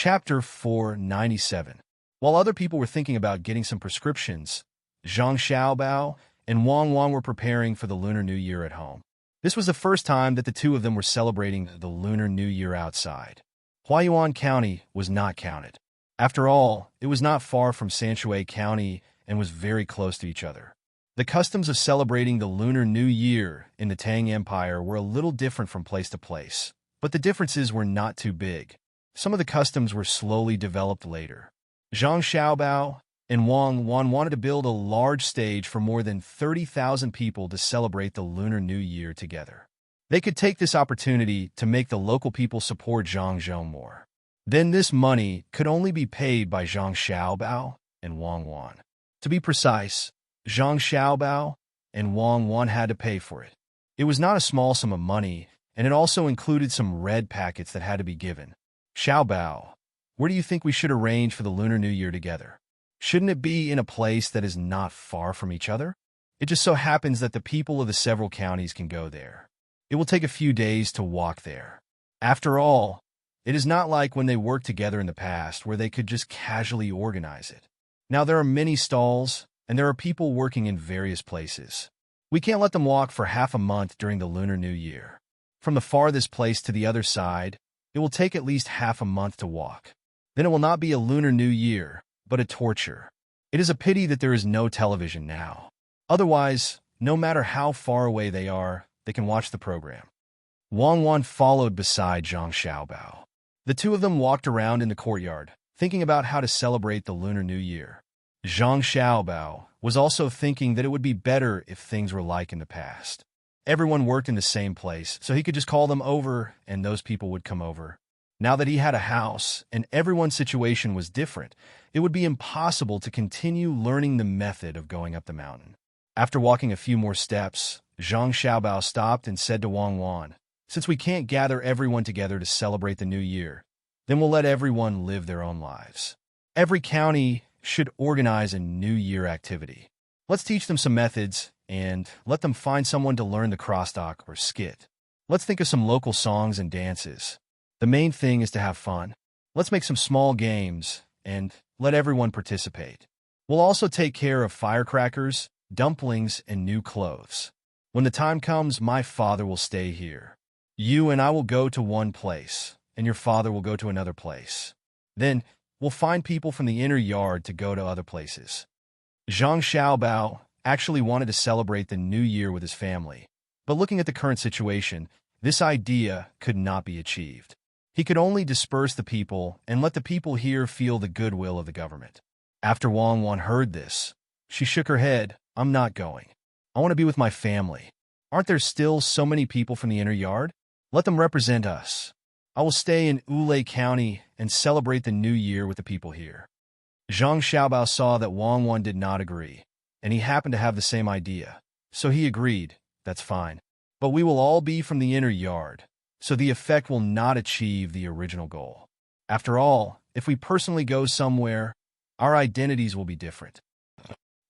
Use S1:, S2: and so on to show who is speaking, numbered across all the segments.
S1: Chapter 497. While other people were thinking about getting some prescriptions, Zhang Xiaobao and Wang Wang were preparing for the Lunar New Year at home. This was the first time that the two of them were celebrating the Lunar New Year outside. Huayuan County was not counted. After all, it was not far from Sanshui County and was very close to each other. The customs of celebrating the Lunar New Year in the Tang Empire were a little different from place to place, but the differences were not too big. Some of the customs were slowly developed later. Zhang Xiaobao and Wang Wan wanted to build a large stage for more than 30,000 people to celebrate the Lunar New Year together. They could take this opportunity to make the local people support Zhang Zhou more. Then this money could only be paid by Zhang Xiaobao and Wang Wan. To be precise, Zhang Xiaobao and Wang Wan had to pay for it. It was not a small sum of money, and it also included some red packets that had to be given. Xiaobao, where do you think we should arrange for the Lunar New Year together? Shouldn't it be in a place that is not far from each other? It just so happens that the people of the several counties can go there. It will take a few days to walk there. After all, it is not like when they worked together in the past where they could just casually organize it. Now there are many stalls, and there are people working in various places. We can't let them walk for half a month during the Lunar New Year. From the farthest place to the other side, it will take at least half a month to walk. Then it will not be a Lunar New Year, but a torture. It is a pity that there is no television now. Otherwise, no matter how far away they are, they can watch the program. Wang Wan followed beside Zhang Xiaobao. The two of them walked around in the courtyard, thinking about how to celebrate the Lunar New Year. Zhang Xiaobao was also thinking that it would be better if things were like in the past. Everyone worked in the same place, so he could just call them over and those people would come over. Now that he had a house and everyone's situation was different, it would be impossible to continue learning the method of going up the mountain. After walking a few more steps, Zhang Xiaobao stopped and said to Wang Wan, "Since we can't gather everyone together to celebrate the New Year, then we'll let everyone live their own lives. Every county should organize a New Year activity. Let's teach them some methods and let them find someone to learn the crosstalk or skit. Let's think of some local songs and dances. The main thing is to have fun. Let's make some small games and let everyone participate. We'll also take care of firecrackers, dumplings, and new clothes. When the time comes, my father will stay here. You and I will go to one place, and your father will go to another place. Then we'll find people from the inner yard to go to other places." Zhang Xiaobao actually wanted to celebrate the New Year with his family, but looking at the current situation, this idea could not be achieved. He could only disperse the people and let the people here feel the goodwill of the government. After Wang Wan heard this, she shook her head. "I'm not going. I want to be with my family. Aren't there still so many people from the inner yard? Let them represent us. I will stay in Ulay County and celebrate the New Year with the people here." Zhang Xiaobao saw that Wang Wan did not agree, and he happened to have the same idea. So he agreed, "That's fine. But we will all be from the inner yard, so the effect will not achieve the original goal. After all, if we personally go somewhere, our identities will be different.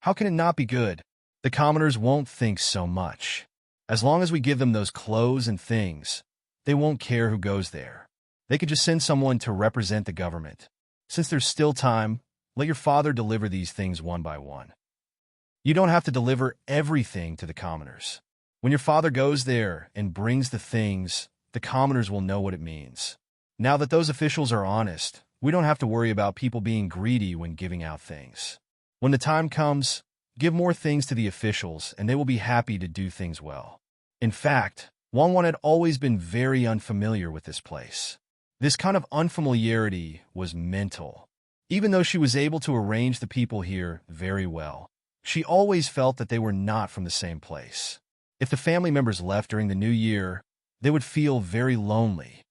S1: How can it not be good? The commoners won't think so much. As long as we give them those clothes and things, they won't care who goes there. They could just send someone to represent the government. Since there's still time, let your father deliver these things one by one. You don't have to deliver everything to the commoners. When your father goes there and brings the things, the commoners will know what it means. Now that those officials are honest, we don't have to worry about people being greedy when giving out things. When the time comes, give more things to the officials and they will be happy to do things well." In fact, Wang Wan had always been very unfamiliar with this place. This kind of unfamiliarity was mental. Even though she was able to arrange the people here very well, she always felt that they were not from the same place. If the family members left during the New Year, they would feel very lonely.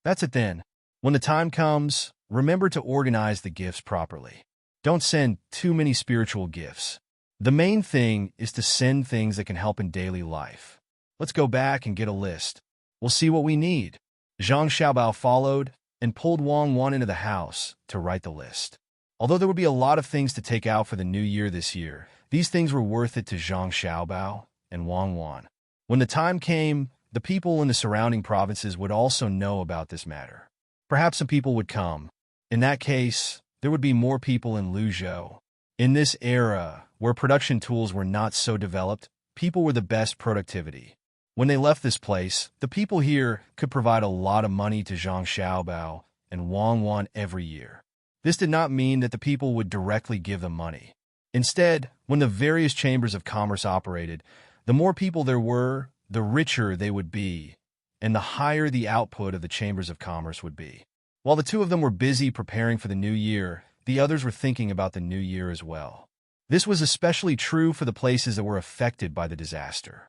S1: That's it then. When the time comes, remember to organize the gifts properly. Don't send too many spiritual gifts. The main thing is to send things that can help in daily life. Let's go back and get a list. We'll see what we need. Zhang Xiaobao followed and pulled Wang Wan into the house to write the list. Although there would be a lot of things to take out for the New Year this year, these things were worth it to Zhang Xiaobao and Wang Wan. When the time came, the people in the surrounding provinces would also know about this matter. Perhaps some people would come, In that case, there would be more people in Luzhou. In this era, where production tools were not so developed, people were the best productivity. When they left this place, the people here could provide a lot of money to Zhang Xiaobao and Wang Wan every year. This did not mean that the people would directly give them money. Instead, when the various chambers of commerce operated, the more people there were, the richer they would be, and the higher the output of the chambers of commerce would be. While the two of them were busy preparing for the new year, the others were thinking about the new year as well. This was especially true for the places that were affected by the disaster.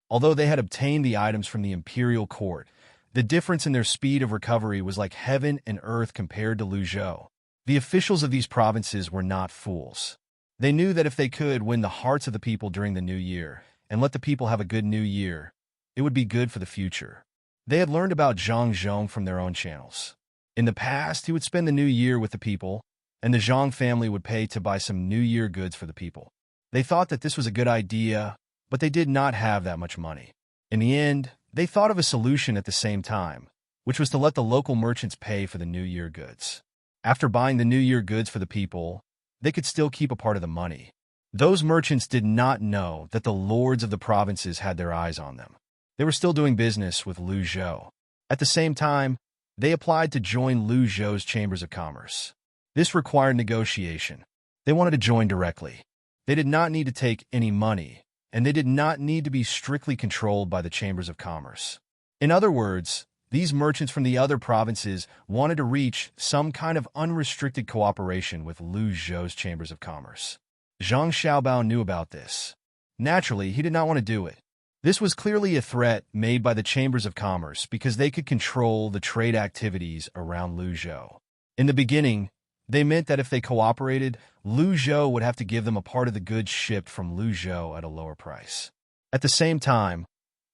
S1: Although they had obtained the items from the imperial court, the difference in their speed of recovery was like heaven and earth compared to Luzhou. The officials of these provinces were not fools. They knew that if they could win the hearts of the people during the new year and let the people have a good new year, it would be good for the future. They had learned about Zhang Zhong from their own channels. In the past, he would spend the new year with the people, and the Zhang family would pay to buy some New Year goods for the people. They thought that this was a good idea, but they did not have that much money. In the end, they thought of a solution at the same time, which was to let the local merchants pay for the New Year goods. After buying the New Year goods for the people, they could still keep a part of the money. Those merchants did not know that the lords of the provinces had their eyes on them. They were still doing business with Luzhou. At the same time, they applied to join Luzhou's chambers of commerce. This required negotiation. They wanted to join directly. They did not need to take any money, and they did not need to be strictly controlled by the chambers of commerce. In other words, these merchants from the other provinces wanted to reach some kind of unrestricted cooperation with Luzhou's chambers of commerce. Zhang Xiaobao knew about this. Naturally, he did not want to do it. This was clearly a threat made by the chambers of commerce because they could control the trade activities around Luzhou. In the beginning, they meant that if they cooperated, Luzhou would have to give them a part of the goods shipped from Luzhou at a lower price. At the same time,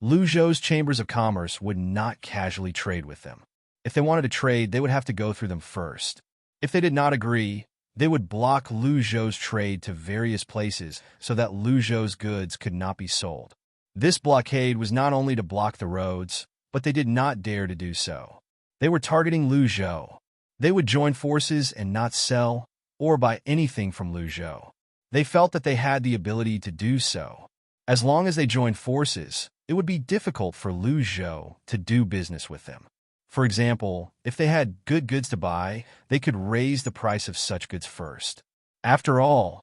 S1: Luzhou's chambers of commerce would not casually trade with them. If they wanted to trade, they would have to go through them first. If they did not agree, they would block Luzhou's trade to various places so that Luzhou's goods could not be sold. This blockade was not only to block the roads, but they did not dare to do so. They were targeting Luzhou. They would join forces and not sell or buy anything from Luzhou. They felt that they had the ability to do so. As long as they joined forces, it would be difficult for Luzhou to do business with them. For example, if they had good goods to buy, they could raise the price of such goods first. After all,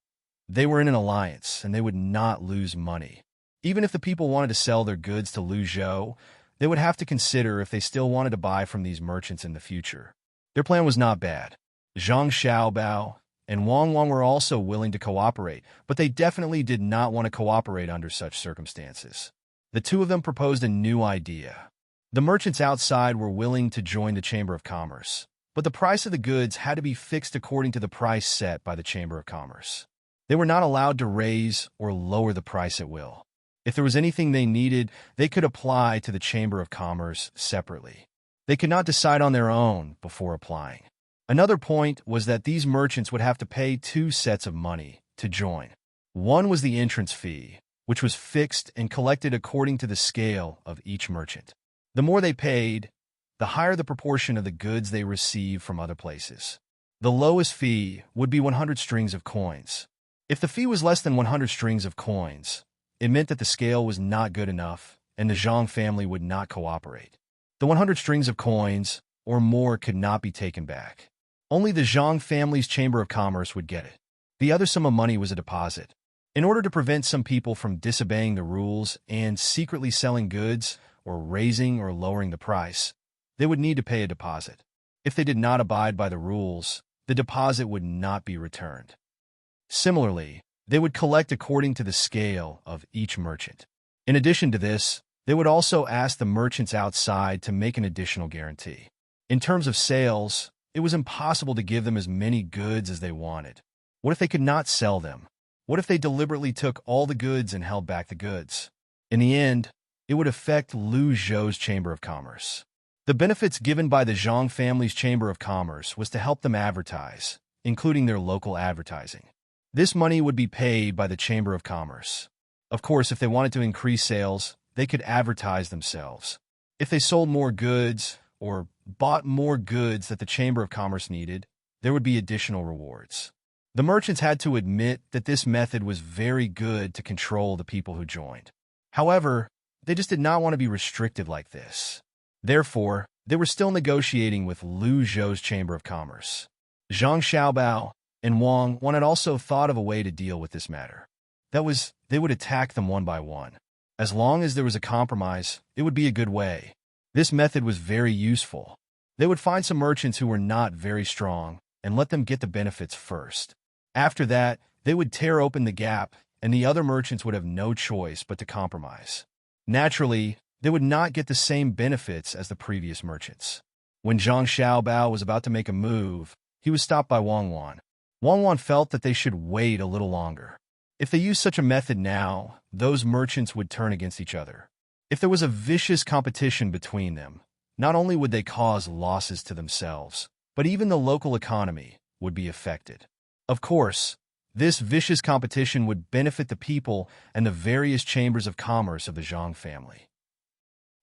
S1: they were in an alliance and they would not lose money. Even if the people wanted to sell their goods to Luzhou, they would have to consider if they still wanted to buy from these merchants in the future. Their plan was not bad. Zhang Xiaobao and Wang Wang were also willing to cooperate, but they definitely did not want to cooperate under such circumstances. The two of them proposed a new idea. The merchants outside were willing to join the Chamber of Commerce, but the price of the goods had to be fixed according to the price set by the Chamber of Commerce. They were not allowed to raise or lower the price at will. If there was anything they needed, they could apply to the Chamber of Commerce separately. They could not decide on their own before applying. Another point was that these merchants would have to pay two sets of money to join. One was the entrance fee, which was fixed and collected according to the scale of each merchant. The more they paid, the higher the proportion of the goods they received from other places. The lowest fee would be 100 strings of coins. If the fee was less than 100 strings of coins, it meant that the scale was not good enough and the Zhang family would not cooperate. The 100 strings of coins or more could not be taken back. Only the Zhang family's Chamber of Commerce would get it. The other sum of money was a deposit. In order to prevent some people from disobeying the rules and secretly selling goods or raising or lowering the price, they would need to pay a deposit. If they did not abide by the rules, the deposit would not be returned. Similarly, they would collect according to the scale of each merchant. In addition to this, they would also ask the merchants outside to make an additional guarantee. In terms of sales, it was impossible to give them as many goods as they wanted. What if they could not sell them? What if they deliberately took all the goods and held back the goods? In the end, it would affect Luzhou's Chamber of Commerce. The benefits given by the Zhang family's Chamber of Commerce was to help them advertise, including their local advertising. This money would be paid by the Chamber of Commerce. Of course, if they wanted to increase sales, they could advertise themselves. If they sold more goods or bought more goods that the Chamber of Commerce needed, there would be additional rewards. The merchants had to admit that this method was very good to control the people who joined. However, they just did not want to be restricted like this. Therefore, they were still negotiating with Lu Zhou's Chamber of Commerce. Zhang Xiaobao and Wang had also thought of a way to deal with this matter. That was, they would attack them one by one. As long as there was a compromise, it would be a good way. This method was very useful. They would find some merchants who were not very strong and let them get the benefits first. After that, they would tear open the gap, and the other merchants would have no choice but to compromise. Naturally, they would not get the same benefits as the previous merchants. When Zhang Xiaobao was about to make a move, he was stopped by Wang Wan. Wang Wan felt that they should wait a little longer. If they used such a method now, those merchants would turn against each other. If there was a vicious competition between them, not only would they cause losses to themselves, but even the local economy would be affected. Of course, this vicious competition would benefit the people and the various chambers of commerce of the Zhang family.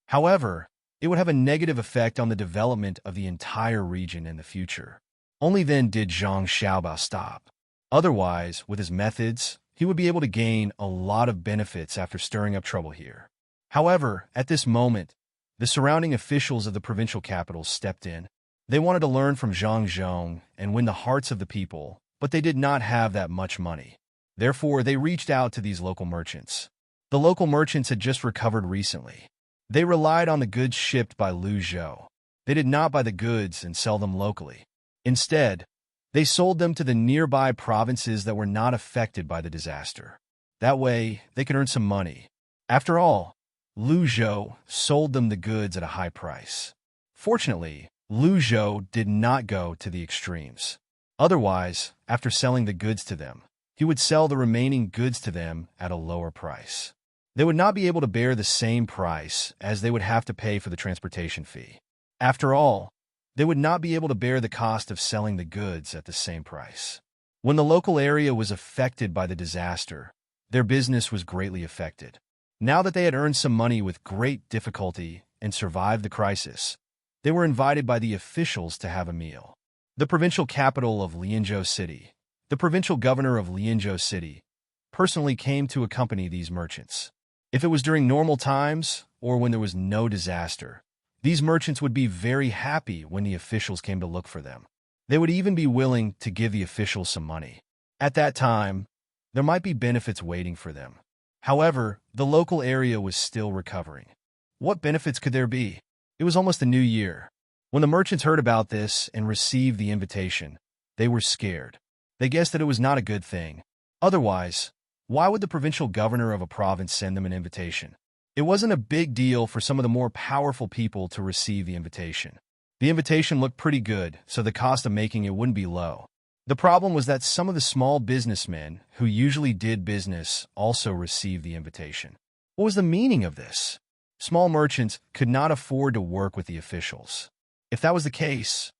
S1: However, it would have a negative effect on the development of the entire region in the future. Only then did Zhang Xiaobao stop. Otherwise, with his methods, he would be able to gain a lot of benefits after stirring up trouble here. However, at this moment, the surrounding officials of the provincial capitals stepped in. They wanted to learn from Zhang Zhong and win the hearts of the people, but they did not have that much money. Therefore, they reached out to these local merchants. The local merchants had just recovered recently. They relied on the goods shipped by Lu Zhou. They did not buy the goods and sell them locally. Instead, they sold them to the nearby provinces that were not affected by the disaster. That way, they could earn some money. After all, Lu Zhou sold them the goods at a high price. Fortunately, Lu Zhou did not go to the extremes. Otherwise, after selling the goods to them, he would sell the remaining goods to them at a lower price. They would not be able to bear the same price as they would have to pay for the transportation fee. After all, they would not be able to bear the cost of selling the goods at the same price. When the local area was affected by the disaster, their business was greatly affected. Now that they had earned some money with great difficulty and survived the crisis, they were invited by the officials to have a meal. The provincial capital of Lianzhou City, the provincial governor of Lianzhou City, personally came to accompany these merchants. If it was during normal times or when there was no disaster, these merchants would be very happy when the officials came to look for them. They would even be willing to give the officials some money. At that time, there might be benefits waiting for them. However, the local area was still recovering. What benefits could there be? It was almost the new year. When the merchants heard about this and received the invitation, they were scared. They guessed that it was not a good thing. Otherwise, why would the provincial governor of a province send them an invitation? It wasn't a big deal for some of the more powerful people to receive the invitation. The invitation looked pretty good, so the cost of making it wouldn't be low. The problem was that some of the small businessmen who usually did business also received the invitation. What was the meaning of this? Small merchants could not afford to work with the officials. If that was the case,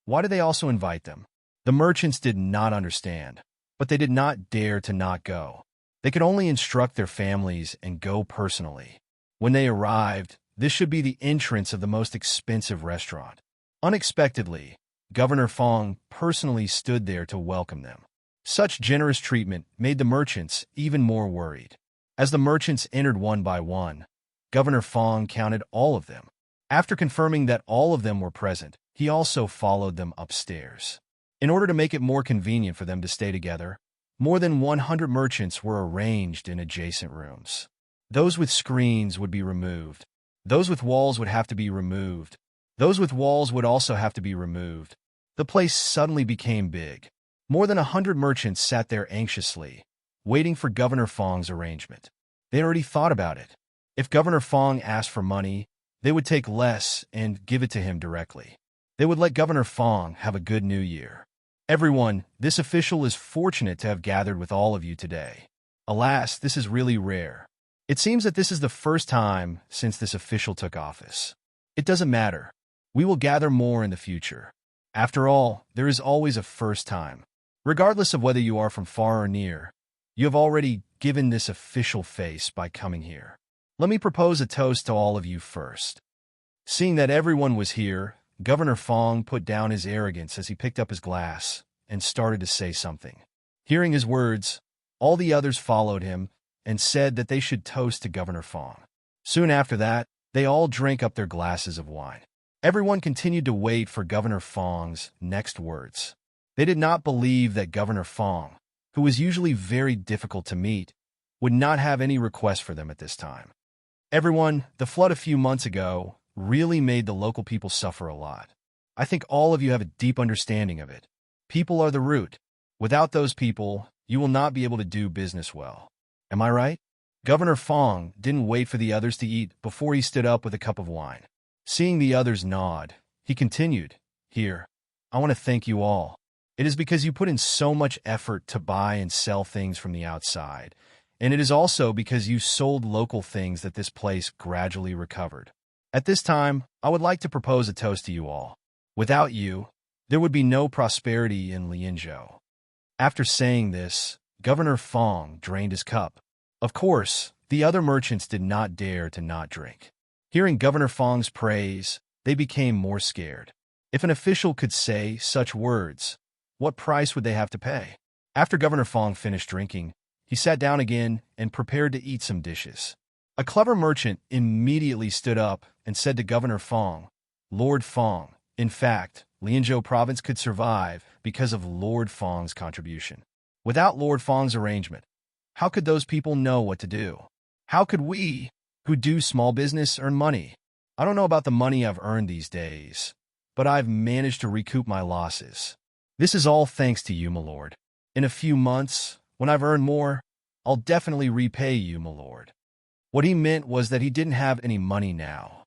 S1: why did they also invite them? The merchants did not understand, but they did not dare to not go. They could only instruct their families and go personally. When they arrived, this should be the entrance of the most expensive restaurant. Unexpectedly, Governor Fong personally stood there to welcome them. Such generous treatment made the merchants even more worried. As the merchants entered one by one, Governor Fong counted all of them. After confirming that all of them were present, he also followed them upstairs. In order to make it more convenient for them to stay together, more than 100 merchants were arranged in adjacent rooms. Those with screens would be removed. Those with walls would have to be removed. Those with walls would also have to be removed. The place suddenly became big. More than 100 merchants sat there anxiously, waiting for Governor Fong's arrangement. They already thought about it. If Governor Fong asked for money, they would take less and give it to him directly. They would let Governor Fong have a good new year. Everyone, this official is fortunate to have gathered with all of you today. Alas, this is really rare. It seems that this is the first time since this official took office. It doesn't matter. We will gather more in the future. After all, there is always a first time. Regardless of whether you are from far or near, you have already given this official face by coming here. Let me propose a toast to all of you first. Seeing that everyone was here, Governor Fong put down his arrogance as he picked up his glass and started to say something. Hearing his words, all the others followed him and said that they should toast to Governor Fong. Soon after that, they all drank up their glasses of wine. Everyone continued to wait for Governor Fong's next words. They did not believe that Governor Fong, who was usually very difficult to meet, would not have any requests for them at this time. Everyone, the flood a few months ago really made the local people suffer a lot. I think all of you have a deep understanding of it. People are the root. Without those people, you will not be able to do business well. Am I right? Governor Fong didn't wait for the others to eat before he stood up with a cup of wine. Seeing the others nod, he continued, "Here, I want to thank you all. It is because you put in so much effort to buy and sell things from the outside, and it is also because you sold local things that this place gradually recovered. At this time, I would like to propose a toast to you all. Without you, there would be no prosperity in Lianzhou." After saying this, Governor Fong drained his cup. Of course, the other merchants did not dare to not drink. Hearing Governor Fong's praise, they became more scared. If an official could say such words, what price would they have to pay? After Governor Fong finished drinking, he sat down again and prepared to eat some dishes. A clever merchant immediately stood up and said to Governor Fong, "Lord Fong, in fact, Lianzhou province could survive because of Lord Fong's contribution. Without Lord Fong's arrangement, how could those people know what to do? How could we, who do small business, earn money? I don't know about the money I've earned these days, but I've managed to recoup my losses. This is all thanks to you, my lord. In a few months, when I've earned more, I'll definitely repay you, my lord." What he meant was that he didn't have any money now.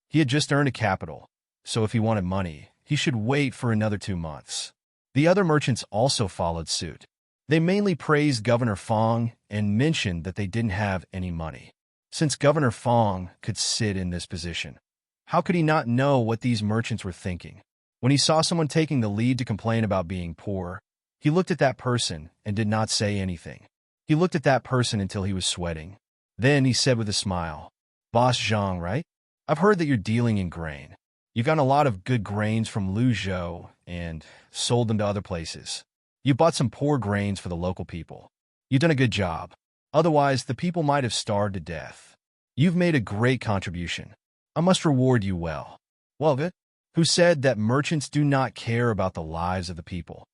S1: He had just earned a capital, so if he wanted money, he should wait for another 2 months. The other merchants also followed suit. They mainly praised Governor Fong and mentioned that they didn't have any money. Since Governor Fong could sit in this position, how could he not know what these merchants were thinking? When he saw someone taking the lead to complain about being poor, he looked at that person and did not say anything. He looked at that person until he was sweating. Then he said with a smile, "Boss Zhang, right? I've heard that you're dealing in grain. You've gotten a lot of good grains from Luzhou and sold them to other places. You bought some poor grains for the local people. You've done a good job. Otherwise, the people might have starved to death. You've made a great contribution. I must reward you well." Well, good. Who said that merchants do not care about the lives of the people?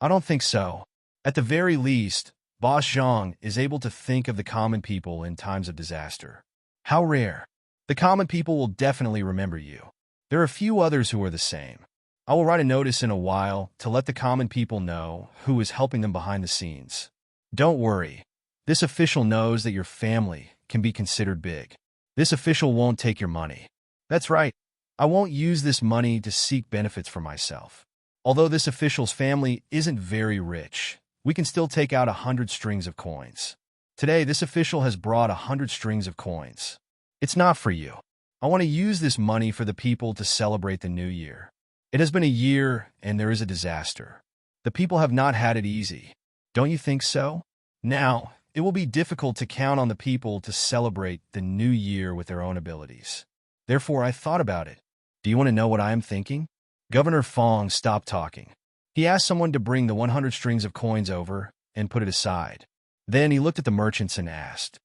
S1: I don't think so. At the very least, Boss Zhang is able to think of the common people in times of disaster. How rare. The common people will definitely remember you. There are a few others who are the same. I will write a notice in a while to let the common people know who is helping them behind the scenes. Don't worry. This official knows that your family can be considered big. This official won't take your money. That's right. I won't use this money to seek benefits for myself. Although this official's family isn't very rich, we can still take out 100 strings of coins. Today, this official has brought 100 strings of coins. It's not for you. I want to use this money for the people to celebrate the new year. It has been a year, and there is a disaster. The people have not had it easy. Don't you think so? Now, it will be difficult to count on the people to celebrate the new year with their own abilities. Therefore, I thought about it. Do you want to know what I am thinking? Governor Fong stopped talking. He asked someone to bring the 100 strings of coins over and put it aside. Then he looked at the merchants and asked,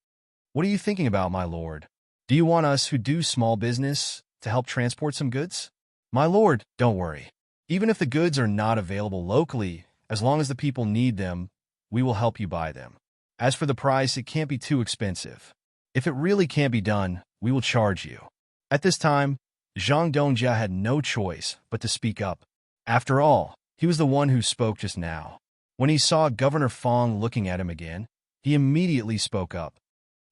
S1: "What are you thinking about, my lord? Do you want us who do small business to help transport some goods?" "My lord, don't worry. Even if the goods are not available locally, as long as the people need them, we will help you buy them. As for the price, it can't be too expensive. If it really can't be done, we will charge you." At this time, Zhang Dongjia had no choice but to speak up. After all, he was the one who spoke just now. When he saw Governor Fong looking at him again, he immediately spoke up.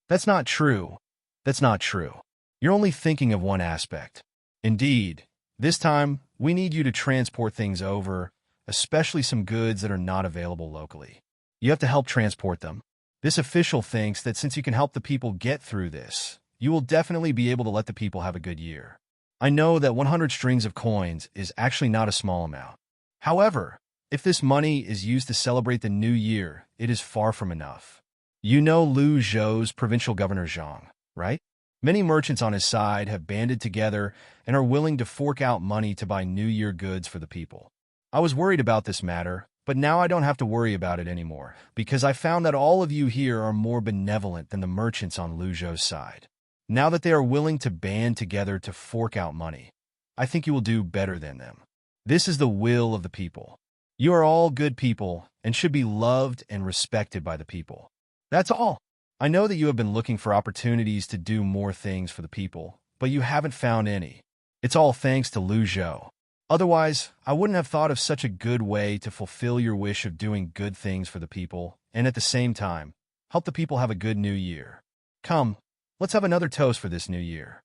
S1: "That's not true. That's not true. You're only thinking of one aspect. Indeed, this time, we need you to transport things over, especially some goods that are not available locally. You have to help transport them. This official thinks that since you can help the people get through this, you will definitely be able to let the people have a good year. I know that 100 strings of coins is actually not a small amount. However, if this money is used to celebrate the new year, it is far from enough. You know Lu Zhou's provincial governor Zhang, right? Many merchants on his side have banded together and are willing to fork out money to buy New Year goods for the people. I was worried about this matter, but now I don't have to worry about it anymore, because I found that all of you here are more benevolent than the merchants on Lu Zhou's side. Now that they are willing to band together to fork out money, I think you will do better than them. This is the will of the people. You are all good people and should be loved and respected by the people. That's all. I know that you have been looking for opportunities to do more things for the people, but you haven't found any. It's all thanks to Lu Zhou. Otherwise, I wouldn't have thought of such a good way to fulfill your wish of doing good things for the people, and at the same time, help the people have a good new year. Come, let's have another toast for this new year.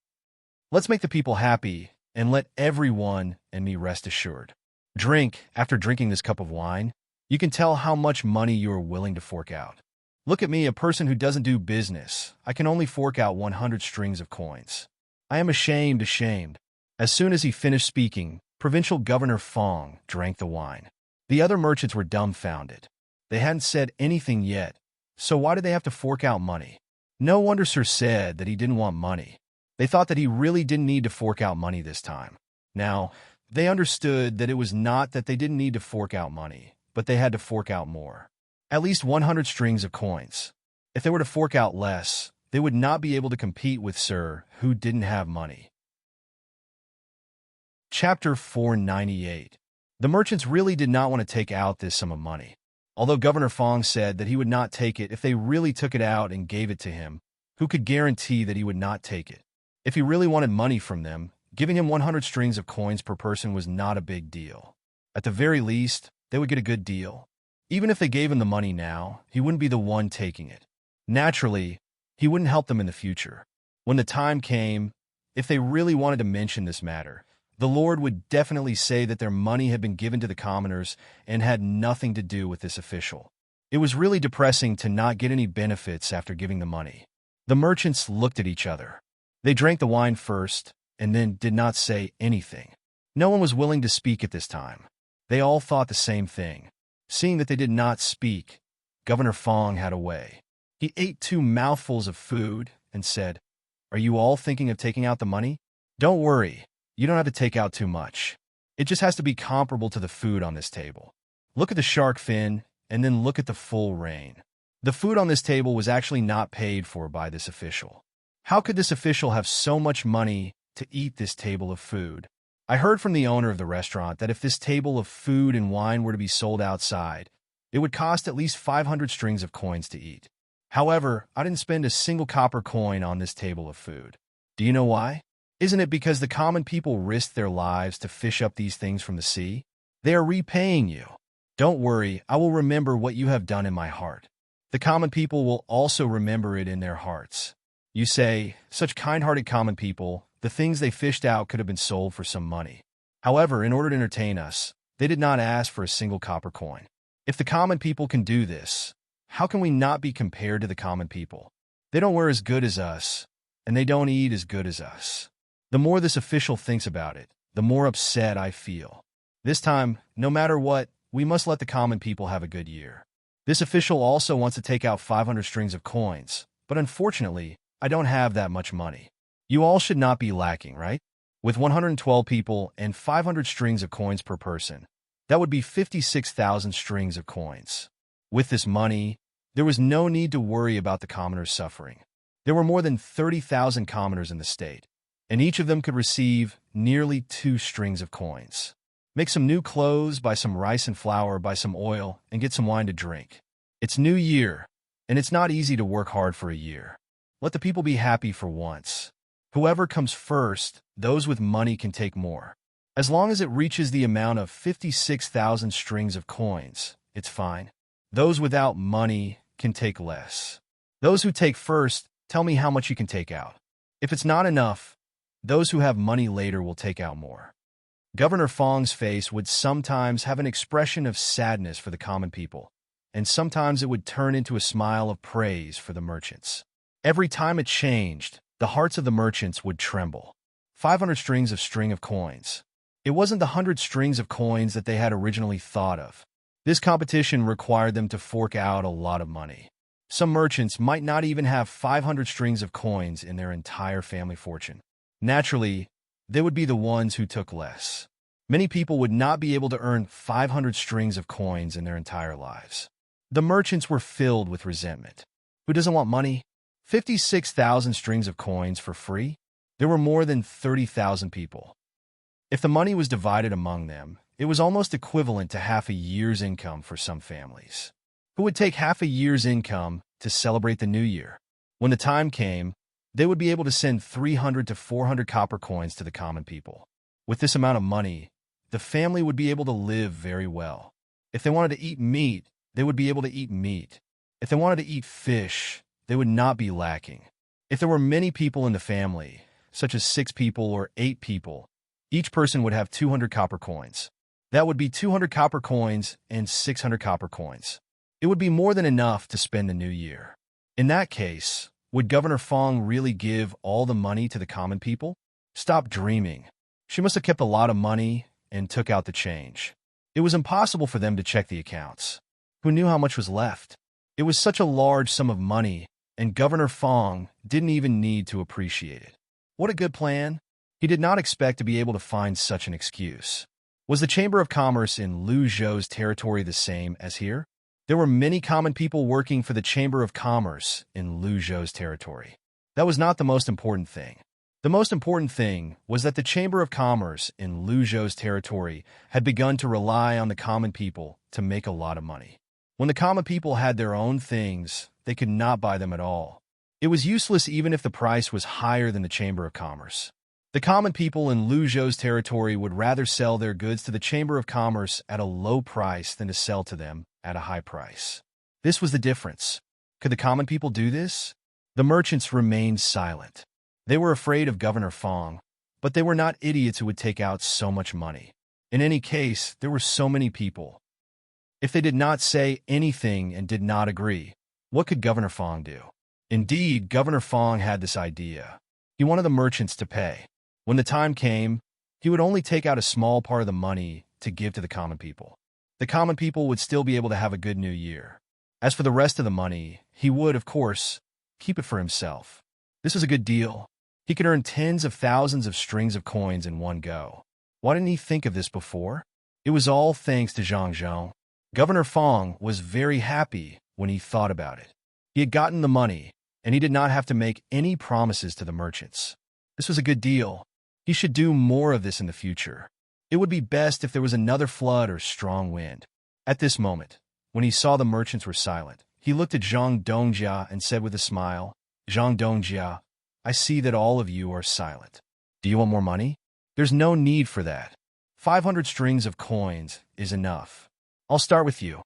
S1: Let's make the people happy, and let everyone and me rest assured. Drink. After drinking this cup of wine, you can tell how much money you are willing to fork out. Look at me, a person who doesn't do business. I can only fork out 100 strings of coins. I am ashamed. As soon as he finished speaking, Provincial Governor Fong drank the wine. The other merchants were dumbfounded. They hadn't said anything yet, so why did they have to fork out money? No wonder Sir said that he didn't want money. They thought that he really didn't need to fork out money this time. Now, they understood that it was not that they didn't need to fork out money, but they had to fork out more. At least 100 strings of coins. If they were to fork out less, they would not be able to compete with Sir, who didn't have money. Chapter 498. The merchants really did not want to take out this sum of money. Although Governor Fong said that he would not take it if they really took it out and gave it to him, who could guarantee that he would not take it? If he really wanted money from them, giving him 100 strings of coins per person was not a big deal. At the very least, they would get a good deal. Even if they gave him the money now, he wouldn't be the one taking it. Naturally, he wouldn't help them in the future. When the time came, if they really wanted to mention this matter, the Lord would definitely say that their money had been given to the commoners and had nothing to do with this official. It was really depressing to not get any benefits after giving the money. The merchants looked at each other. They drank the wine first, and then did not say anything. No one was willing to speak at this time. They all thought the same thing. Seeing that they did not speak, Governor Fong had a way. He ate 2 mouthfuls of food and said, "Are you all thinking of taking out the money? Don't worry. You don't have to take out too much. It just has to be comparable to the food on this table. Look at the shark fin, and then look at the full rain." The food on this table was actually not paid for by this official. How could this official have so much money to eat this table of food? I heard from the owner of the restaurant that if this table of food and wine were to be sold outside, it would cost at least 500 strings of coins to eat. However, I didn't spend a single copper coin on this table of food. Do you know why? Isn't it because the common people risked their lives to fish up these things from the sea? They are repaying you. Don't worry, I will remember what you have done in my heart. The common people will also remember it in their hearts. You say, such kind-hearted common people, the things they fished out could have been sold for some money. However, in order to entertain us, they did not ask for a single copper coin. If the common people can do this, how can we not be compared to the common people? They don't wear as good as us, and they don't eat as good as us. The more this official thinks about it, the more upset I feel. This time, no matter what, we must let the common people have a good year. This official also wants to take out 500 strings of coins, but unfortunately, I don't have that much money. You all should not be lacking, right? With 112 people and 500 strings of coins per person, that would be 56,000 strings of coins. With this money, there was no need to worry about the commoners suffering. There were more than 30,000 commoners in the state, and each of them could receive nearly 2 strings of coins. Make some new clothes, buy some rice and flour, buy some oil, and get some wine to drink. It's New Year, and it's not easy to work hard for a year. Let the people be happy for once. Whoever comes first, those with money can take more. As long as it reaches the amount of 56,000 strings of coins, it's fine. Those without money can take less. Those who take first, tell me how much you can take out. If it's not enough, those who have money later will take out more. Governor Fong's face would sometimes have an expression of sadness for the common people, and sometimes it would turn into a smile of praise for the merchants. Every time it changed, the hearts of the merchants would tremble. 500 strings of coins. It wasn't the 100 strings of coins that they had originally thought of. This competition required them to fork out a lot of money. Some merchants might not even have 500 strings of coins in their entire family fortune. Naturally, they would be the ones who took less. Many people would not be able to earn 500 strings of coins in their entire lives. The merchants were filled with resentment. Who doesn't want money? 56,000 strings of coins for free? There were more than 30,000 people. If the money was divided among them, it was almost equivalent to half a year's income for some families. Who would take half a year's income to celebrate the new year? When the time came, they would be able to send 300 to 400 copper coins to the common people. With this amount of money, the family would be able to live very well. If they wanted to eat meat, they would be able to eat meat. If they wanted to eat fish, they would not be lacking. If there were many people in the family, such as 6 people or 8 people, each person would have 200 copper coins. That would be 200 copper coins and 600 copper coins. It would be more than enough to spend the new year. In that case, would Governor Fong really give all the money to the common people? Stop dreaming. She must have kept a lot of money and took out the change. It was impossible for them to check the accounts. Who knew how much was left? It was such a large sum of money, and Governor Fong didn't even need to appreciate it. What a good plan. He did not expect to be able to find such an excuse. Was the Chamber of Commerce in Lu Zhou's territory the same as here? There were many common people working for the Chamber of Commerce in Lu Zhou's territory. That was not the most important thing. The most important thing was that the Chamber of Commerce in Lu Zhou's territory had begun to rely on the common people to make a lot of money. When the common people had their own things, they could not buy them at all. It was useless even if the price was higher than the Chamber of Commerce. The common people in Lu Zhou's territory would rather sell their goods to the Chamber of Commerce at a low price than to sell to them at a high price. This was the difference. Could the common people do this? The merchants remained silent. They were afraid of Governor Fong, but they were not idiots who would take out so much money. In any case, there were so many people. If they did not say anything and did not agree, what could Governor Fong do? Indeed, Governor Fong had this idea. He wanted the merchants to pay. When the time came, he would only take out a small part of the money to give to the common people. The common people would still be able to have a good new year. As for the rest of the money, he would, of course, keep it for himself. This was a good deal. He could earn tens of thousands of strings of coins in one go. Why didn't he think of this before? It was all thanks to Zhang Zhong. Governor Fong was very happy when he thought about it. He had gotten the money, and he did not have to make any promises to the merchants. This was a good deal. He should do more of this in the future. It would be best if there was another flood or strong wind. At this moment, when he saw the merchants were silent, he looked at Zhang Dongjia and said with a smile, "Zhang Dongjia, I see that all of you are silent. Do you want more money? There's no need for that. 500 strings of coins is enough. I'll start with you."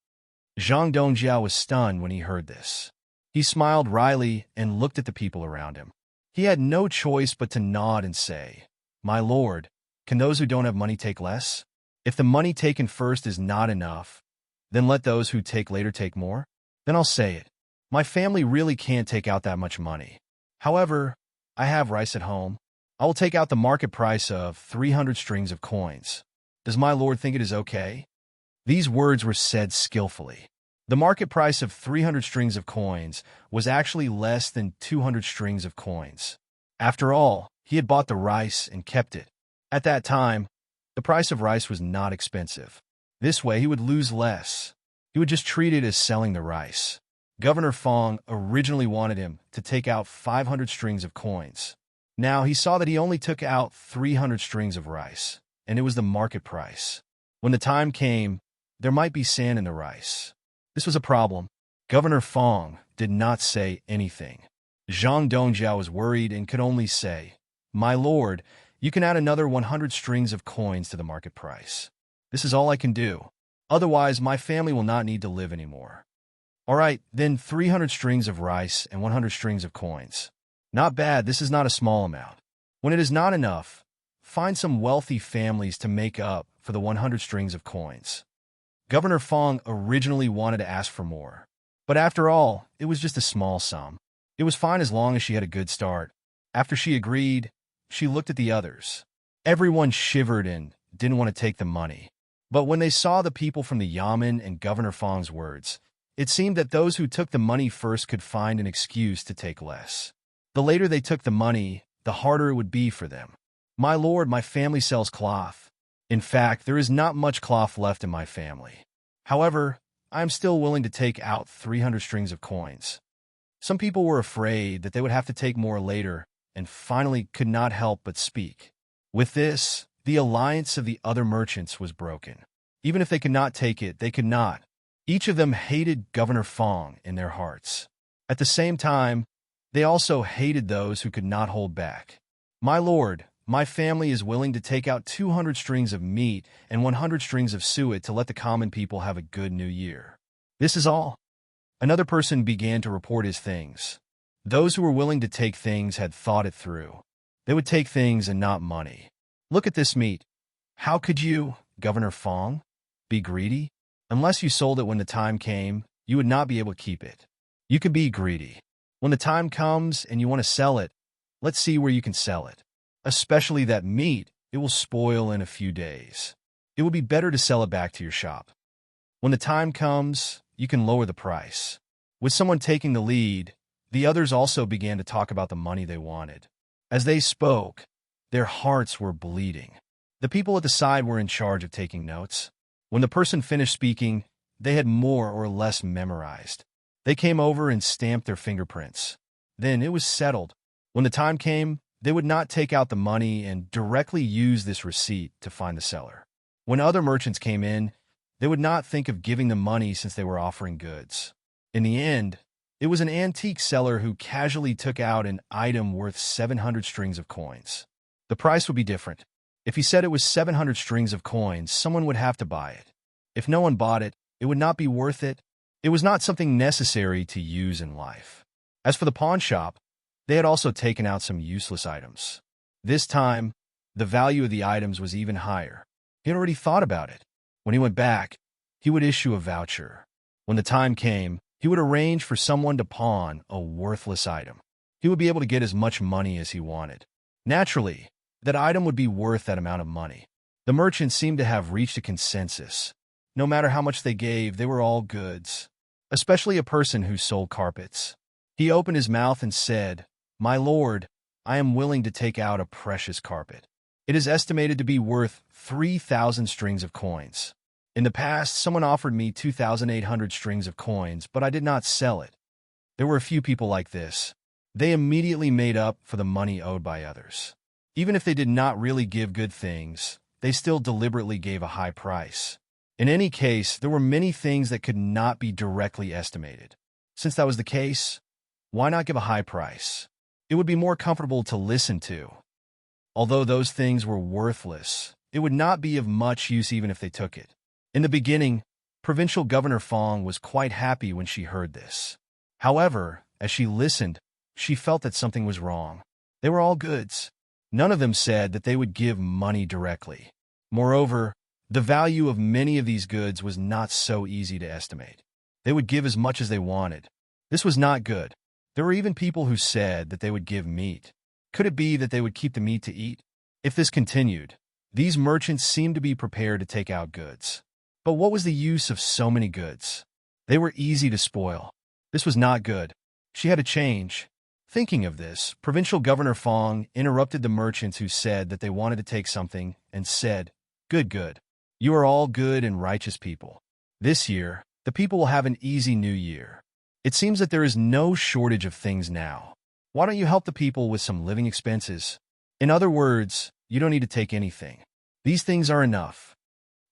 S1: Zhang Dongjia was stunned when he heard this. He smiled wryly and looked at the people around him. He had no choice but to nod and say, "My lord, can those who don't have money take less? If the money taken first is not enough, then let those who take later take more? Then I'll say it. My family really can't take out that much money. However, I have rice at home. I will take out the market price of 300 strings of coins. Does my lord think it is okay?" These words were said skillfully. The market price of 300 strings of coins was actually less than 200 strings of coins. After all, he had bought the rice and kept it. At that time, the price of rice was not expensive. This way, he would lose less. He would just treat it as selling the rice. Governor Fong originally wanted him to take out 500 strings of coins. Now he saw that he only took out 300 strings of rice, and it was the market price. When the time came, there might be sand in the rice. This was a problem. Governor Fong did not say anything. Zhang Dongjia was worried and could only say, "My lord, you can add another 100 strings of coins to the market price. This is all I can do. Otherwise, my family will not need to live anymore." "All right, then 300 strings of rice and 100 strings of coins. Not bad, this is not a small amount. When it is not enough, find some wealthy families to make up for the 100 strings of coins." Governor Fong originally wanted to ask for more. But after all, it was just a small sum. It was fine as long as she had a good start. After she agreed, she looked at the others. Everyone shivered and didn't want to take the money. But when they saw the people from the Yamen and Governor Fong's words, It seemed that those who took the money first could find an excuse to take less. The later they took the money, the harder it would be for them. "My lord, my family sells cloth. In fact, there is not much cloth left in my family. However, I am still willing to take out 300 strings of coins." Some people were afraid that they would have to take more later and finally could not help but speak. With this, the alliance of the other merchants was broken. Even if they could not take it, they could not. Each of them hated Governor Fong in their hearts. At the same time, they also hated those who could not hold back. "My lord, my family is willing to take out 200 strings of meat and 100 strings of suet to let the common people have a good new year. This is all." Another person began to report his things. Those who were willing to take things had thought it through. They would take things and not money. "Look at this meat. How could you, Governor Fong, be greedy? Unless you sold it when the time came, you would not be able to keep it. You could be greedy. When the time comes and you want to sell it, let's see where you can sell it. Especially that meat, it will spoil in a few days. It would be better to sell it back to your shop. When the time comes, you can lower the price." With someone taking the lead, the others also began to talk about the money they wanted. As they spoke, their hearts were bleeding. The people at the side were in charge of taking notes. When the person finished speaking, they had more or less memorized. They came over and stamped their fingerprints. Then it was settled. When the time came, they would not take out the money and directly use this receipt to find the seller. When other merchants came in, they would not think of giving them money since they were offering goods. In the end, it was an antique seller who casually took out an item worth 700 strings of coins. The price would be different. If he said it was 700 strings of coins, someone would have to buy it. If no one bought it, it would not be worth it. It was not something necessary to use in life. As for the pawn shop, they had also taken out some useless items. This time, the value of the items was even higher. He had already thought about it. When he went back, he would issue a voucher. When the time came, he would arrange for someone to pawn a worthless item. He would be able to get as much money as he wanted. Naturally, that item would be worth that amount of money. The merchants seemed to have reached a consensus. No matter how much they gave, they were all goods. Especially a person who sold carpets. He opened his mouth and said, "My lord, I am willing to take out a precious carpet. It is estimated to be worth 3,000 strings of coins. In the past, someone offered me 2,800 strings of coins, but I did not sell it. There were a few people like this. They immediately made up for the money owed by others. Even if they did not really give good things, they still deliberately gave a high price. In any case, there were many things that could not be directly estimated. Since that was the case, why not give a high price? It would be more comfortable to listen to. Although those things were worthless, it would not be of much use even if they took it." In the beginning, Provincial Governor Fong was quite happy when she heard this. However, as she listened, she felt that something was wrong. They were all goods. None of them said that they would give money directly. Moreover, the value of many of these goods was not so easy to estimate. They would give as much as they wanted. This was not good. There were even people who said that they would give meat. Could it be that they would keep the meat to eat? If this continued, these merchants seemed to be prepared to take out goods. But what was the use of so many goods? They were easy to spoil. This was not good. She had to change. Thinking of this, Provincial Governor Fong interrupted the merchants who said that they wanted to take something and said, Good. You are all good and righteous people. This year, the people will have an easy new year. It seems that there is no shortage of things now. Why don't you help the people with some living expenses? In other words, you don't need to take anything. These things are enough."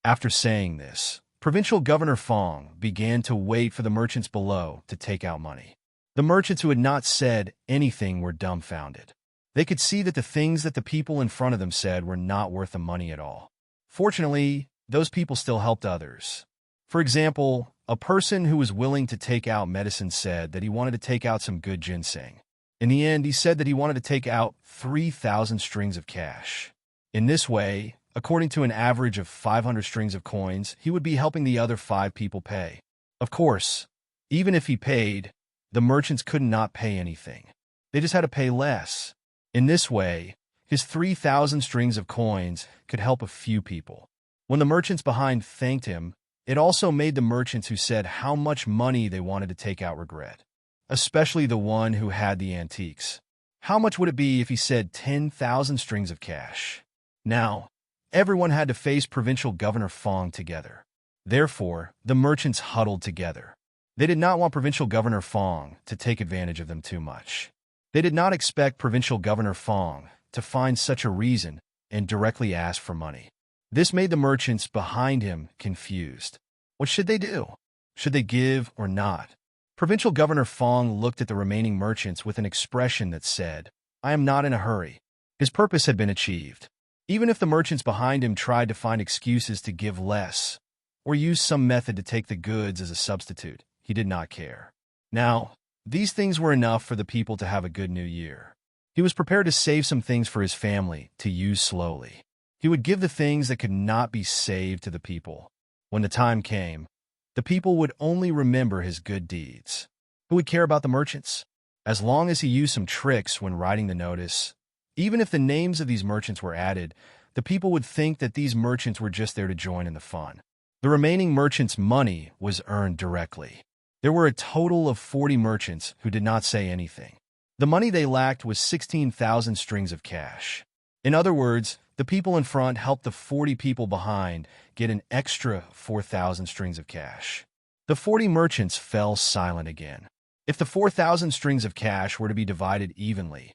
S1: After saying this, Provincial Governor Fong began to wait for the merchants below to take out money. The merchants who had not said anything were dumbfounded. They could see that the things that the people in front of them said were not worth the money at all. Fortunately, those people still helped others. For example, a person who was willing to take out medicine said that he wanted to take out some good ginseng. In the end, he said that he wanted to take out 3,000 strings of cash. In this way, according to an average of 500 strings of coins, he would be helping the other 5 people pay. Of course, even if he paid, the merchants could not pay anything. They just had to pay less. In this way, his 3,000 strings of coins could help a few people. When the merchants behind thanked him, It also made the merchants who said how much money they wanted to take out regret, especially the one who had the antiques. How much would it be if he said 10,000 strings of cash? Now, everyone had to face Provincial Governor Fong together. Therefore, the merchants huddled together. They did not want Provincial Governor Fong to take advantage of them too much. They did not expect Provincial Governor Fong to find such a reason and directly ask for money. This made the merchants behind him confused. What should they do? Should they give or not? Provincial Governor Fong looked at the remaining merchants with an expression that said, "I am not in a hurry." His purpose had been achieved. Even if the merchants behind him tried to find excuses to give less or use some method to take the goods as a substitute, he did not care. Now, these things were enough for the people to have a good new year. He was prepared to save some things for his family to use slowly. He would give the things that could not be saved to the people. When the time came, the people would only remember his good deeds. Who would care about the merchants? As long as he used some tricks when writing the notice, even if the names of these merchants were added, the people would think that these merchants were just there to join in the fun. The remaining merchants' money was earned directly. There were a total of 40 merchants who did not say anything. The money they lacked was 16,000 strings of cash. In other words, the people in front helped the 40 people behind get an extra 4,000 strings of cash. The 40 merchants fell silent again. If the 4,000 strings of cash were to be divided evenly,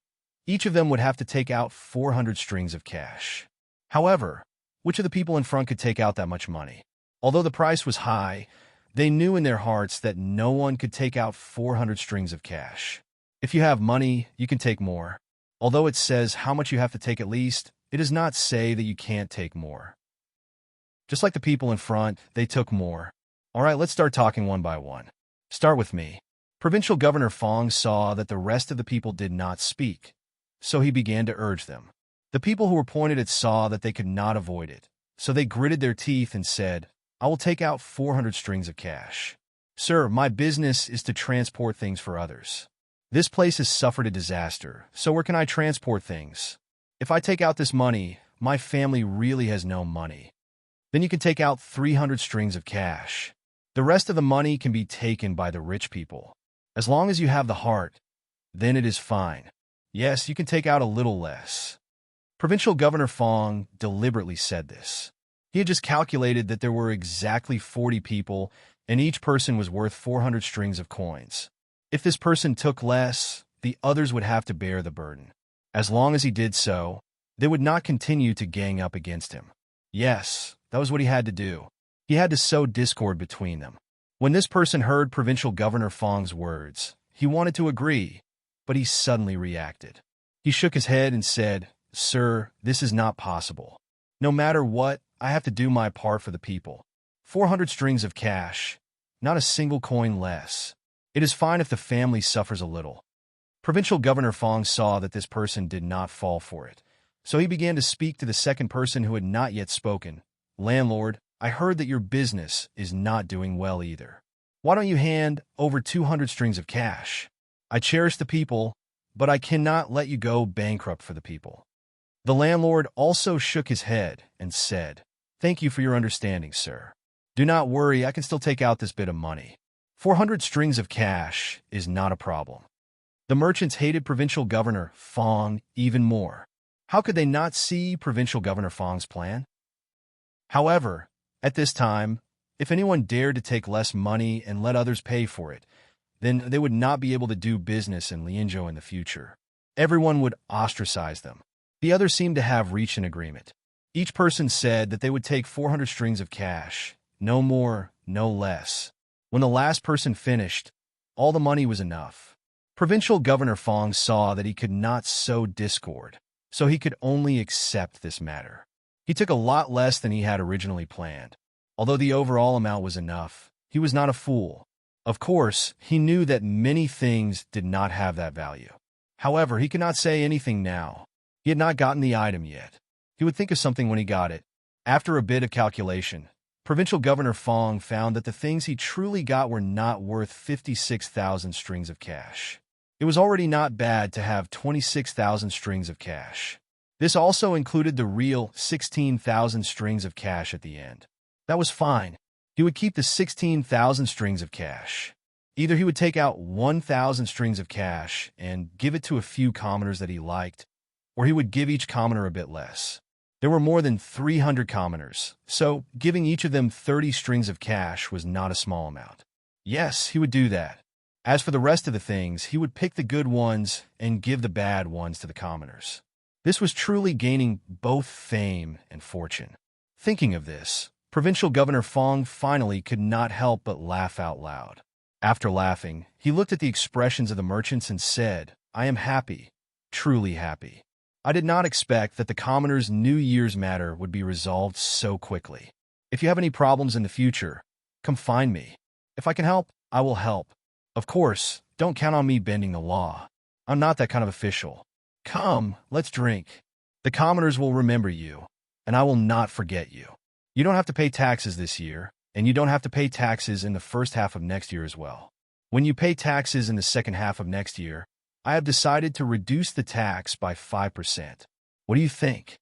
S1: each of them would have to take out 400 strings of cash. However, which of the people in front could take out that much money? Although the price was high, they knew in their hearts that no one could take out 400 strings of cash. If you have money, you can take more. Although it says how much you have to take at least, it does not say that you can't take more. Just like the people in front, they took more. All right, let's start talking one by one. Start with me. Provincial Governor Fong saw that the rest of the people did not speak, so he began to urge them. The people who were pointed at saw that they could not avoid it, so they gritted their teeth and said, "I will take out 400 strings of cash. Sir, my business is to transport things for others. This place has suffered a disaster, so where can I transport things? If I take out this money, my family really has no money. Then you can take out 300 strings of cash. The rest of the money can be taken by the rich people. As long as you have the heart, then it is fine. Yes, you can take out a little less." Provincial Governor Fong deliberately said this. He had just calculated that there were exactly 40 people, and each person was worth 400 strings of coins. If this person took less, the others would have to bear the burden. As long as he did so, they would not continue to gang up against him. Yes, that was what he had to do. He had to sow discord between them. When this person heard Provincial Governor Fong's words, he wanted to agree, but he suddenly reacted. He shook his head and said, "Sir, this is not possible. No matter what, I have to do my part for the people. 400 strings of cash, not a single coin less. It is fine if the family suffers a little." Provincial Governor Fong saw that this person did not fall for it, so he began to speak to the second person who had not yet spoken. "Landlord, I heard that your business is not doing well either. Why don't you hand over 200 strings of cash? I cherish the people, but I cannot let you go bankrupt for the people." The landlord also shook his head and said, "Thank you for your understanding, sir. Do not worry, I can still take out this bit of money. 400 strings of cash is not a problem." The merchants hated Provincial Governor Fong even more. How could they not see Provincial Governor Fong's plan? However, at this time, if anyone dared to take less money and let others pay for it, then they would not be able to do business in Lianzhou in the future. Everyone would ostracize them. The others seemed to have reached an agreement. Each person said that they would take 400 strings of cash, no more, no less. When the last person finished, all the money was enough. Provincial Governor Fong saw that he could not sow discord, so he could only accept this matter. He took a lot less than he had originally planned. Although the overall amount was enough, he was not a fool. Of course, he knew that many things did not have that value. However, he could not say anything now. He had not gotten the item yet. He would think of something when he got it. After a bit of calculation, Provincial Governor Fong found that the things he truly got were not worth 56,000 strings of cash. It was already not bad to have 26,000 strings of cash. This also included the real 16,000 strings of cash at the end. That was fine. He would keep the 16,000 strings of cash. Either he would take out 1,000 strings of cash and give it to a few commoners that he liked, or he would give each commoner a bit less. There were more than 300 commoners, so giving each of them 30 strings of cash was not a small amount. Yes, he would do that. As for the rest of the things, he would pick the good ones and give the bad ones to the commoners. This was truly gaining both fame and fortune. Thinking of this, Provincial Governor Fong finally could not help but laugh out loud. After laughing, he looked at the expressions of the merchants and said, "I am happy, truly happy. I did not expect that the commoners' New Year's matter would be resolved so quickly. If you have any problems in the future, come find me. If I can help, I will help. Of course, don't count on me bending the law. I'm not that kind of official. Come, let's drink. The commoners will remember you, and I will not forget you. You don't have to pay taxes this year, and you don't have to pay taxes in the first half of next year as well. When you pay taxes in the second half of next year, I have decided to reduce the tax by 5%. What do you think?"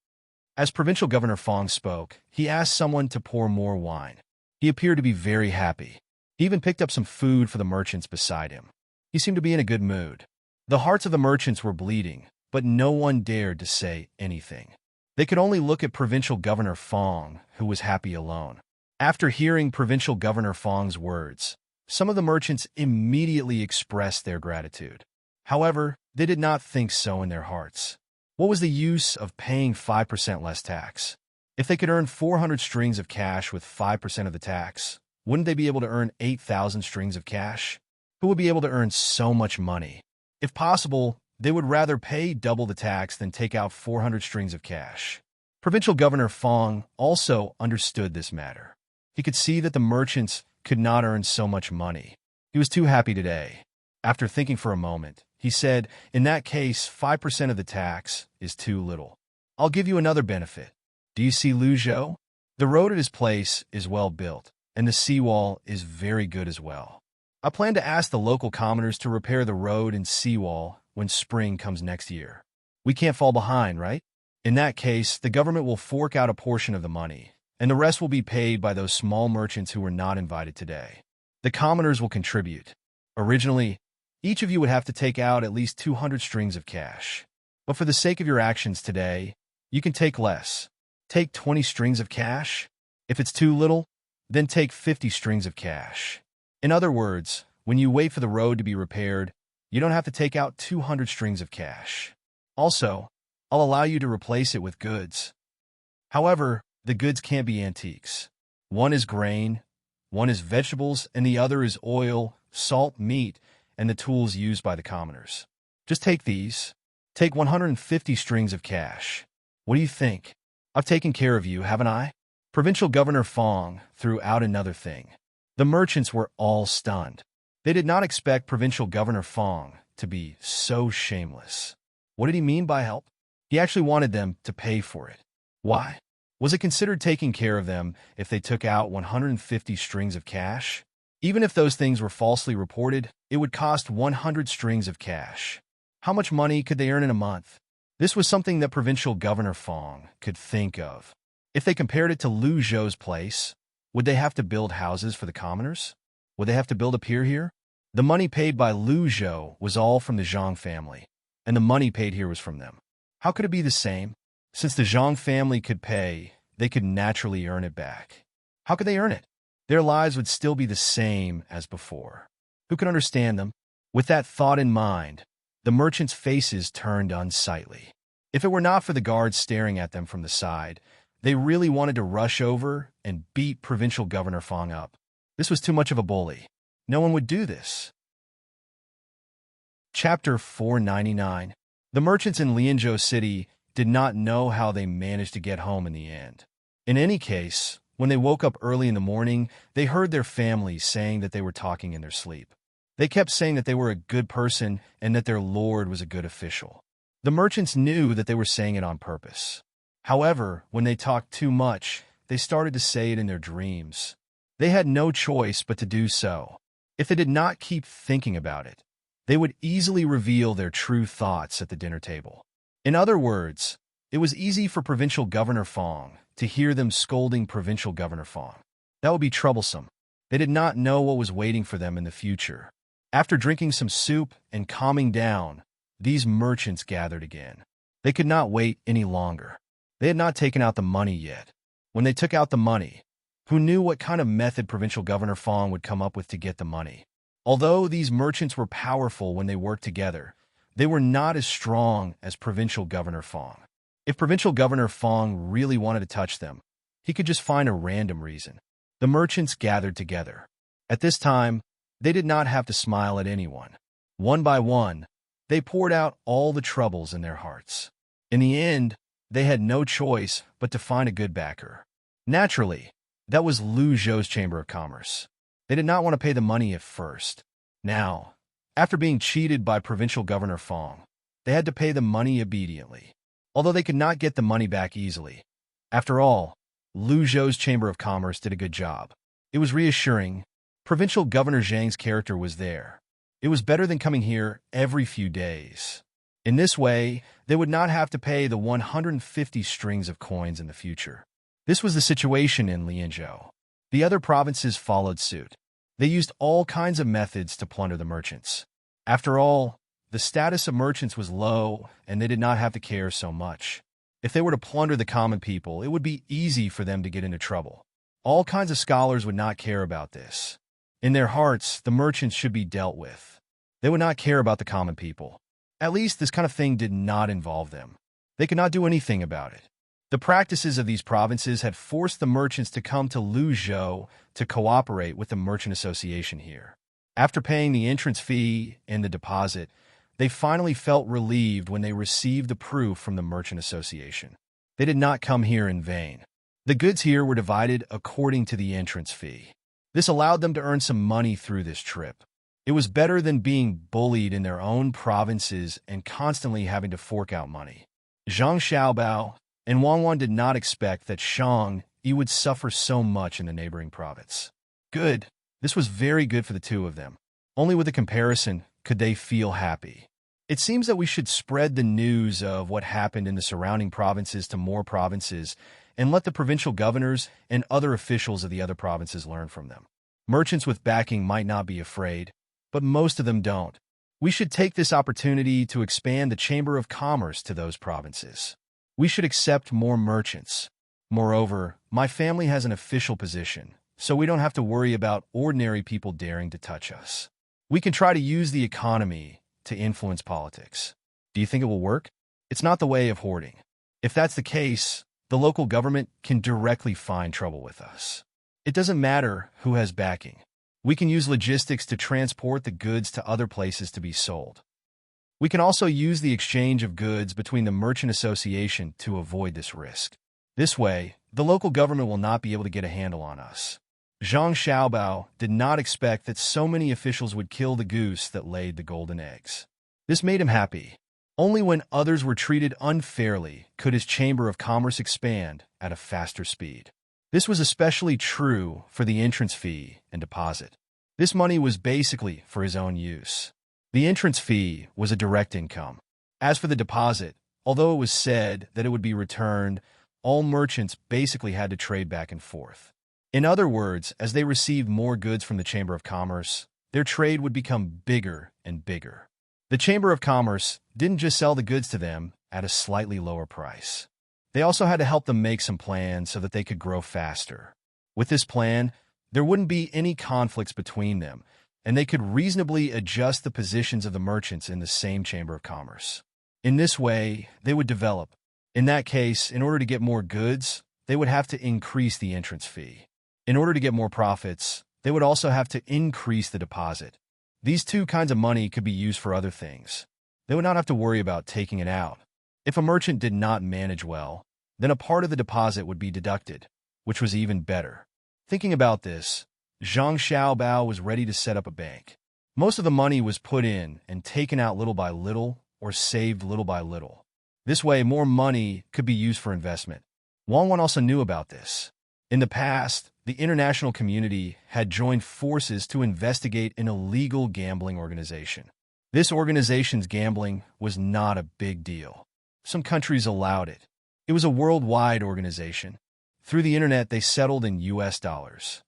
S1: As Provincial Governor Fong spoke, he asked someone to pour more wine. He appeared to be very happy. He even picked up some food for the merchants beside him. He seemed to be in a good mood. The hearts of the merchants were bleeding, but no one dared to say anything. They could only look at Provincial Governor Fong, who was happy alone. After hearing Provincial Governor Fong's words, some of the merchants immediately expressed their gratitude. However, they did not think so in their hearts. What was the use of paying 5% less tax? If they could earn 400 strings of cash with 5% of the tax, wouldn't they be able to earn 8,000 strings of cash? Who would be able to earn so much money? If possible, they would rather pay double the tax than take out 400 strings of cash. Provincial Governor Fong also understood this matter. He could see that the merchants could not earn so much money. He was too happy today. After thinking for a moment, he said, "In that case, 5% of the tax is too little. I'll give you another benefit. Do you see Lu Zhou? The road at his place is well built, and the seawall is very good as well. I plan to ask the local commoners to repair the road and seawall when spring comes next year. We can't fall behind, right? In that case, the government will fork out a portion of the money, and the rest will be paid by those small merchants who were not invited today. The commoners will contribute. Originally, each of you would have to take out at least 200 strings of cash. But for the sake of your actions today, you can take less. Take 20 strings of cash. If it's too little, then take 50 strings of cash. In other words, when you wait for the road to be repaired, you don't have to take out 200 strings of cash. Also, I'll allow you to replace it with goods. However, the goods can't be antiques. One is grain, one is vegetables, and the other is oil, salt, meat, and the tools used by the commoners. Just take these. Take 150 strings of cash. What do you think? I've taken care of you, haven't I?" Provincial Governor Fong threw out another thing. The merchants were all stunned. They did not expect Provincial Governor Fong to be so shameless. What did he mean by help? He actually wanted them to pay for it. Why? Was it considered taking care of them if they took out 150 strings of cash? Even if those things were falsely reported, it would cost 100 strings of cash. How much money could they earn in a month? This was something that Provincial Governor Fong could think of. If they compared it to Lu Zhou's place, would they have to build houses for the commoners? Would they have to build a pier here? The money paid by Lu Zhou was all from the Zhang family, and the money paid here was from them. How could it be the same? Since the Zhang family could pay, they could naturally earn it back. How could they earn it? Their lives would still be the same as before. Who could understand them? With that thought in mind, the merchants' faces turned unsightly. If it were not for the guards staring at them from the side, they really wanted to rush over and beat Provincial Governor Fong up. This was too much of a bully. No one would do this. Chapter 499. The merchants in Lianzhou City did not know how they managed to get home in the end. In any case, when they woke up early in the morning, they heard their families saying that they were talking in their sleep. They kept saying that they were a good person and that their lord was a good official. The merchants knew that they were saying it on purpose. However, when they talked too much, they started to say it in their dreams. They had no choice but to do so. If they did not keep thinking about it, they would easily reveal their true thoughts at the dinner table. In other words, it was easy for Provincial Governor Fong to hear them scolding Provincial Governor Fong. That would be troublesome. They did not know what was waiting for them in the future. After drinking some soup and calming down, these merchants gathered again. They could not wait any longer. They had not taken out the money yet. When they took out the money, who knew what kind of method Provincial Governor Fong would come up with to get the money? Although these merchants were powerful when they worked together, they were not as strong as Provincial Governor Fong. If Provincial Governor Fong really wanted to touch them, he could just find a random reason. The merchants gathered together. At this time, they did not have to smile at anyone. One by one, they poured out all the troubles in their hearts. In the end, they had no choice but to find a good backer. Naturally, that was Lu Zhou's Chamber of Commerce. They did not want to pay the money at first. Now, after being cheated by Provincial Governor Fong, they had to pay the money immediately, although they could not get the money back easily. After all, Lu Zhou's Chamber of Commerce did a good job. It was reassuring. Provincial Governor Zhang's character was there. It was better than coming here every few days. In this way, they would not have to pay the 150 strings of coins in the future. This was the situation in Lianzhou. The other provinces followed suit. They used all kinds of methods to plunder the merchants. After all, the status of merchants was low, and they did not have to care so much. If they were to plunder the common people, it would be easy for them to get into trouble. All kinds of scholars would not care about this. In their hearts, the merchants should be dealt with. They would not care about the common people. At least this kind of thing did not involve them. They could not do anything about it. The practices of these provinces had forced the merchants to come to Luzhou to cooperate with the merchant association here. After paying the entrance fee and the deposit, they finally felt relieved when they received the proof from the merchant association. They did not come here in vain. The goods here were divided according to the entrance fee. This allowed them to earn some money through this trip. It was better than being bullied in their own provinces and constantly having to fork out money. Zhang Xiaobao and Wang Wan did not expect that Shang Yi would suffer so much in the neighboring province. Good. This was very good for the two of them. Only with a comparison could they feel happy. It seems that we should spread the news of what happened in the surrounding provinces to more provinces and let the provincial governors and other officials of the other provinces learn from them. Merchants with backing might not be afraid, but most of them don't. We should take this opportunity to expand the Chamber of Commerce to those provinces. We should accept more merchants. Moreover, my family has an official position, so we don't have to worry about ordinary people daring to touch us. We can try to use the economy to influence politics. Do you think it will work? It's not the way of hoarding. If that's the case, the local government can directly find trouble with us. It doesn't matter who has backing. We can use logistics to transport the goods to other places to be sold. We can also use the exchange of goods between the merchant association to avoid this risk. This way, the local government will not be able to get a handle on us. Zhang Xiaobao did not expect that so many officials would kill the goose that laid the golden eggs. This made him happy. Only when others were treated unfairly could his Chamber of Commerce expand at a faster speed. This was especially true for the entrance fee and deposit. This money was basically for his own use. The entrance fee was a direct income. As for the deposit, although it was said that it would be returned, all merchants basically had to trade back and forth. In other words, as they received more goods from the Chamber of Commerce, their trade would become bigger and bigger. The Chamber of Commerce didn't just sell the goods to them at a slightly lower price. They also had to help them make some plans so that they could grow faster. With this plan, there wouldn't be any conflicts between them, and they could reasonably adjust the positions of the merchants in the same Chamber of Commerce. In this way, they would develop. In that case, in order to get more goods, they would have to increase the entrance fee. In order to get more profits, they would also have to increase the deposit. These two kinds of money could be used for other things. They would not have to worry about taking it out. If a merchant did not manage well, then a part of the deposit would be deducted, which was even better. Thinking about this, Zhang Xiaobao was ready to set up a bank. Most of the money was put in and taken out little by little or saved little by little. This way, more money could be used for investment. Wang Wan also knew about this. In the past, the international community had joined forces to investigate an illegal gambling organization. This organization's gambling was not a big deal. Some countries allowed it. It was a worldwide organization. Through the internet, they settled in US dollars.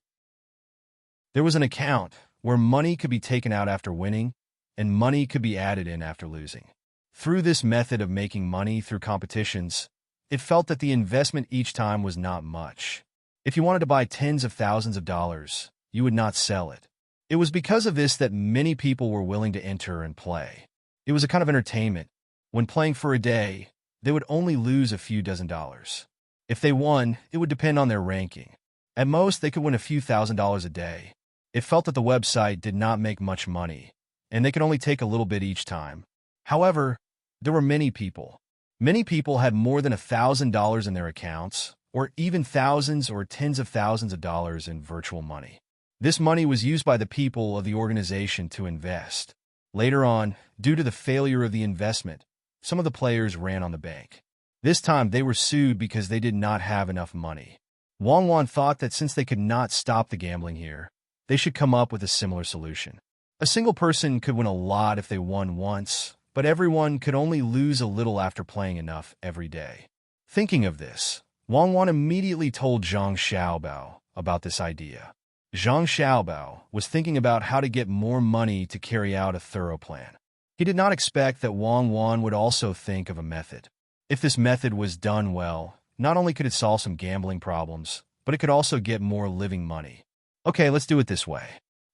S1: There was an account where money could be taken out after winning and money could be added in after losing. Through this method of making money through competitions, it felt that the investment each time was not much. If you wanted to buy tens of thousands of dollars, you would not sell it. It was because of this that many people were willing to enter and play. It was a kind of entertainment. When playing for a day, they would only lose a few dozen dollars. If they won, it would depend on their ranking. At most, they could win a few $1,000s a day. It felt that the website did not make much money, and they could only take a little bit each time. However, there were many people. Many people had more than $1,000 in their accounts, or even thousands or tens of thousands of dollars in virtual money. This money was used by the people of the organization to invest. Later on, due to the failure of the investment, some of the players ran on the bank. This time, they were sued because they did not have enough money. Wang thought that since they could not stop the gambling here, they should come up with a similar solution. A single person could win a lot if they won once, but everyone could only lose a little after playing enough every day. Thinking of this, Wang immediately told Zhang Xiaobao about this idea. Zhang Xiaobao was thinking about how to get more money to carry out a thorough plan. He did not expect that Wang would also think of a method. If this method was done well, not only could it solve some gambling problems, but it could also get more living money. Okay, let's do it this way.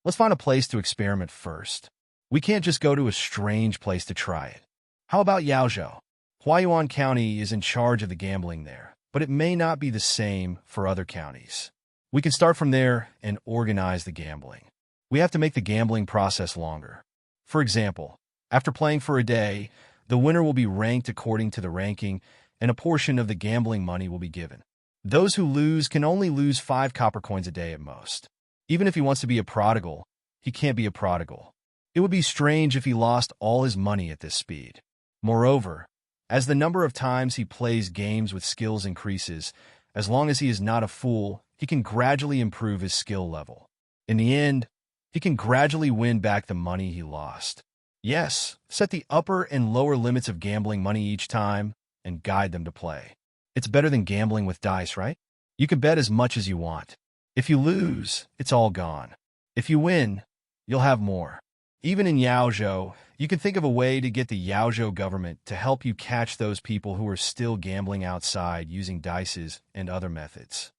S1: Let's find a place to experiment first. We can't just go to a strange place to try it. How about Yaozhou? Huaiyuan County is in charge of the gambling there, but it may not be the same for other counties. We can start from there and organize the gambling. We have to make the gambling process longer. For example, after playing for a day, the winner will be ranked according to the ranking, and a portion of the gambling money will be given. Those who lose can only lose 5 copper coins a day at most. Even if he wants to be a prodigal, he can't be a prodigal. It would be strange if he lost all his money at this speed. Moreover, as the number of times he plays games with skills increases, as long as he is not a fool, he can gradually improve his skill level. In the end, he can gradually win back the money he lost. Yes, set the upper and lower limits of gambling money each time and guide them to play. It's better than gambling with dice, right? You can bet as much as you want. If you lose, it's all gone. If you win, you'll have more. Even in Yaozhou, you can think of a way to get the Yaozhou government to help you catch those people who are still gambling outside using dices and other methods.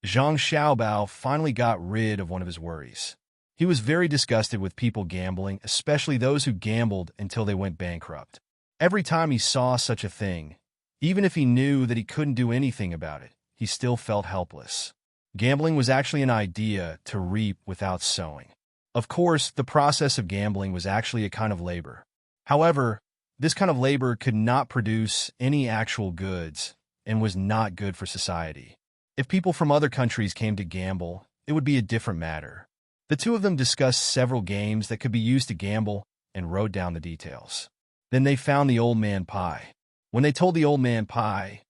S1: Zhang Xiaobao finally got rid of one of his worries. He was very disgusted with people gambling, especially those who gambled until they went bankrupt. Every time he saw such a thing, even if he knew that he couldn't do anything about it, he still felt helpless. Gambling was actually an idea to reap without sowing. Of course, the process of gambling was actually a kind of labor. However, this kind of labor could not produce any actual goods and was not good for society. If people from other countries came to gamble, it would be a different matter. The two of them discussed several games that could be used to gamble and wrote down the details. Then they found the old man Pai. When they told the old man Pai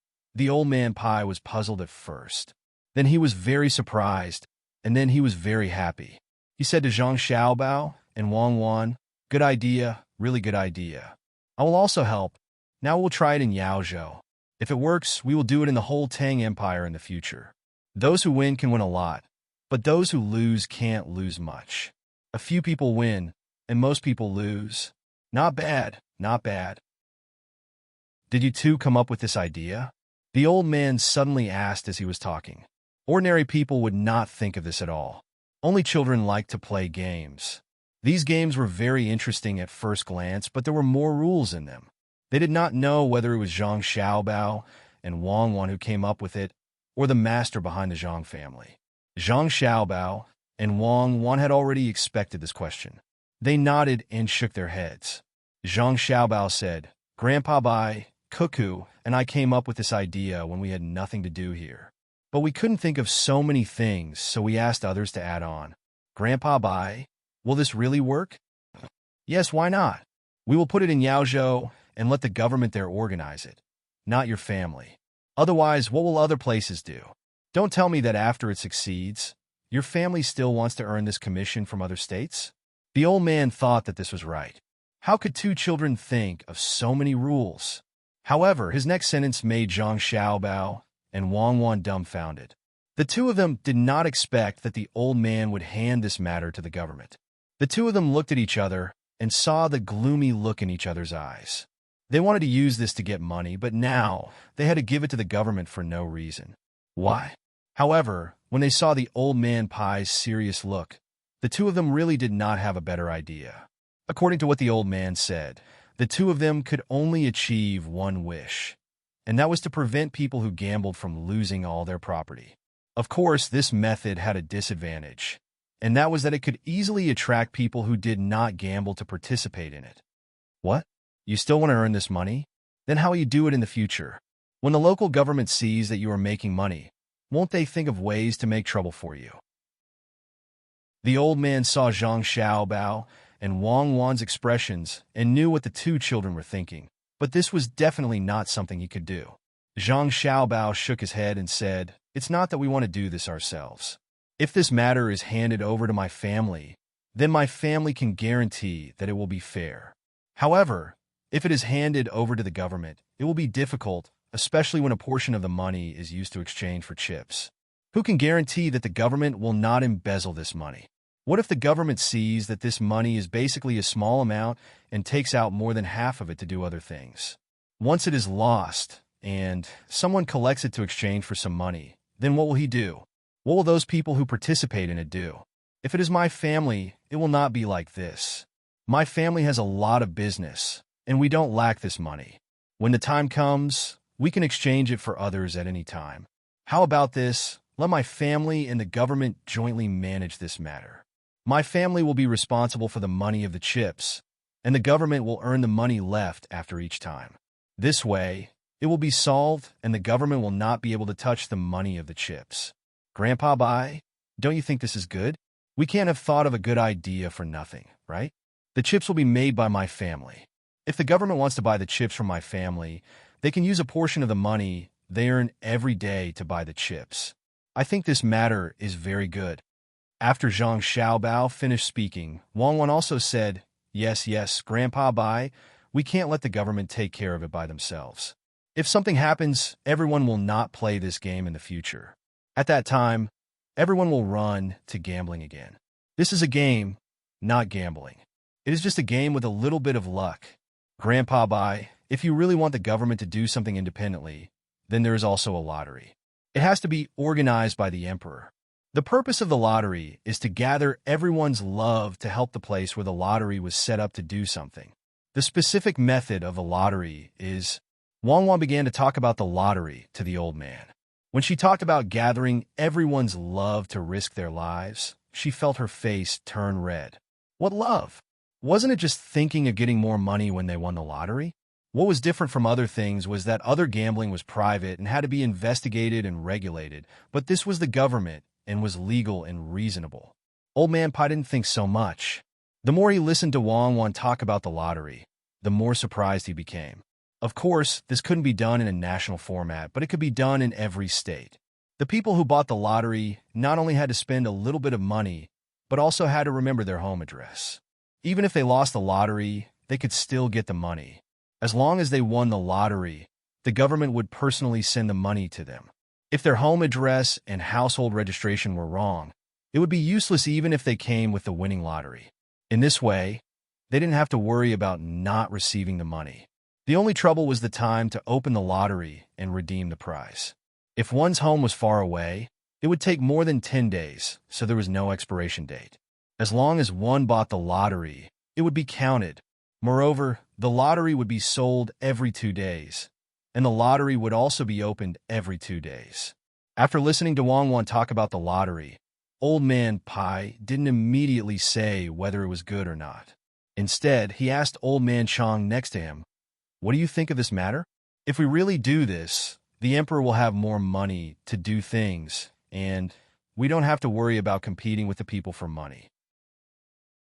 S1: was puzzled at first. Then he was very surprised, and then he was very happy. He said to Zhang Xiaobao and Wang, "Good idea, really good idea. I will also help. Now we'll try it in Yaozhou. If it works, we will do it in the whole Tang Empire in the future. Those who win can win a lot, but those who lose can't lose much. A few people win, and most people lose. Not bad, not bad." "Did you two come up with this idea?" the old man suddenly asked as he was talking. Ordinary people would not think of this at all. Only children like to play games. These games were very interesting at first glance, but there were more rules in them. They did not know whether it was Zhang Xiaobao and Wang who came up with it, or the master behind the Zhang family. Zhang Xiaobao and Wang had already expected this question. They nodded and shook their heads. Zhang Xiaobao said, "Grandpa Bai, Cuckoo, and I came up with this idea when we had nothing to do here. But we couldn't think of so many things, so we asked others to add on. Grandpa Bai, will this really work?" "Yes, why not? We will put it in Yaozhou and let the government there organize it, not your family. Otherwise, what will other places do? Don't tell me that after it succeeds, your family still wants to earn this commission from other states?" The old man thought that this was right. How could two children think of so many rules? However, his next sentence made Zhang Xiaobao and Wang dumbfounded. The two of them did not expect that the old man would hand this matter to the government. The two of them looked at each other and saw the gloomy look in each other's eyes. They wanted to use this to get money, but now they had to give it to the government for no reason. Why? However, when they saw the old man Pai's serious look, the two of them really did not have a better idea. According to what the old man said, the two of them could only achieve one wish, and that was to prevent people who gambled from losing all their property. Of course, this method had a disadvantage, and that was that it could easily attract people who did not gamble to participate in it. What? You still want to earn this money? Then how will you do it in the future? When the local government sees that you are making money, won't they think of ways to make trouble for you? The old man saw Zhang Xiaobao and Wang Wan's expressions and knew what the two children were thinking, but this was definitely not something he could do. Zhang Xiaobao shook his head and said, "It's not that we want to do this ourselves. If this matter is handed over to my family, then my family can guarantee that it will be fair. However, if it is handed over to the government, it will be difficult, especially when a portion of the money is used to exchange for chips. Who can guarantee that the government will not embezzle this money? What if the government sees that this money is basically a small amount and takes out more than half of it to do other things? Once it is lost, and someone collects it to exchange for some money, then what will he do? What will those people who participate in it do? If it is my family, it will not be like this. My family has a lot of business, and we don't lack this money. When the time comes, we can exchange it for others at any time. How about this? Let my family and the government jointly manage this matter. My family will be responsible for the money of the chips, and the government will earn the money left after each time. This way, it will be solved, and the government will not be able to touch the money of the chips. Grandpa Bai, don't you think this is good? We can't have thought of a good idea for nothing, right? The chips will be made by my family. If the government wants to buy the chips from my family, they can use a portion of the money they earn every day to buy the chips. I think this matter is very good." After Zhang Xiaobao finished speaking, Wang Wan also said, Yes, Grandpa Bai, we can't let the government take care of it by themselves. If something happens, everyone will not play this game in the future. At that time, everyone will run to gambling again. This is a game, not gambling. It is just a game with a little bit of luck. Grandpa Bai, if you really want the government to do something independently, then there is also a lottery. It has to be organized by the emperor. The purpose of the lottery is to gather everyone's love to help the place where the lottery was set up to do something. The specific method of the lottery is... Wang Wan began to talk about the lottery to the old man. When she talked about gathering everyone's love to risk their lives, she felt her face turn red. What love? Wasn't it just thinking of getting more money when they won the lottery? What was different from other things was that other gambling was private and had to be investigated and regulated, but this was the government and was legal and reasonable. Old Man Pai didn't think so much. The more he listened to Wang Wan talk about the lottery, the more surprised he became. Of course, this couldn't be done in a national format, but it could be done in every state. The people who bought the lottery not only had to spend a little bit of money, but also had to remember their home address. Even if they lost the lottery, they could still get the money. As long as they won the lottery, the government would personally send the money to them. If their home address and household registration were wrong, it would be useless even if they came with the winning lottery. In this way, they didn't have to worry about not receiving the money. The only trouble was the time to open the lottery and redeem the prize. If one's home was far away, it would take more than 10 days, so there was no expiration date. As long as one bought the lottery, it would be counted. Moreover, the lottery would be sold every 2 days, and the lottery would also be opened every 2 days. After listening to Wang Wan talk about the lottery, Old Man Pai didn't immediately say whether it was good or not. Instead, he asked Old Man Chang next to him, "What do you think of this matter? If we really do this, the emperor will have more money to do things, and we don't have to worry about competing with the people for money.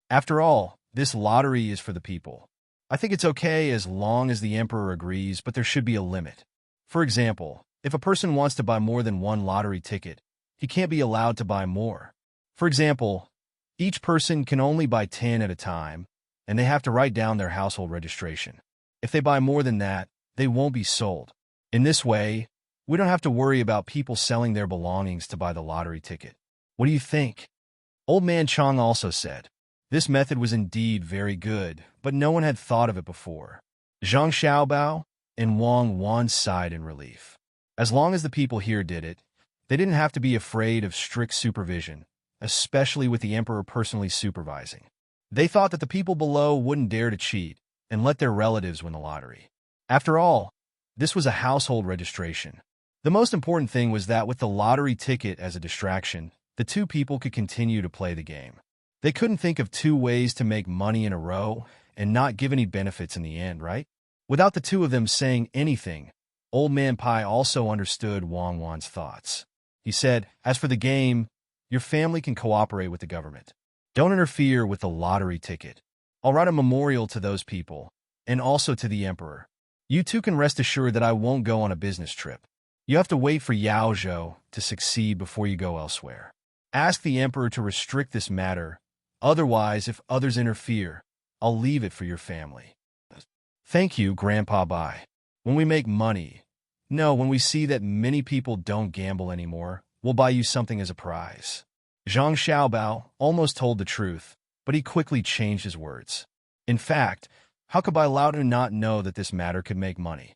S1: After all, this lottery is for the people. I think it's okay as long as the emperor agrees, but there should be a limit. For example, if a person wants to buy more than one lottery ticket, he can't be allowed to buy more. For example, each person can only buy 10 at a time, and they have to write down their household registration. If they buy more than that, they won't be sold. In this way, We don't have to worry about people selling their belongings to buy the lottery ticket. What do you think? Old man Chang also said. This method was indeed very good, but no one had thought of it before. Zhang Xiaobao and Wang Wan sighed in relief. As long as the people here did it, they didn't have to be afraid of strict supervision, especially with the emperor personally supervising. They thought that the people below wouldn't dare to cheat and let their relatives win the lottery. After all, this was a household registration. The most important thing was that with the lottery ticket as a distraction, the two people could continue to play the game. They couldn't think of two ways to make money in a row and not give any benefits in the end, right? Without the two of them saying anything, Old Man Pai also understood Wang Wan's thoughts. He said, as for the game, your family can cooperate with the government. Don't interfere with the lottery ticket. I'll write a memorial to those people, and also to the emperor. You two can rest assured that I won't go on a business trip. You have to wait for Yao Zhou to succeed before you go elsewhere. Ask the emperor to restrict this matter. Otherwise, if others interfere, I'll leave it for your family. Thank you, Grandpa Bai. When we make money, when we see that many people don't gamble anymore, we'll buy you something as a prize. Zhang Xiaobao almost told the truth, but he quickly changed his words. In fact, how could Bai Laotu not know that this matter could make money?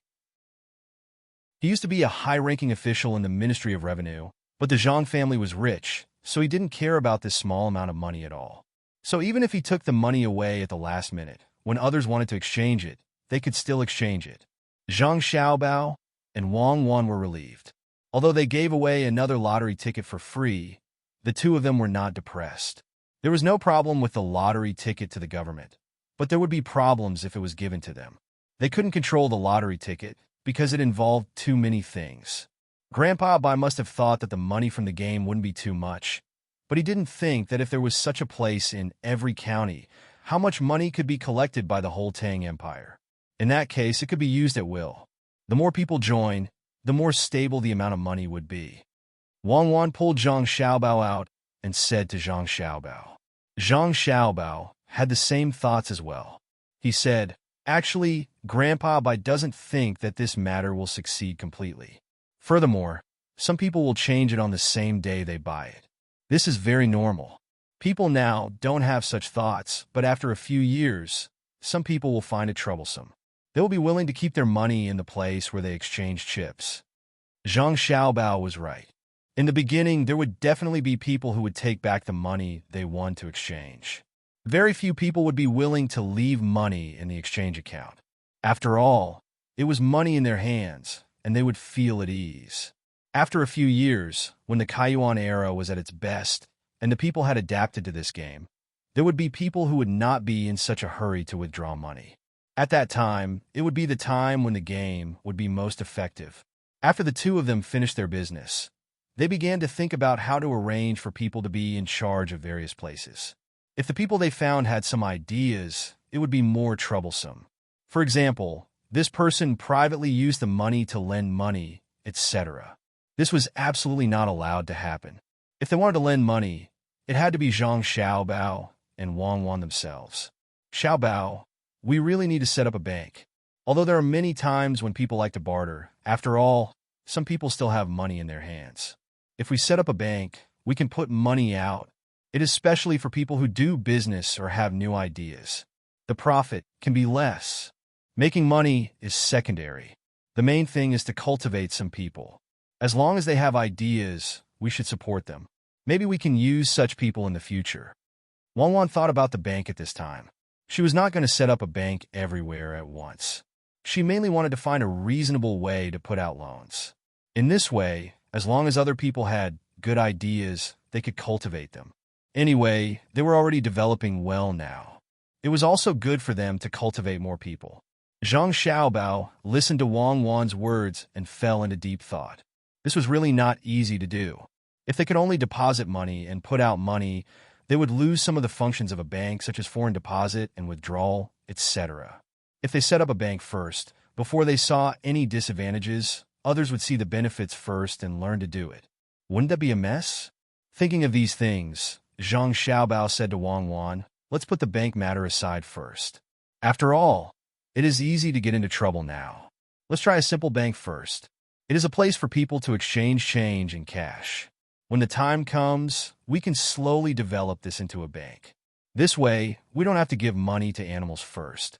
S1: He used to be a high-ranking official in the Ministry of Revenue, but the Zhang family was rich, so he didn't care about this small amount of money at all. So even if he took the money away at the last minute, when others wanted to exchange it, they could still exchange it. Zhang Xiaobao and Wang Wan were relieved. Although they gave away another lottery ticket for free, the two of them were not depressed. There was no problem with the lottery ticket to the government, but there would be problems if it was given to them. They couldn't control the lottery ticket because it involved too many things. Grandpa Bai must have thought that the money from the game wouldn't be too much, but he didn't think that if there was such a place in every county, how much money could be collected by the whole Tang Empire. In that case, it could be used at will. The more people join, the more stable the amount of money would be. Wang Wan pulled Zhang Xiaobao out and said to Zhang Xiaobao. Zhang Xiaobao had the same thoughts as well. He said, actually, Grandpa Bai doesn't think that this matter will succeed completely. Furthermore, some people will change it on the same day they buy it. This is very normal. People now don't have such thoughts, but after a few years, some people will find it troublesome. They will be willing to keep their money in the place where they exchange chips. Zhang Xiaobao was right. In the beginning, there would definitely be people who would take back the money they won to exchange. Very few people would be willing to leave money in the exchange account. After all, it was money in their hands, and they would feel at ease. After a few years, when the Kaiyuan era was at its best, and the people had adapted to this game, there would be people who would not be in such a hurry to withdraw money. At that time, it would be the time when the game would be most effective. After the two of them finished their business, they began to think about how to arrange for people to be in charge of various places. If the people they found had some ideas, it would be more troublesome. For example, this person privately used the money to lend money, etc. This was absolutely not allowed to happen. If they wanted to lend money, it had to be Zhang Xiaobao and Wang Wan themselves. Xiaobao, we really need to set up a bank. Although there are many times when people like to barter, after all, some people still have money in their hands. If we set up a bank, we can put money out. It is especially for people who do business or have new ideas. The profit can be less. Making money is secondary. The main thing is to cultivate some people. As long as they have ideas, we should support them. Maybe we can use such people in the future. Wang Wan thought about the bank at this time. She was not going to set up a bank everywhere at once. She mainly wanted to find a reasonable way to put out loans. In this way, as long as other people had good ideas, they could cultivate them. Anyway, they were already developing well now. It was also good for them to cultivate more people. Zhang Xiaobao listened to Wang Wan's words and fell into deep thought. This was really not easy to do. If they could only deposit money and put out money, they would lose some of the functions of a bank, such as foreign deposit and withdrawal, etc. If they set up a bank first, before they saw any disadvantages, others would see the benefits first and learn to do it. Wouldn't that be a mess? Thinking of these things, Zhang Xiaobao said to Wang Wan, let's put the bank matter aside first. After all, it is easy to get into trouble now. Let's try a simple bank first. It is a place for people to exchange change and cash. When the time comes, we can slowly develop this into a bank. This way, we don't have to give money to animals first.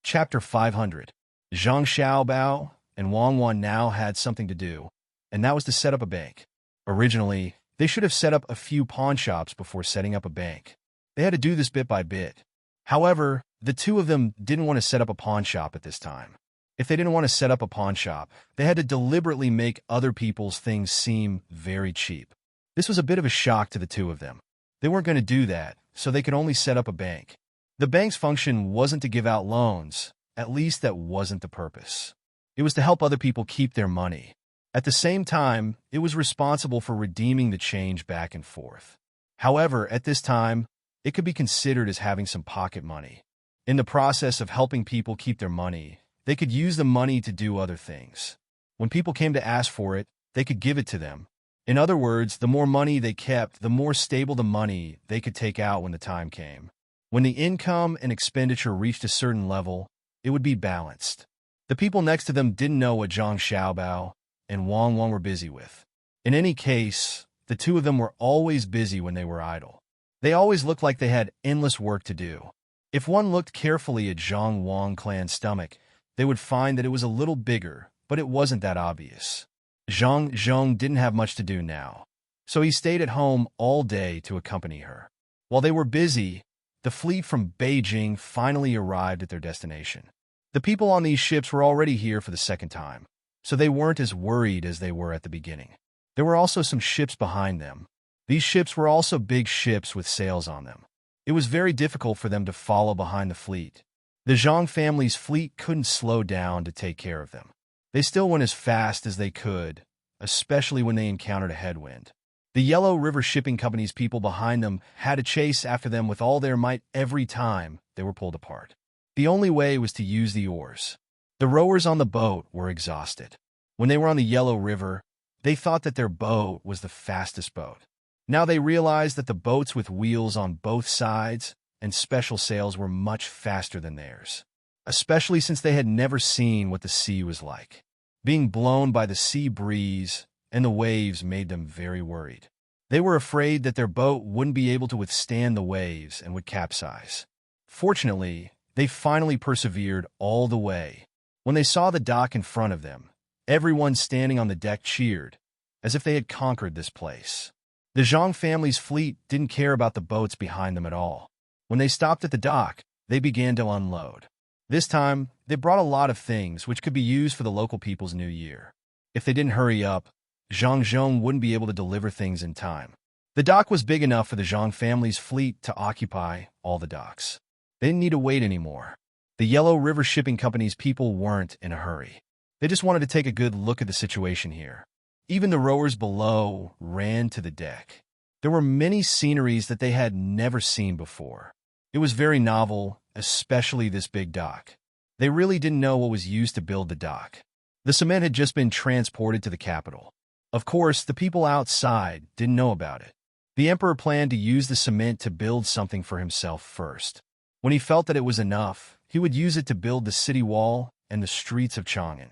S1: Chapter 500. Zhang Xiaobao and Wang Wan now had something to do, and that was to set up a bank. Originally, they should have set up a few pawn shops before setting up a bank. They had to do this bit by bit. However, the two of them didn't want to set up a pawn shop at this time. If they didn't want to set up a pawn shop, they had to deliberately make other people's things seem very cheap. This was a bit of a shock to the two of them. They weren't going to do that, so they could only set up a bank. The bank's function wasn't to give out loans, at least that wasn't the purpose. It was to help other people keep their money. At the same time, it was responsible for redeeming the change back and forth. However, at this time, it could be considered as having some pocket money. In the process of helping people keep their money, they could use the money to do other things. When people came to ask for it, they could give it to them. In other words, the more money they kept, the more stable the money they could take out when the time came. When the income and expenditure reached a certain level, it would be balanced. The people next to them didn't know what Zhang Xiaobao and Wang Wang were busy with. In any case, the two of them were always busy when they were idle. They always looked like they had endless work to do. If one looked carefully at Zhang Wang clan's stomach, they would find that it was a little bigger, but it wasn't that obvious. Zhang didn't have much to do now, so he stayed at home all day to accompany her. While they were busy, the fleet from Beijing finally arrived at their destination. The people on these ships were already here for the second time, so they weren't as worried as they were at the beginning. There were also some ships behind them. These ships were also big ships with sails on them. It was very difficult for them to follow behind the fleet. The Zhang family's fleet couldn't slow down to take care of them. They still went as fast as they could, especially when they encountered a headwind. The Yellow River Shipping Company's people behind them had to chase after them with all their might every time they were pulled apart. The only way was to use the oars. The rowers on the boat were exhausted. When they were on the Yellow River, they thought that their boat was the fastest boat. Now they realized that the boats with wheels on both sides and special sails were much faster than theirs, especially since they had never seen what the sea was like. Being blown by the sea breeze and the waves made them very worried. They were afraid that their boat wouldn't be able to withstand the waves and would capsize. Fortunately, they finally persevered all the way. When they saw the dock in front of them, everyone standing on the deck cheered, as if they had conquered this place. The Zhang family's fleet didn't care about the boats behind them at all. When they stopped at the dock, they began to unload. This time, they brought a lot of things which could be used for the local people's new year. If they didn't hurry up, Zhang wouldn't be able to deliver things in time. The dock was big enough for the Zhang family's fleet to occupy all the docks. They didn't need to wait anymore. The Yellow River Shipping Company's people weren't in a hurry. They just wanted to take a good look at the situation here. Even the rowers below ran to the deck. There were many sceneries that they had never seen before. It was very novel, especially this big dock. They really didn't know what was used to build the dock. The cement had just been transported to the capital. Of course, the people outside didn't know about it. The emperor planned to use the cement to build something for himself first. When he felt that it was enough, he would use it to build the city wall and the streets of Chang'an.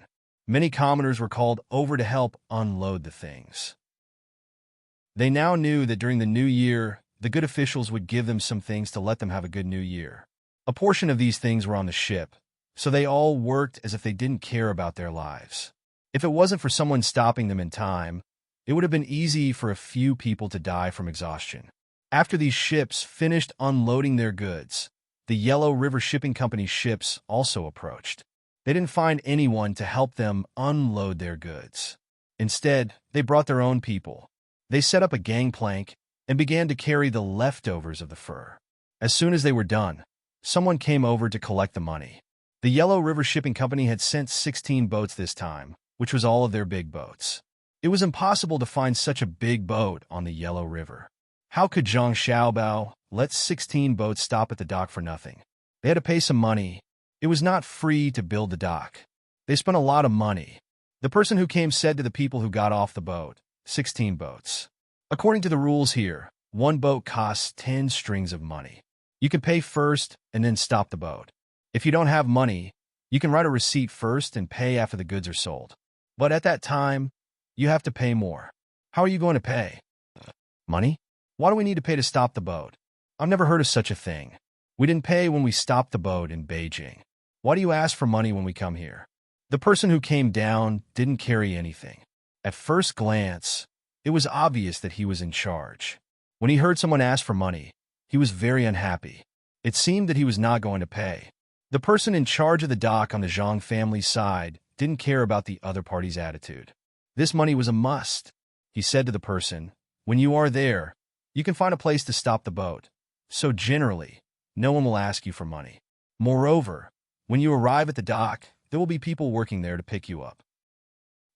S1: Many commoners were called over to help unload the things. They now knew that during the new year, the good officials would give them some things to let them have a good new year. A portion of these things were on the ship, so they all worked as if they didn't care about their lives. If it wasn't for someone stopping them in time, it would have been easy for a few people to die from exhaustion. After these ships finished unloading their goods, the Yellow River Shipping Company's ships also approached. They didn't find anyone to help them unload their goods. Instead, they brought their own people. They set up a gangplank and began to carry the leftovers of the fur. As soon as they were done, someone came over to collect the money. The Yellow River Shipping Company had sent 16 boats this time, which was all of their big boats. It was impossible to find such a big boat on the Yellow River. How could Zhang Xiaobao let 16 boats stop at the dock for nothing? They had to pay some money. It was not free to build the dock. They spent a lot of money. The person who came said to the people who got off the boat, 16 boats. According to the rules here, one boat costs 10 strings of money. You can pay first and then stop the boat. If you don't have money, You can write a receipt first and pay after the goods are sold. But at that time, you have to pay more. How are you going to pay? Money? Why do we need to pay to stop the boat? I've never heard of such a thing. We didn't pay when we stopped the boat in Beijing. Why do you ask for money when we come here? The person who came down didn't carry anything. At first glance, it was obvious that he was in charge. When he heard someone ask for money, he was very unhappy. It seemed that he was not going to pay. The person in charge of the dock on the Zhang family's side didn't care about the other party's attitude. This money was a must. He said to the person, "When you are there, you can find a place to stop the boat. So generally, no one will ask you for money. Moreover, when you arrive at the dock, there will be people working there to pick you up.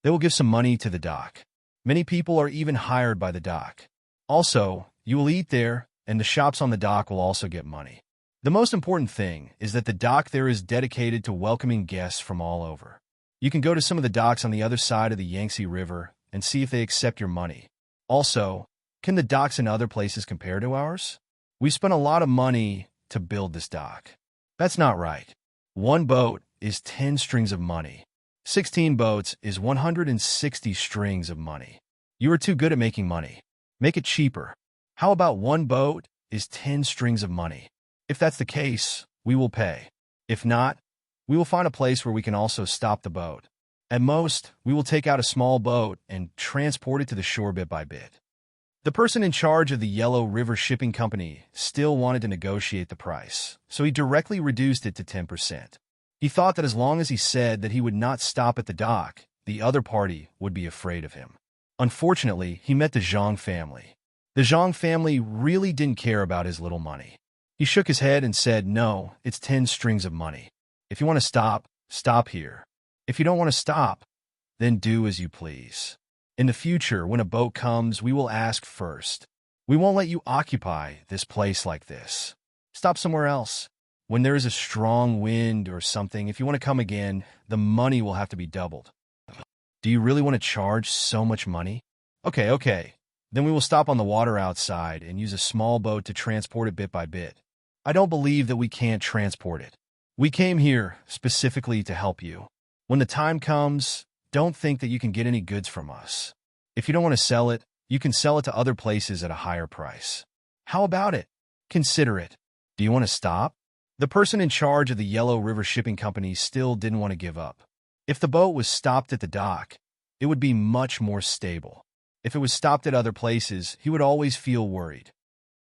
S1: They will give some money to the dock. Many people are even hired by the dock. Also, you will eat there, and the shops on the dock will also get money. The most important thing is that the dock there is dedicated to welcoming guests from all over. You can go to some of the docks on the other side of the Yangtze River and see if they accept your money. Also, can the docks in other places compare to ours? We spent a lot of money to build this dock." That's not right. One boat is 10 strings of money. 16 boats is 160 strings of money. You are too good at making money. Make it cheaper. How about one boat is 10 strings of money? If that's the case, we will pay. If not, we will find a place where we can also stop the boat. At most, we will take out a small boat and transport it to the shore bit by bit. The person in charge of the Yellow River Shipping Company still wanted to negotiate the price, so he directly reduced it to 10%. He thought that as long as he said that he would not stop at the dock, the other party would be afraid of him. Unfortunately, he met the Zhang family. The Zhang family really didn't care about his little money. He shook his head and said, "No, it's 10 strings of money. If you want to stop, stop here. If you don't want to stop, then do as you please. In the future, when a boat comes, we will ask first. We won't let you occupy this place like this. Stop somewhere else. When there is a strong wind or something, if you want to come again, the money will have to be doubled." Do you really want to charge so much money? Okay. Then we will stop on the water outside and use a small boat to transport it bit by bit. I don't believe that we can't transport it. We came here specifically to help you. When the time comes, don't think that you can get any goods from us. If you don't want to sell it, you can sell it to other places at a higher price. How about it? Consider it. Do you want to stop? The person in charge of the Yellow River Shipping Company still didn't want to give up. If the boat was stopped at the dock, it would be much more stable. If it was stopped at other places, he would always feel worried.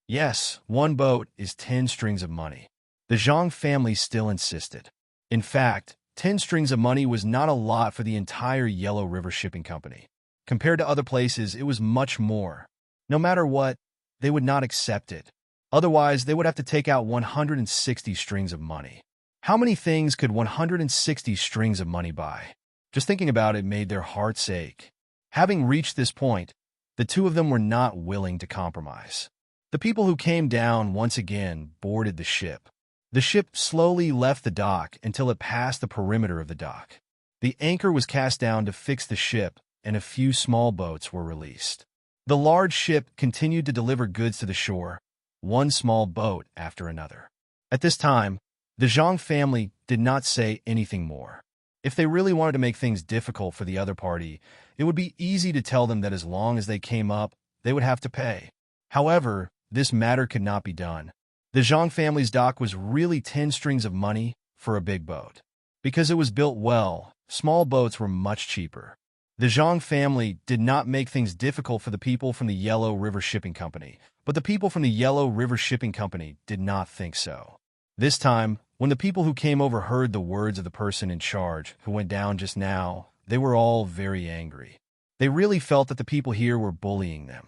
S1: Yes, one boat is 10 strings of money. The Zhang family still insisted. In fact, 10 strings of money was not a lot for the entire Yellow River Shipping Company. Compared to other places, it was much more. No matter what, they would not accept it. Otherwise, they would have to take out 160 strings of money. How many things could 160 strings of money buy? Just thinking about it made their hearts ache. Having reached this point, the two of them were not willing to compromise. The people who came down once again boarded the ship. The ship slowly left the dock until it passed the perimeter of the dock. The anchor was cast down to fix the ship, and a few small boats were released. The large ship continued to deliver goods to the shore, one small boat after another. At this time, the Zhang family did not say anything more. If they really wanted to make things difficult for the other party, it would be easy to tell them that as long as they came up, they would have to pay. However, this matter could not be done. The Zhang family's dock was really 10 strings of money for a big boat. Because it was built well, small boats were much cheaper. The Zhang family did not make things difficult for the people from the Yellow River Shipping Company, but the people from the Yellow River Shipping Company did not think so. This time, when the people who came over heard the words of the person in charge who went down just now, they were all very angry. They really felt that the people here were bullying them.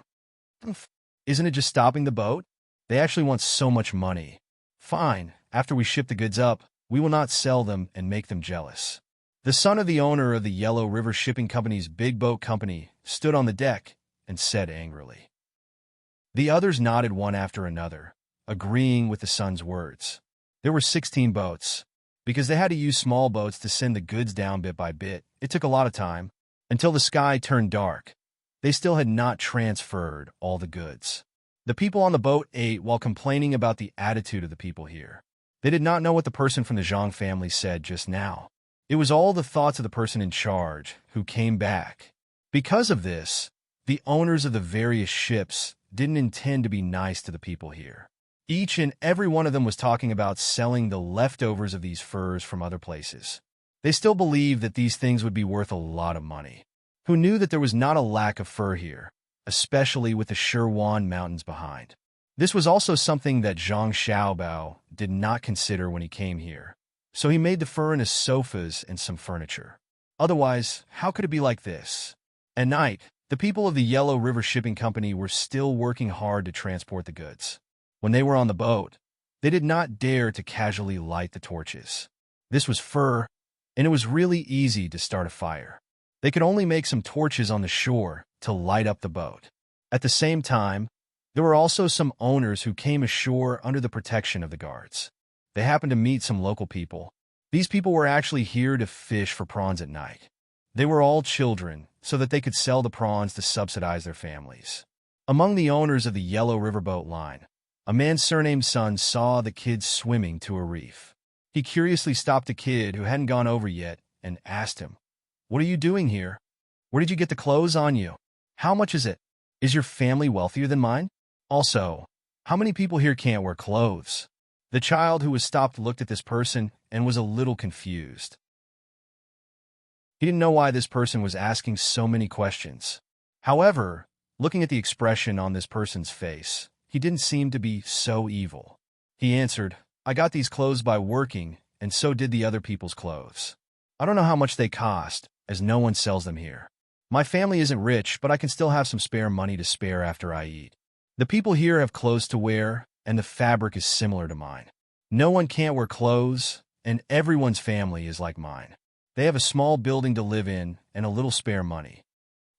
S1: Isn't it just stopping the boat? They actually want so much money. Fine, after we ship the goods up, we will not sell them and make them jealous. The son of the owner of the Yellow River Shipping Company's big boat company stood on the deck and said angrily. The others nodded one after another, agreeing with the son's words. There were 16 boats. Because they had to use small boats to send the goods down bit by bit, it took a lot of time. Until the sky turned dark, they still had not transferred all the goods. The people on the boat ate while complaining about the attitude of the people here. They did not know what the person from the Zhang family said just now. It was all the thoughts of the person in charge, who came back. Because of this, the owners of the various ships didn't intend to be nice to the people here. Each and every one of them was talking about selling the leftovers of these furs from other places. They still believed that these things would be worth a lot of money. Who knew that there was not a lack of fur here, especially with the Shirwan Mountains behind. This was also something that Zhang Xiaobao did not consider when he came here. So he made the fur into sofas and some furniture. Otherwise, how could it be like this? At night, the people of the Yellow River Shipping Company were still working hard to transport the goods. When they were on the boat, they did not dare to casually light the torches. This was fur, and it was really easy to start a fire. They could only make some torches on the shore to light up the boat. At the same time, there were also some owners who came ashore under the protection of the guards. They happened to meet some local people. These people were actually here to fish for prawns at night. They were all children, so that they could sell the prawns to subsidize their families. Among the owners of the Yellow River Boat Line, a man surnamed Sun saw the kids swimming to a reef. He curiously stopped a kid who hadn't gone over yet and asked him, "What are you doing here? Where did you get the clothes on you? How much is it? Is your family wealthier than mine? Also, how many people here can't wear clothes?" The child who was stopped looked at this person and was a little confused. He didn't know why this person was asking so many questions. However, looking at the expression on this person's face, he didn't seem to be so evil. He answered, "I got these clothes by working, and so did the other people's clothes. I don't know how much they cost, as no one sells them here. My family isn't rich, but I can still have some spare money to spare after I eat. The people here have clothes to wear, and the fabric is similar to mine. No one can't wear clothes, and everyone's family is like mine. They have a small building to live in and a little spare money."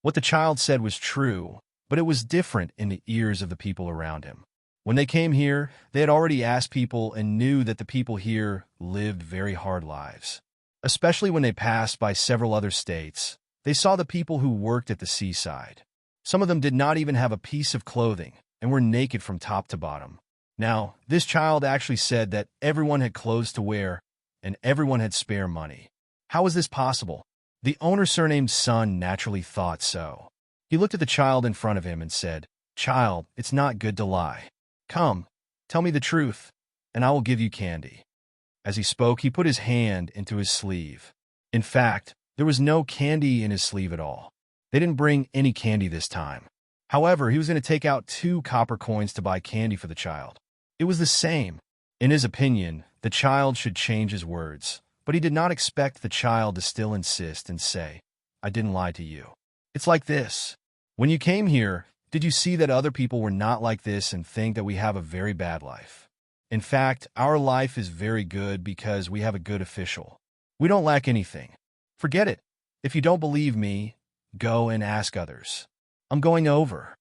S1: What the child said was true, but it was different in the ears of the people around him. When they came here, they had already asked people and knew that the people here lived very hard lives. Especially when they passed by several other states, they saw the people who worked at the seaside. Some of them did not even have a piece of clothing and were naked from top to bottom. Now, this child actually said that everyone had clothes to wear and everyone had spare money. How was this possible? The owner surnamed Sun naturally thought so. He looked at the child in front of him and said, "Child, it's not good to lie. Come, tell me the truth, and I will give you candy." As he spoke, he put his hand into his sleeve. In fact, there was no candy in his sleeve at all. They didn't bring any candy this time. However, he was going to take out 2 copper coins to buy candy for the child. It was the same. In his opinion, the child should change his words, but he did not expect the child to still insist and say, "I didn't lie to you. It's like this. When you came here, did you see that other people were not like this and think that we have a very bad life? In fact, our life is very good because we have a good official. We don't lack anything. Forget it. If you don't believe me, go and ask others. I'm going over."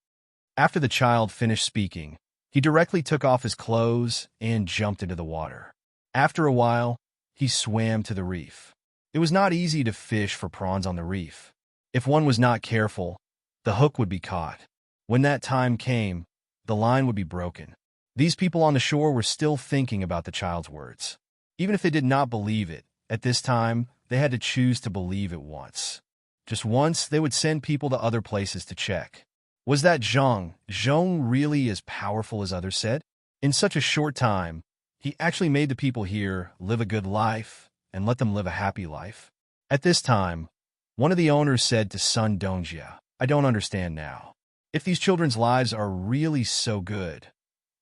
S1: After the child finished speaking, he directly took off his clothes and jumped into the water. After a while, he swam to the reef. It was not easy to fish for prawns on the reef. If one was not careful, the hook would be caught. When that time came, the line would be broken. These people on the shore were still thinking about the child's words. Even if they did not believe it, at this time, they had to choose to believe it once. Just once, they would send people to other places to check. Was that Zhang really as powerful as others said? In such a short time, he actually made the people here live a good life and let them live a happy life. At this time, one of the owners said to Sun Dongjia, "I don't understand now. If these children's lives are really so good,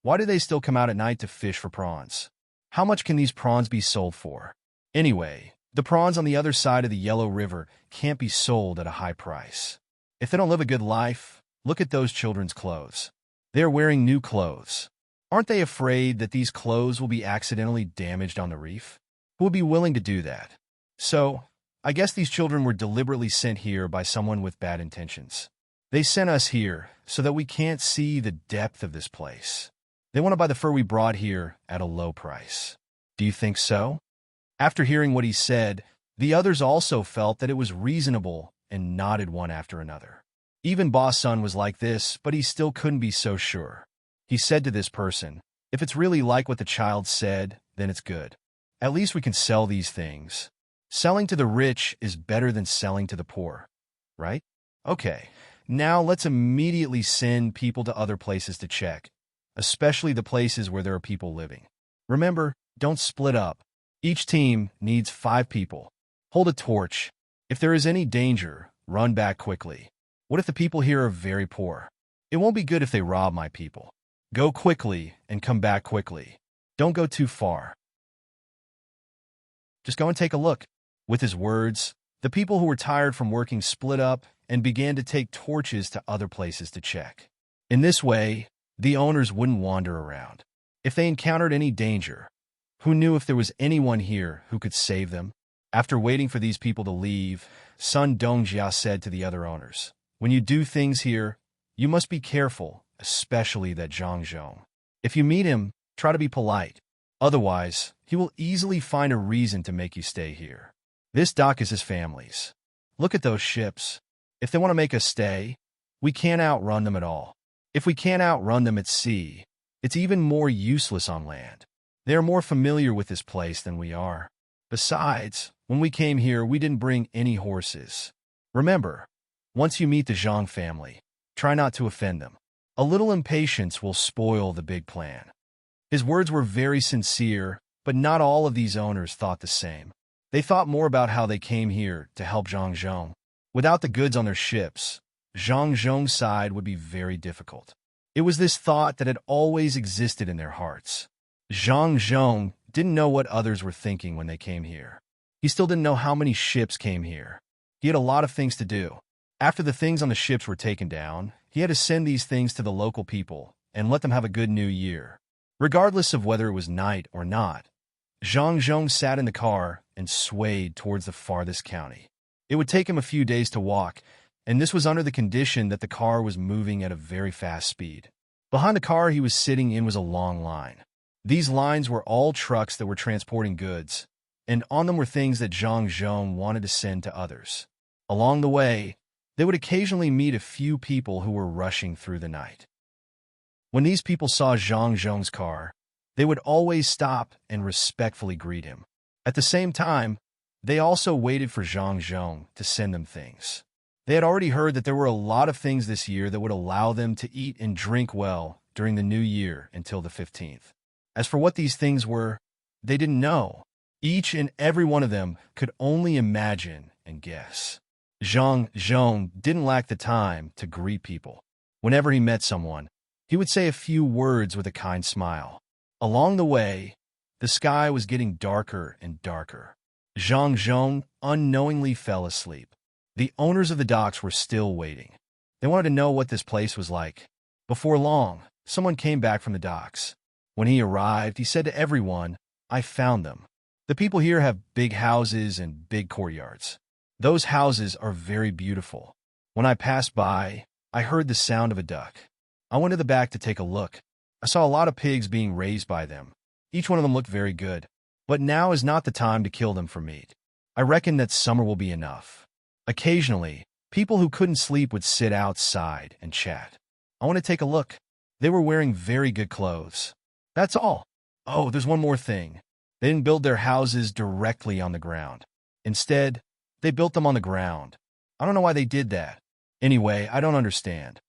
S1: why do they still come out at night to fish for prawns? How much can these prawns be sold for? Anyway, the prawns on the other side of the Yellow River can't be sold at a high price. If they don't live a good life, look at those children's clothes. They're wearing new clothes. Aren't they afraid that these clothes will be accidentally damaged on the reef? Who would be willing to do that? So, I guess these children were deliberately sent here by someone with bad intentions. They sent us here so that we can't see the depth of this place. They want to buy the fur we brought here at a low price. Do you think so?" After hearing what he said, the others also felt that it was reasonable and nodded one after another. Even Boss Sun was like this, but he still couldn't be so sure. He said to this person, "If it's really like what the child said, then it's good. At least we can sell these things. Selling to the rich is better than selling to the poor, right? Okay, now let's immediately send people to other places to check, especially the places where there are people living. Remember, don't split up. Each team needs 5 people. Hold a torch. If there is any danger, run back quickly. What if the people here are very poor? It won't be good if they rob my people. Go quickly and come back quickly. Don't go too far. Just go and take a look. With his words, the people who were tired from working split up and began to take torches to other places to check. In this way, the owners wouldn't wander around. If they encountered any danger, who knew if there was anyone here who could save them? After waiting for these people to leave, Sun Dongjia said to the other owners, "When you do things here, you must be careful, especially that Zhang Zhong. If you meet him, try to be polite. Otherwise, he will easily find a reason to make you stay here. This dock is his family's. Look at those ships. If they want to make us stay, we can't outrun them at all. If we can't outrun them at sea, it's even more useless on land. They are more familiar with this place than we are. Besides, when we came here, we didn't bring any horses. Remember, once you meet the Zhang family, try not to offend them. A little impatience will spoil the big plan." His words were very sincere, but not all of these owners thought the same. They thought more about how they came here to help Zhang Zhong. Without the goods on their ships, Zhang Zhong's side would be very difficult. It was this thought that had always existed in their hearts. Zhang Zhong didn't know what others were thinking when they came here. He still didn't know how many ships came here. He had a lot of things to do. After the things on the ships were taken down, he had to send these things to the local people and let them have a good new year. Regardless of whether it was night or not, Zhang Zhong sat in the car and swayed towards the farthest county. It would take him a few days to walk, and this was under the condition that the car was moving at a very fast speed. Behind the car he was sitting in was a long line. These lines were all trucks that were transporting goods, and on them were things that Zhang Zhong wanted to send to others. Along the way, they would occasionally meet a few people who were rushing through the night. When these people saw Zhang Zhong's car, they would always stop and respectfully greet him. At the same time, they also waited for Zhang Zhong to send them things. They had already heard that there were a lot of things this year that would allow them to eat and drink well during the new year until the 15th. As for what these things were, they didn't know. Each and every one of them could only imagine and guess. Zhang Zhong didn't lack the time to greet people. Whenever he met someone, he would say a few words with a kind smile. Along the way, the sky was getting darker and darker. Zhang Zhong unknowingly fell asleep. The owners of the docks were still waiting. They wanted to know what this place was like. Before long, someone came back from the docks. When he arrived, he said to everyone, "I found them. The people here have big houses and big courtyards. Those houses are very beautiful. When I passed by, I heard the sound of a duck. I went to the back to take a look. I saw a lot of pigs being raised by them. Each one of them looked very good. But now is not the time to kill them for meat. I reckon that summer will be enough." Occasionally, people who couldn't sleep would sit outside and chat. I want to take a look. They were wearing very good clothes. That's all. Oh, there's one more thing. They didn't build their houses directly on the ground. Instead, they built them on the ground. I don't know why they did that. Anyway, I don't understand.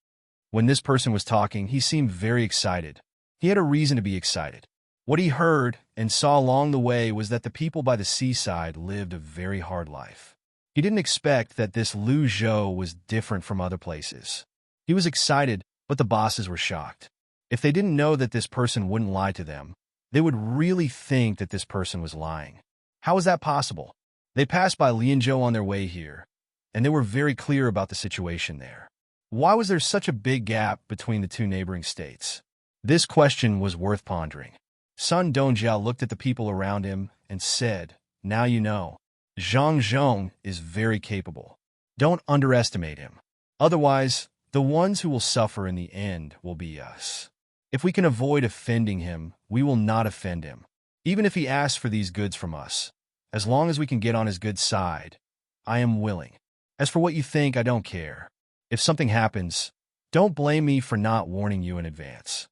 S1: When this person was talking, he seemed very excited. He had a reason to be excited. What he heard and saw along the way was that the people by the seaside lived a very hard life. He didn't expect that this Lu Zhou was different from other places. He was excited, but the bosses were shocked. If they didn't know that this person wouldn't lie to them, they would really think that this person was lying. How was that possible? They passed by Lianzhou on their way here, and they were very clear about the situation there. Why was there such a big gap between the two neighboring states? This question was worth pondering. Sun Dongjia looked at the people around him and said, "Now you know. Zhang Zhong is very capable. Don't underestimate him. Otherwise, the ones who will suffer in the end will be us. If we can avoid offending him, we will not offend him, even if he asks for these goods from us. As long as we can get on his good side, I am willing. As for what you think, I don't care. If something happens, don't blame me for not warning you in advance."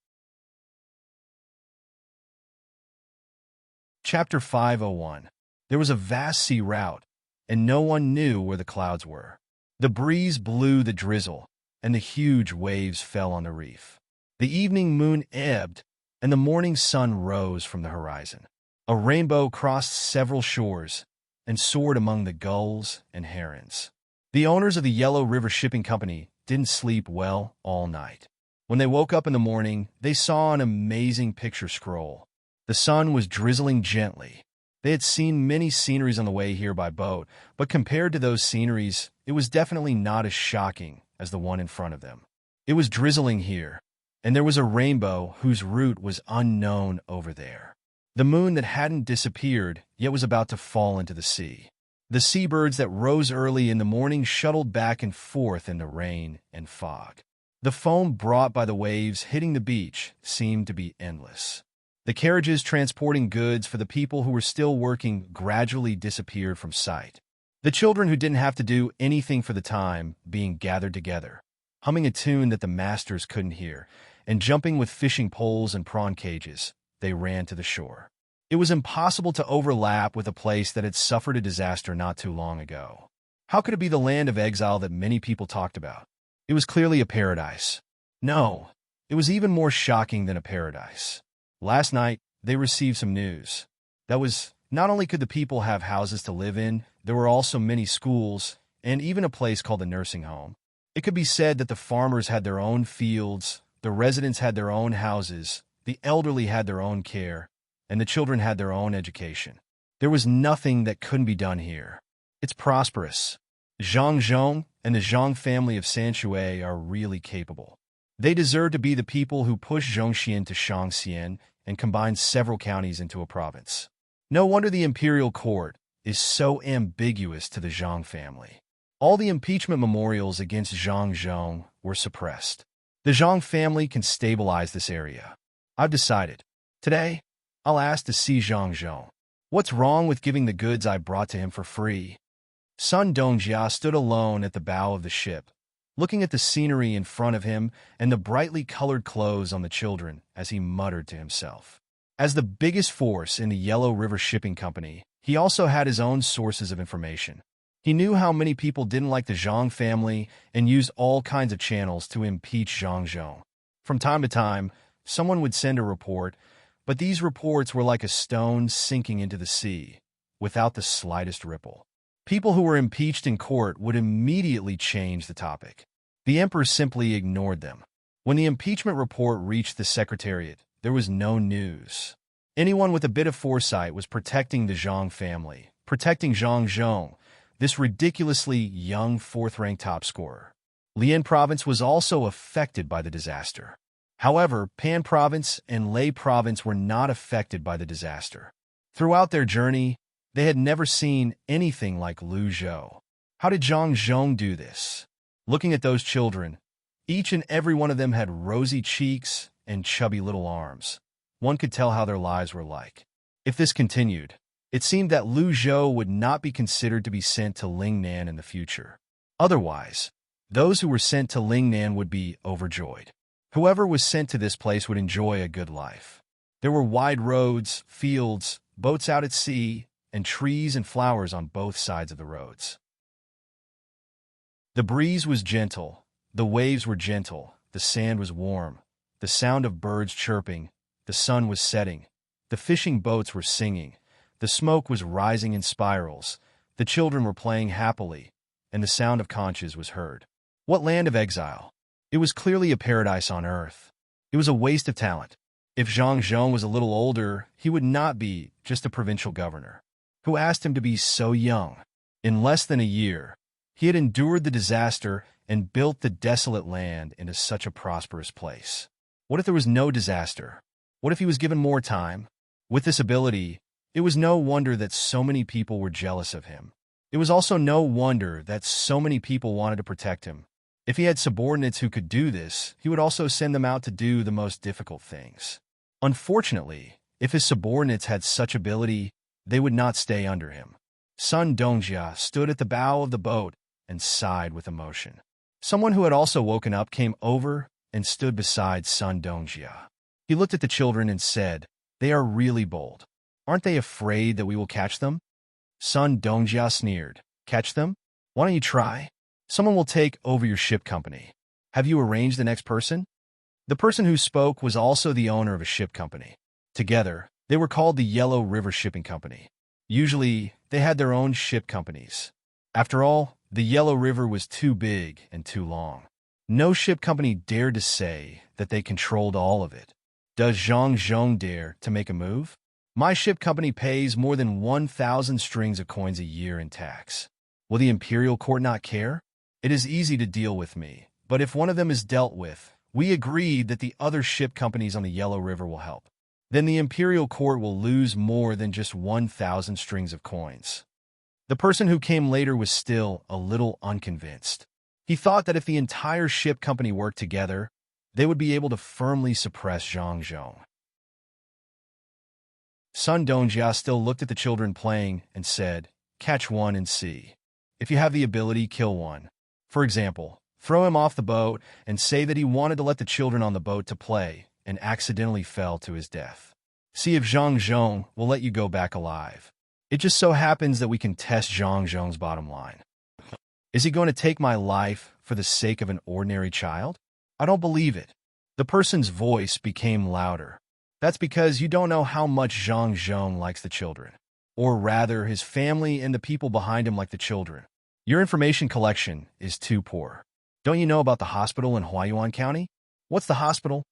S1: Chapter 501. There was a vast sea route, and no one knew where the clouds were. The breeze blew the drizzle, and the huge waves fell on the reef. The evening moon ebbed, and the morning sun rose from the horizon. A rainbow crossed several shores and soared among the gulls and herons. The owners of the Yellow River Shipping Company didn't sleep well all night. When they woke up in the morning, they saw an amazing picture scroll. The sun was drizzling gently. They had seen many sceneries on the way here by boat, but compared to those sceneries, it was definitely not as shocking as the one in front of them. It was drizzling here, and there was a rainbow whose route was unknown over there. The moon that hadn't disappeared, yet was about to fall into the sea. The seabirds that rose early in the morning shuttled back and forth in the rain and fog. The foam brought by the waves hitting the beach seemed to be endless. The carriages transporting goods for the people who were still working gradually disappeared from sight. The children who didn't have to do anything for the time being gathered together, humming a tune that the masters couldn't hear, and jumping with fishing poles and prawn cages, they ran to the shore. It was impossible to overlap with a place that had suffered a disaster not too long ago. How could it be the land of exile that many people talked about? It was clearly a paradise. No, it was even more shocking than a paradise. Last night, they received some news. That was, not only could the people have houses to live in, there were also many schools, and even a place called a nursing home. It could be said that the farmers had their own fields, the residents had their own houses, the elderly had their own care, and the children had their own education. There was nothing that couldn't be done here. It's prosperous. Zhang Zhong and the Zhang family of Sanshui are really capable. They deserve to be the people who pushed Zhongxian to Shangxian and combined several counties into a province. No wonder the imperial court is so ambiguous to the Zhang family. All the impeachment memorials against Zhang Zhong were suppressed. The Zhang family can stabilize this area. I've decided. Today, I'll ask to see Zhang Zhong. What's wrong with giving the goods I brought to him for free? Sun Dongjia stood alone at the bow of the ship, looking at the scenery in front of him and the brightly colored clothes on the children as he muttered to himself. As the biggest force in the Yellow River Shipping Company, he also had his own sources of information. He knew how many people didn't like the Zhang family and used all kinds of channels to impeach Zhang Zhong. From time to time, someone would send a report, but these reports were like a stone sinking into the sea, without the slightest ripple. People who were impeached in court would immediately change the topic. The emperor simply ignored them. When the impeachment report reached the secretariat, there was no news. Anyone with a bit of foresight was protecting the Zhang family, protecting Zhang Zhong, this ridiculously young fourth-rank top scorer. Lian province was also affected by the disaster. However, Pan province and Lei province were not affected by the disaster. Throughout their journey, they had never seen anything like Lu Zhou. How did Zhang Zhong do this? Looking at those children, each and every one of them had rosy cheeks and chubby little arms. One could tell how their lives were like. If this continued, it seemed that Lu Zhou would not be considered to be sent to Lingnan in the future. Otherwise, those who were sent to Lingnan would be overjoyed. Whoever was sent to this place would enjoy a good life. There were wide roads, fields, boats out at sea, and trees and flowers on both sides of the roads. The breeze was gentle, the waves were gentle, the sand was warm, the sound of birds chirping, the sun was setting, the fishing boats were singing, the smoke was rising in spirals, the children were playing happily, and the sound of conches was heard. What land of exile! It was clearly a paradise on earth. It was a waste of talent. If Zhang Zhong was a little older, he would not be just a provincial governor. Who asked him to be so young? In less than a year, he had endured the disaster and built the desolate land into such a prosperous place. What if there was no disaster? What if he was given more time? With this ability, it was no wonder that so many people were jealous of him. It was also no wonder that so many people wanted to protect him. If he had subordinates who could do this, he would also send them out to do the most difficult things. Unfortunately, if his subordinates had such ability, they would not stay under him. Sun Dongjia stood at the bow of the boat and sighed with emotion. Someone who had also woken up came over and stood beside Sun Dongjia. He looked at the children and said, "They are really bold. Aren't they afraid that we will catch them?" Sun Dongjia sneered. Catch them? Why don't you try? Someone will take over your ship company. Have you arranged the next person? The person who spoke was also the owner of a ship company. Together, they were called the Yellow River Shipping Company. Usually, they had their own ship companies. After all, the Yellow River was too big and too long. No ship company dared to say that they controlled all of it. Does Zhang Zhong dare to make a move? My ship company pays more than 1,000 strings of coins a year in tax. Will the imperial court not care? It is easy to deal with me, but if one of them is dealt with, we agreed that the other ship companies on the Yellow River will help. Then the imperial court will lose more than just 1,000 strings of coins. The person who came later was still a little unconvinced. He thought that if the entire ship company worked together, they would be able to firmly suppress Zhang Zhong. Sun Dongjia still looked at the children playing and said, catch one and see. If you have the ability, kill one. For example, throw him off the boat and say that he wanted to let the children on the boat to play and accidentally fell to his death. See if Zhang Zhong will let you go back alive. It just so happens that we can test Zhang Zhong's bottom line. Is he going to take my life for the sake of an ordinary child? I don't believe it. The person's voice became louder. That's because you don't know how much Zhang Zhong likes the children. Or rather, his family and the people behind him like the children. Your information collection is too poor. Don't you know about the hospital in Huayuan County? What's the hospital?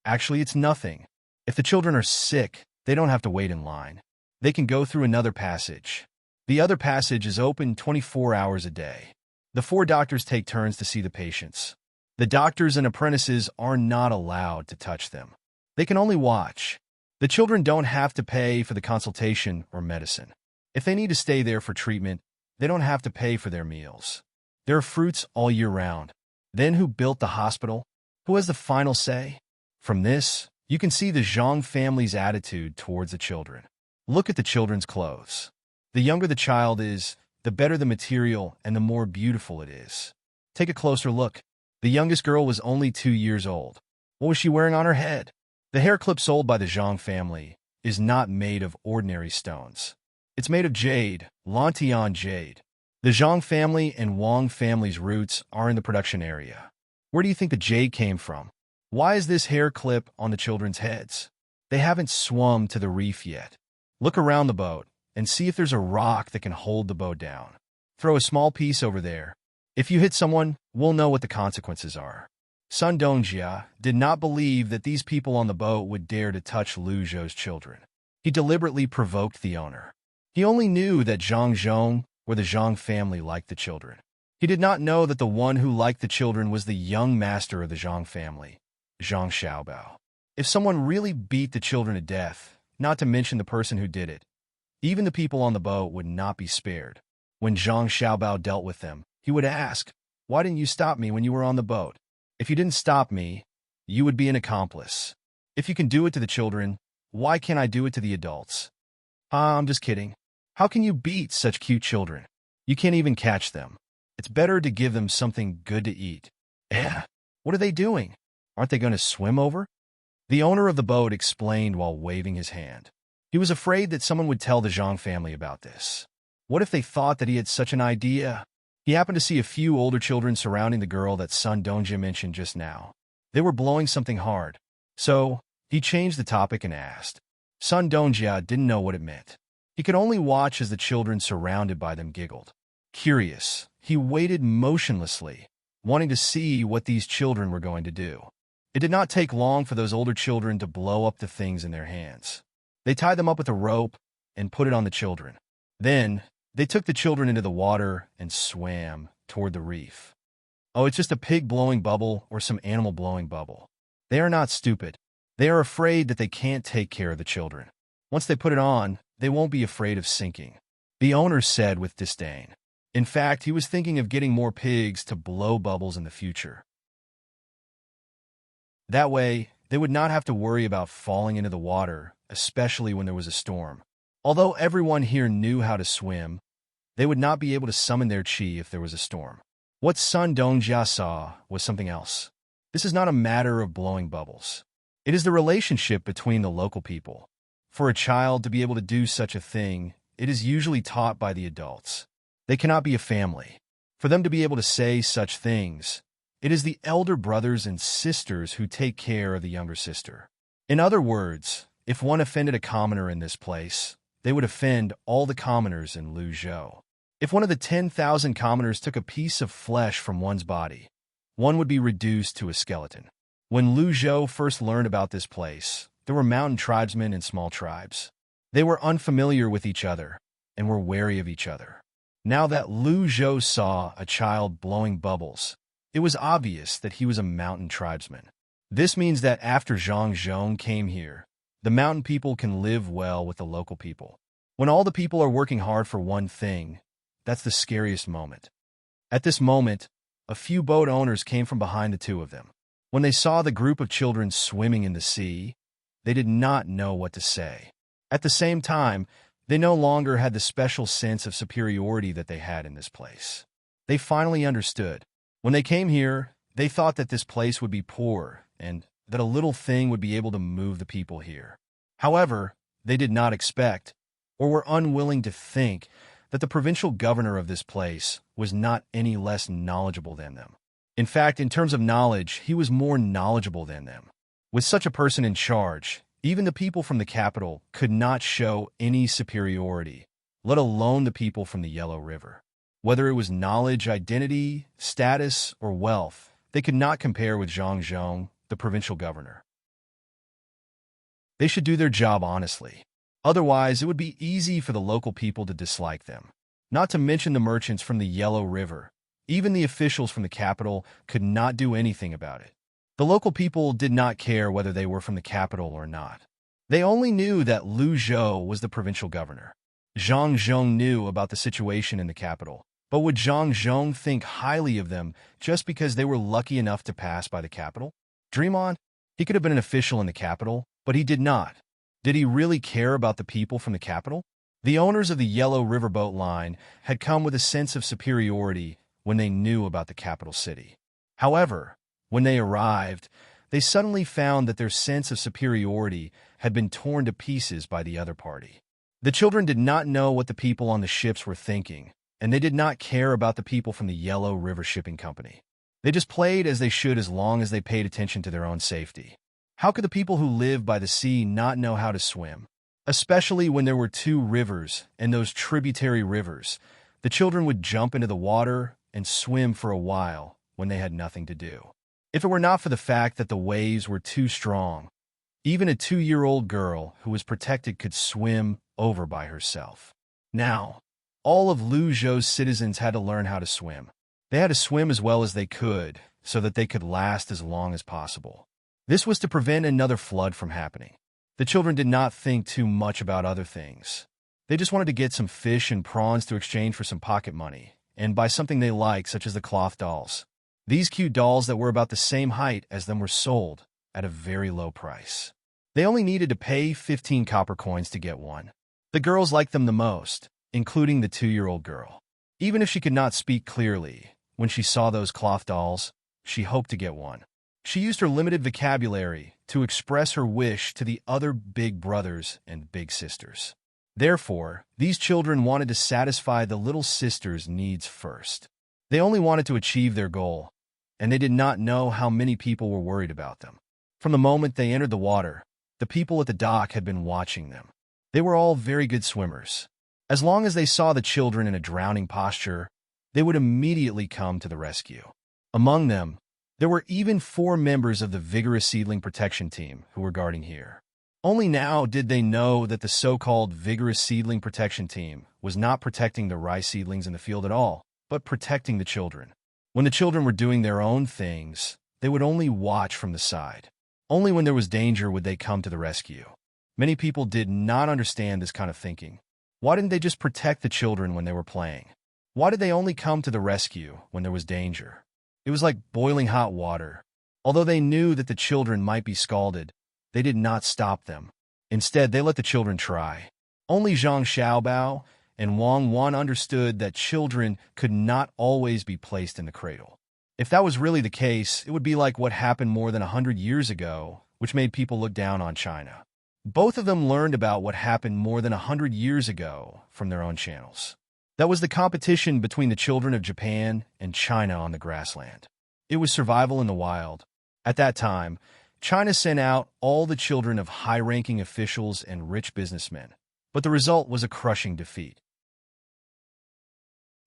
S1: Actually, it's nothing. If the children are sick, they don't have to wait in line. They can go through another passage. The other passage is open 24 hours a day. The 4 doctors take turns to see the patients. The doctors and apprentices are not allowed to touch them. They can only watch. The children don't have to pay for the consultation or medicine. If they need to stay there for treatment, they don't have to pay for their meals. There are fruits all year round. Then who built the hospital? Who has the final say? From this, you can see the Zhang family's attitude towards the children. Look at the children's clothes. The younger the child is, the better the material and the more beautiful it is. Take a closer look. The youngest girl was only 2 years old. What was she wearing on her head? The hair clip sold by the Zhang family is not made of ordinary stones. It's made of jade, Lantian jade. The Zhang family and Wang family's roots are in the production area. Where do you think the jade came from? Why is this hair clip on the children's heads? They haven't swum to the reef yet. Look around the boat and see if there's a rock that can hold the boat down. Throw a small piece over there. If you hit someone, we'll know what the consequences are. Sun Dongjia did not believe that these people on the boat would dare to touch Lu Zhou's children. He deliberately provoked the owner. He only knew that Zhang Zhong or the Zhang family liked the children. He did not know that the one who liked the children was the young master of the Zhang family, Zhang Xiaobao. If someone really beat the children to death, not to mention the person who did it, even the people on the boat would not be spared. When Zhang Xiaobao dealt with them, he would ask, "Why didn't you stop me when you were on the boat? If you didn't stop me, you would be an accomplice. If you can do it to the children, why can't I do it to the adults?" I'm just kidding. How can you beat such cute children? You can't even catch them. It's better to give them something good to eat. What are they doing? Aren't they going to swim over? The owner of the boat explained while waving his hand. He was afraid that someone would tell the Zhang family about this. What if they thought that he had such an idea? He happened to see a few older children surrounding the girl that Sun Dongjia mentioned just now. They were blowing something hard. So, he changed the topic and asked. Sun Dongjia didn't know what it meant. He could only watch as the children surrounded by them giggled. Curious, he waited motionlessly, wanting to see what these children were going to do. It did not take long for those older children to blow up the things in their hands. They tied them up with a rope and put it on the children. Then, they took the children into the water and swam toward the reef. Oh, it's just a pig blowing bubble or some animal blowing bubble. They are not stupid. They are afraid that they can't take care of the children. Once they put it on, they won't be afraid of sinking, the owner said with disdain. In fact, he was thinking of getting more pigs to blow bubbles in the future. That way, they would not have to worry about falling into the water, especially when there was a storm. Although everyone here knew how to swim, they would not be able to summon their chi if there was a storm. What Sun Dongjia saw was something else. This is not a matter of blowing bubbles. It is the relationship between the local people. For a child to be able to do such a thing it is usually taught by the adults. They cannot be a family. For them to be able to say such things, it is the elder brothers and sisters who take care of the younger sister. In other words, if one offended a commoner in this place, they would offend all the commoners in Luzhou. If one of the 10,000 commoners took a piece of flesh from one's body, one would be reduced to a skeleton. When Luzhou first learned about this place, there were mountain tribesmen and small tribes. They were unfamiliar with each other and were wary of each other. Now that Luzhou saw a child blowing bubbles, it was obvious that he was a mountain tribesman. This means that after Zhang Zhong came here, the mountain people can live well with the local people. When all the people are working hard for one thing, that's the scariest moment. At this moment, a few boat owners came from behind the two of them. When they saw the group of children swimming in the sea, they did not know what to say. At the same time, they no longer had the special sense of superiority that they had in this place. They finally understood. When they came here, they thought that this place would be poor and that a little thing would be able to move the people here. However, they did not expect, or were unwilling to think, that the provincial governor of this place was not any less knowledgeable than them. In fact, in terms of knowledge, he was more knowledgeable than them. With such a person in charge, even the people from the capital could not show any superiority, let alone the people from the Yellow River. Whether it was knowledge, identity, status, or wealth, they could not compare with Zhang Zhong, the provincial governor. They should do their job honestly. Otherwise, it would be easy for the local people to dislike them. Not to mention the merchants from the Yellow River. Even the officials from the capital could not do anything about it. The local people did not care whether they were from the capital or not. They only knew that Luzhou was the provincial governor. Zhang Zhong knew about the situation in the capital, but would Zhang Zhong think highly of them just because they were lucky enough to pass by the capital? Dream on. He could have been an official in the capital, but he did not. Did he really care about the people from the capital? The owners of the Yellow Riverboat line had come with a sense of superiority when they knew about the capital city. However, when they arrived, they suddenly found that their sense of superiority had been torn to pieces by the other party. The children did not know what the people on the ships were thinking, and they did not care about the people from the Yellow River Shipping Company. They just played as they should as long as they paid attention to their own safety. How could the people who live by the sea not know how to swim? Especially when there were two rivers and those tributary rivers, the children would jump into the water and swim for a while when they had nothing to do. If it were not for the fact that the waves were too strong, even a 2-year-old girl who was protected could swim over by herself. Now, all of Luzhou's citizens had to learn how to swim. They had to swim as well as they could so that they could last as long as possible. This was to prevent another flood from happening. The children did not think too much about other things. They just wanted to get some fish and prawns to exchange for some pocket money, and buy something they liked, such as the cloth dolls. These cute dolls that were about the same height as them were sold at a very low price. They only needed to pay 15 copper coins to get one. The girls liked them the most, including the 2-year-old girl. Even if she could not speak clearly, when she saw those cloth dolls, she hoped to get one. She used her limited vocabulary to express her wish to the other big brothers and big sisters. Therefore, these children wanted to satisfy the little sister's needs first. They only wanted to achieve their goal, and they did not know how many people were worried about them. From the moment they entered the water, the people at the dock had been watching them. They were all very good swimmers. As long as they saw the children in a drowning posture, they would immediately come to the rescue. Among them, there were even 4 members of the vigorous seedling protection team who were guarding here. Only now did they know that the so-called vigorous seedling protection team was not protecting the rice seedlings in the field at all, but protecting the children. When the children were doing their own things, they would only watch from the side. Only when there was danger would they come to the rescue. Many people did not understand this kind of thinking. Why didn't they just protect the children when they were playing? Why did they only come to the rescue when there was danger? It was like boiling hot water. Although they knew that the children might be scalded, they did not stop them. Instead, they let the children try. Only Zhang Xiaobao and Wang Wan understood that children could not always be placed in the cradle. If that was really the case, it would be like what happened more than 100 years ago, which made people look down on China. Both of them learned about what happened more than 100 years ago from their own channels. That was the competition between the children of Japan and China on the grassland. It was survival in the wild. At that time, China sent out all the children of high-ranking officials and rich businessmen, but the result was a crushing defeat.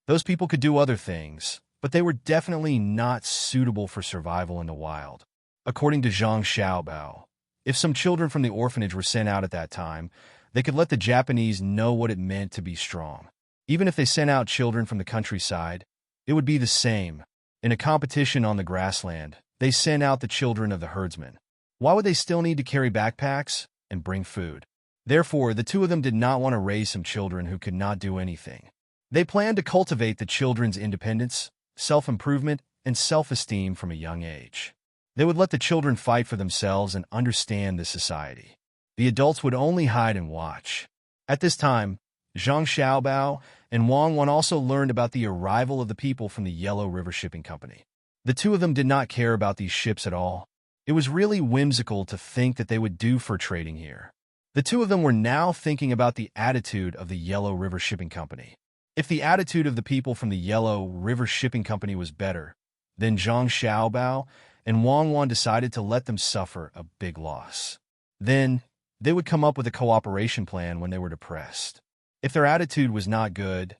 S1: Those people could do other things, but they were definitely not suitable for survival in the wild. According to Zhang Xiaobao, if some children from the orphanage were sent out at that time, they could let the Japanese know what it meant to be strong. Even if they sent out children from the countryside, it would be the same. In a competition on the grassland, they sent out the children of the herdsmen. Why would they still need to carry backpacks and bring food? Therefore, the two of them did not want to raise some children who could not do anything. They planned to cultivate the children's independence, self-improvement, and self-esteem from a young age. They would let the children fight for themselves and understand the society. The adults would only hide and watch. At this time, Zhang Xiaobao and Wang Wan also learned about the arrival of the people from the Yellow River Shipping Company. The two of them did not care about these ships at all. It was really whimsical to think that they would do for trading here. The two of them were now thinking about the attitude of the Yellow River Shipping Company. If the attitude of the people from the Yellow River Shipping Company was better, then Zhang Xiaobao and Wang Wan decided to let them suffer a big loss. Then, they would come up with a cooperation plan when they were depressed. If their attitude was not good,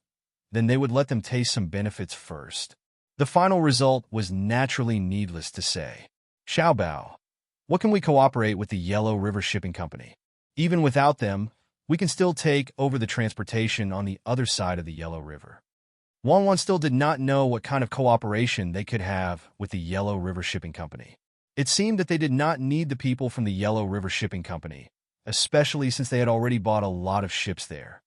S1: then they would let them taste some benefits first. The final result was naturally needless to say. Xiaobao, what can we cooperate with the Yellow River Shipping Company? Even without them, we can still take over the transportation on the other side of the Yellow River. Wang Wan still did not know what kind of cooperation they could have with the Yellow River Shipping Company. It seemed that they did not need the people from the Yellow River Shipping Company, especially since they had already bought a lot of ships there.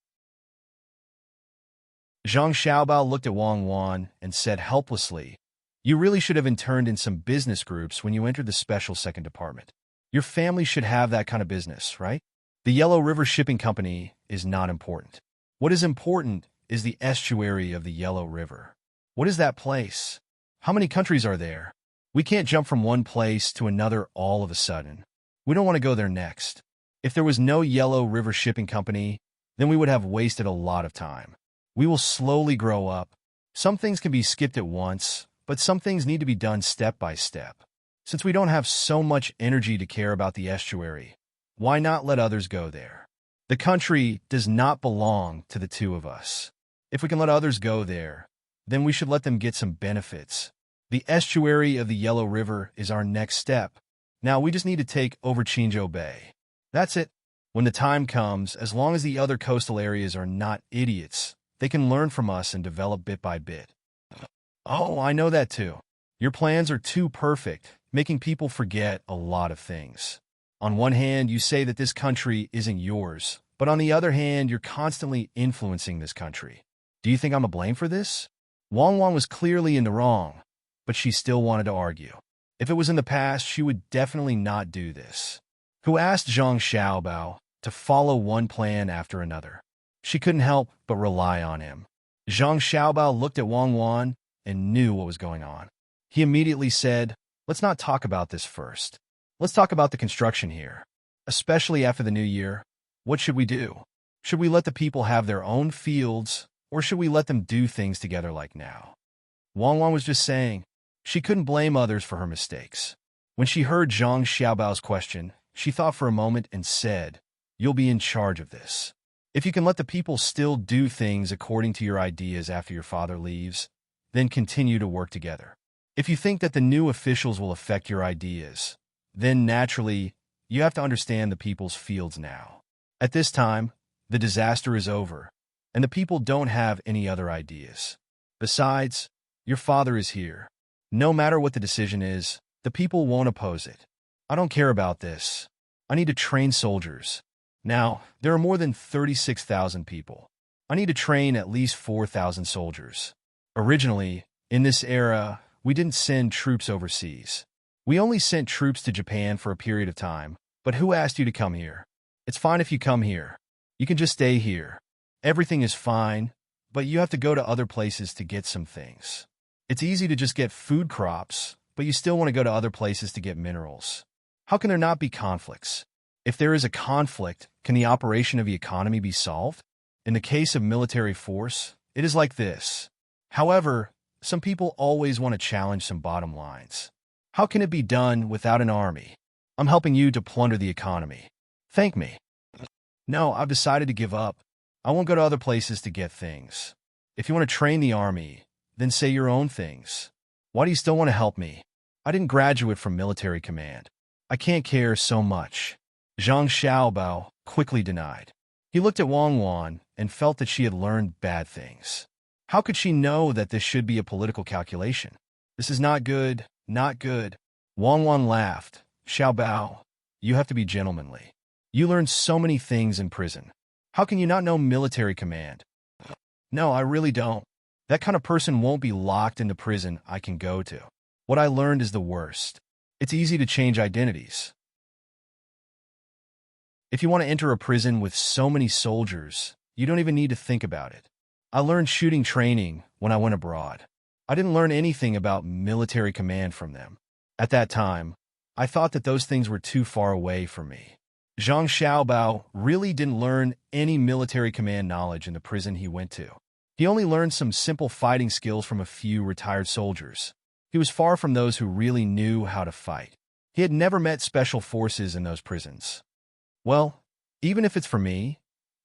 S1: Zhang Xiaobao looked at Wang Wan and said helplessly, "You really should have interned in some business groups when you entered the Special Second Department. Your family should have that kind of business, right? The Yellow River Shipping Company is not important. What is important is the estuary of the Yellow River. What is that place? How many countries are there? We can't jump from one place to another all of a sudden. We don't want to go there next. If there was no Yellow River Shipping Company, then we would have wasted a lot of time. We will slowly grow up. Some things can be skipped at once, but some things need to be done step by step. Since we don't have so much energy to care about the estuary, why not let others go there? The country does not belong to the two of us. If we can let others go there, then we should let them get some benefits. The estuary of the Yellow River is our next step. Now we just need to take over Qingzhou Bay. That's it. When the time comes, as long as the other coastal areas are not idiots, they can learn from us and develop bit by bit." "Oh, I know that too. Your plans are too perfect, making people forget a lot of things. On one hand, you say that this country isn't yours, but on the other hand, you're constantly influencing this country. Do you think I'm to blame for this?" Wang Wan was clearly in the wrong, but she still wanted to argue. If it was in the past, she would definitely not do this. Who asked Zhang Xiaobao to follow one plan after another? She couldn't help but rely on him. Zhang Xiaobao looked at Wang Wan and knew what was going on. He immediately said, "Let's not talk about this first. Let's talk about the construction here. Especially after the new year, what should we do? Should we let the people have their own fields, or should we let them do things together like now?" Wang Wan was just saying. She couldn't blame others for her mistakes. When she heard Zhang Xiaobao's question, she thought for a moment and said, "You'll be in charge of this. If you can let the people still do things according to your ideas after your father leaves, then continue to work together. If you think that the new officials will affect your ideas, then naturally, you have to understand the people's fields now. At this time, the disaster is over, and the people don't have any other ideas. Besides, your father is here. No matter what the decision is, the people won't oppose it. I don't care about this. I need to train soldiers. Now, there are more than 36,000 people. I need to train at least 4,000 soldiers. Originally, in this era, we didn't send troops overseas. We only sent troops to Japan for a period of time. But who asked you to come here? It's fine if you come here. You can just stay here. Everything is fine, but you have to go to other places to get some things. It's easy to just get food crops, but you still want to go to other places to get minerals. How can there not be conflicts? If there is a conflict, can the operation of the economy be solved? In the case of military force, it is like this. However, some people always want to challenge some bottom lines. How can it be done without an army? I'm helping you to plunder the economy. Thank me. No, I've decided to give up. I won't go to other places to get things. If you want to train the army, then say your own things. Why do you still want to help me? I didn't graduate from military command. I can't care so much. Zhang Xiaobao quickly denied. He looked at Wang Wan and felt that she had learned bad things. How could she know that this should be a political calculation? This is not good, not good. Wang Wan laughed. Xiaobao, you have to be gentlemanly. You learned so many things in prison. How can you not know military command? No, I really don't. That kind of person won't be locked in the prison I can go to. What I learned is the worst. It's easy to change identities. If you want to enter a prison with so many soldiers, you don't even need to think about it. I learned shooting training when I went abroad. I didn't learn anything about military command from them. At that time, I thought that those things were too far away from me. Zhang Xiaobao really didn't learn any military command knowledge in the prison he went to. He only learned some simple fighting skills from a few retired soldiers. He was far from those who really knew how to fight. He had never met special forces in those prisons. Well, even if it's for me,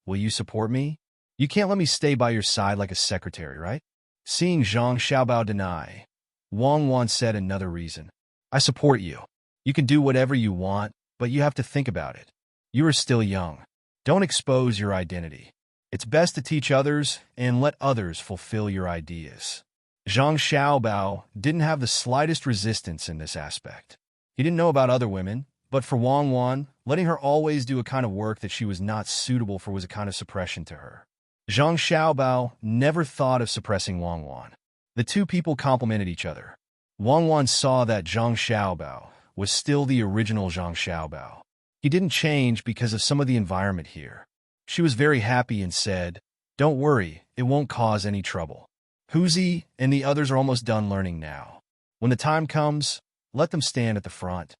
S1: will you support me? You can't let me stay by your side like a secretary, right? Seeing Zhang Xiaobao deny, Wang Wan said another reason. I support you. You can do whatever you want, but you have to think about it. You are still young. Don't expose your identity. It's best to teach others and let others fulfill your ideas. Zhang Xiaobao didn't have the slightest resistance in this aspect. He didn't know about other women, but for Wang Wan, letting her always do a kind of work that she was not suitable for was a kind of suppression to her. Zhang Xiaobao never thought of suppressing Wang Wan. The two people complemented each other. Wang Wan saw that Zhang Xiaobao was still the original Zhang Xiaobao. He didn't change because of some of the environment here. She was very happy and said, "Don't worry, it won't cause any trouble. Huzi and the others are almost done learning now. When the time comes, let them stand at the front."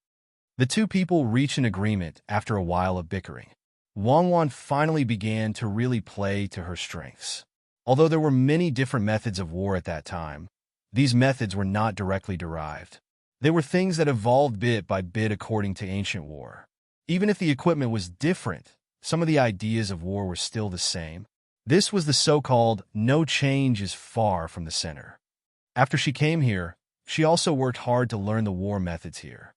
S1: The two people reached an agreement after a while of bickering. Wang Wan finally began to really play to her strengths. Although there were many different methods of war at that time, these methods were not directly derived. They were things that evolved bit by bit according to ancient war. Even if the equipment was different, some of the ideas of war were still the same. This was the so-called no change is far from the center. After she came here, she also worked hard to learn the war methods here.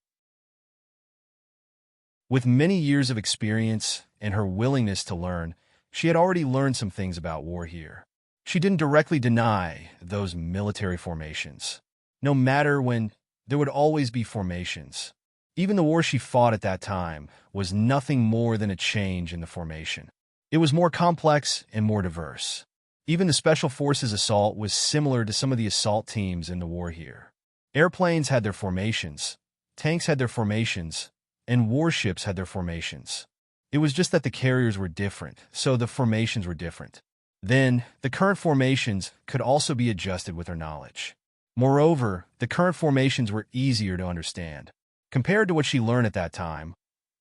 S1: With many years of experience and her willingness to learn, she had already learned some things about war here. She didn't directly deny those military formations. No matter when, there would always be formations. Even the war she fought at that time was nothing more than a change in the formation. It was more complex and more diverse. Even the Special Forces assault was similar to some of the assault teams in the war here. Airplanes had their formations, tanks had their formations, and warships had their formations. It was just that the carriers were different, so the formations were different. Then, the current formations could also be adjusted with her knowledge. Moreover, the current formations were easier to understand. Compared to what she learned at that time,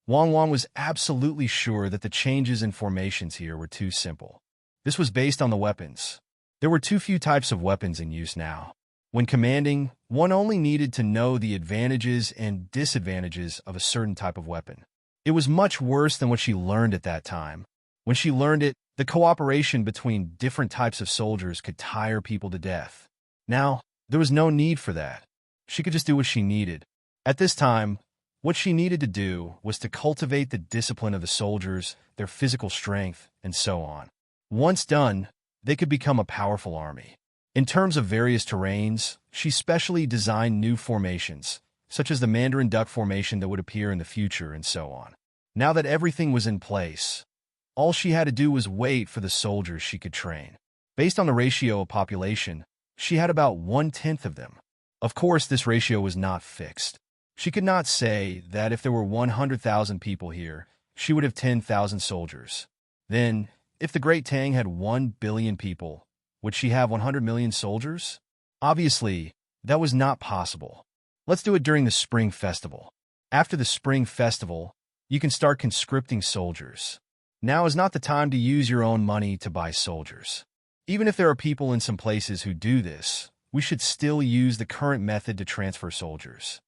S1: Wang Wan was absolutely sure that the changes in formations here were too simple. This was based on the weapons. There were too few types of weapons in use now. When commanding, one only needed to know the advantages and disadvantages of a certain type of weapon. It was much worse than what she learned at that time. When she learned it, the cooperation between different types of soldiers could tire people to death. Now, there was no need for that. She could just do what she needed. At this time, what she needed to do was to cultivate the discipline of the soldiers, their physical strength, and so on. Once done, they could become a powerful army. In terms of various terrains, she specially designed new formations, such as the Mandarin duck formation that would appear in the future and so on. Now that everything was in place, all she had to do was wait for the soldiers she could train. Based on the ratio of population, she had about 1/10 of them. Of course, this ratio was not fixed. She could not say that if there were 100,000 people here, she would have 10,000 soldiers. Then, if the Great Tang had 1 billion people, would she have 100 million soldiers? Obviously, that was not possible. Let's do it during the Spring Festival. After the Spring Festival, You can start conscripting soldiers. Now is not the time to use your own money to buy soldiers. Even if there are people in some places who do this, we should still use the current method to transfer soldiers.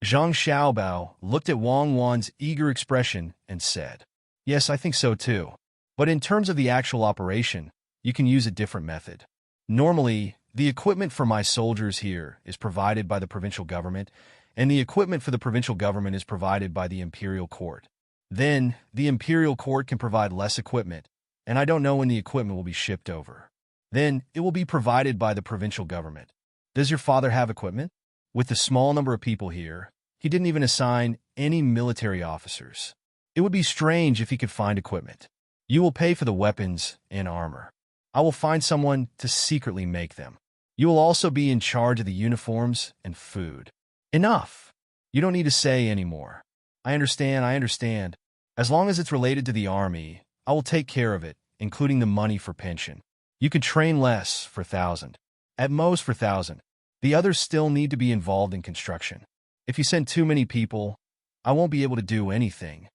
S1: Zhang Xiaobao looked at Wang Wan's eager expression and said, "Yes, I think so too. But in terms of the actual operation, you can use a different method. Normally, the equipment for my soldiers here is provided by the provincial government, and the equipment for the provincial government is provided by the imperial court. Then, the imperial court can provide less equipment, and I don't know when the equipment will be shipped over. Then, it will be provided by the provincial government. Does your father have equipment? With the small number of people here, he didn't even assign any military officers. It would be strange if he could find equipment. You will pay for the weapons and armor. I will find someone to secretly make them. You will also be in charge of the uniforms and food." Enough. You don't need to say any more. I understand. As long as it's related to the army, I will take care of it, including the money for pension. You can train less for 1,000. At most for 1,000. The others still need to be involved in construction. If you send too many people, I won't be able to do anything.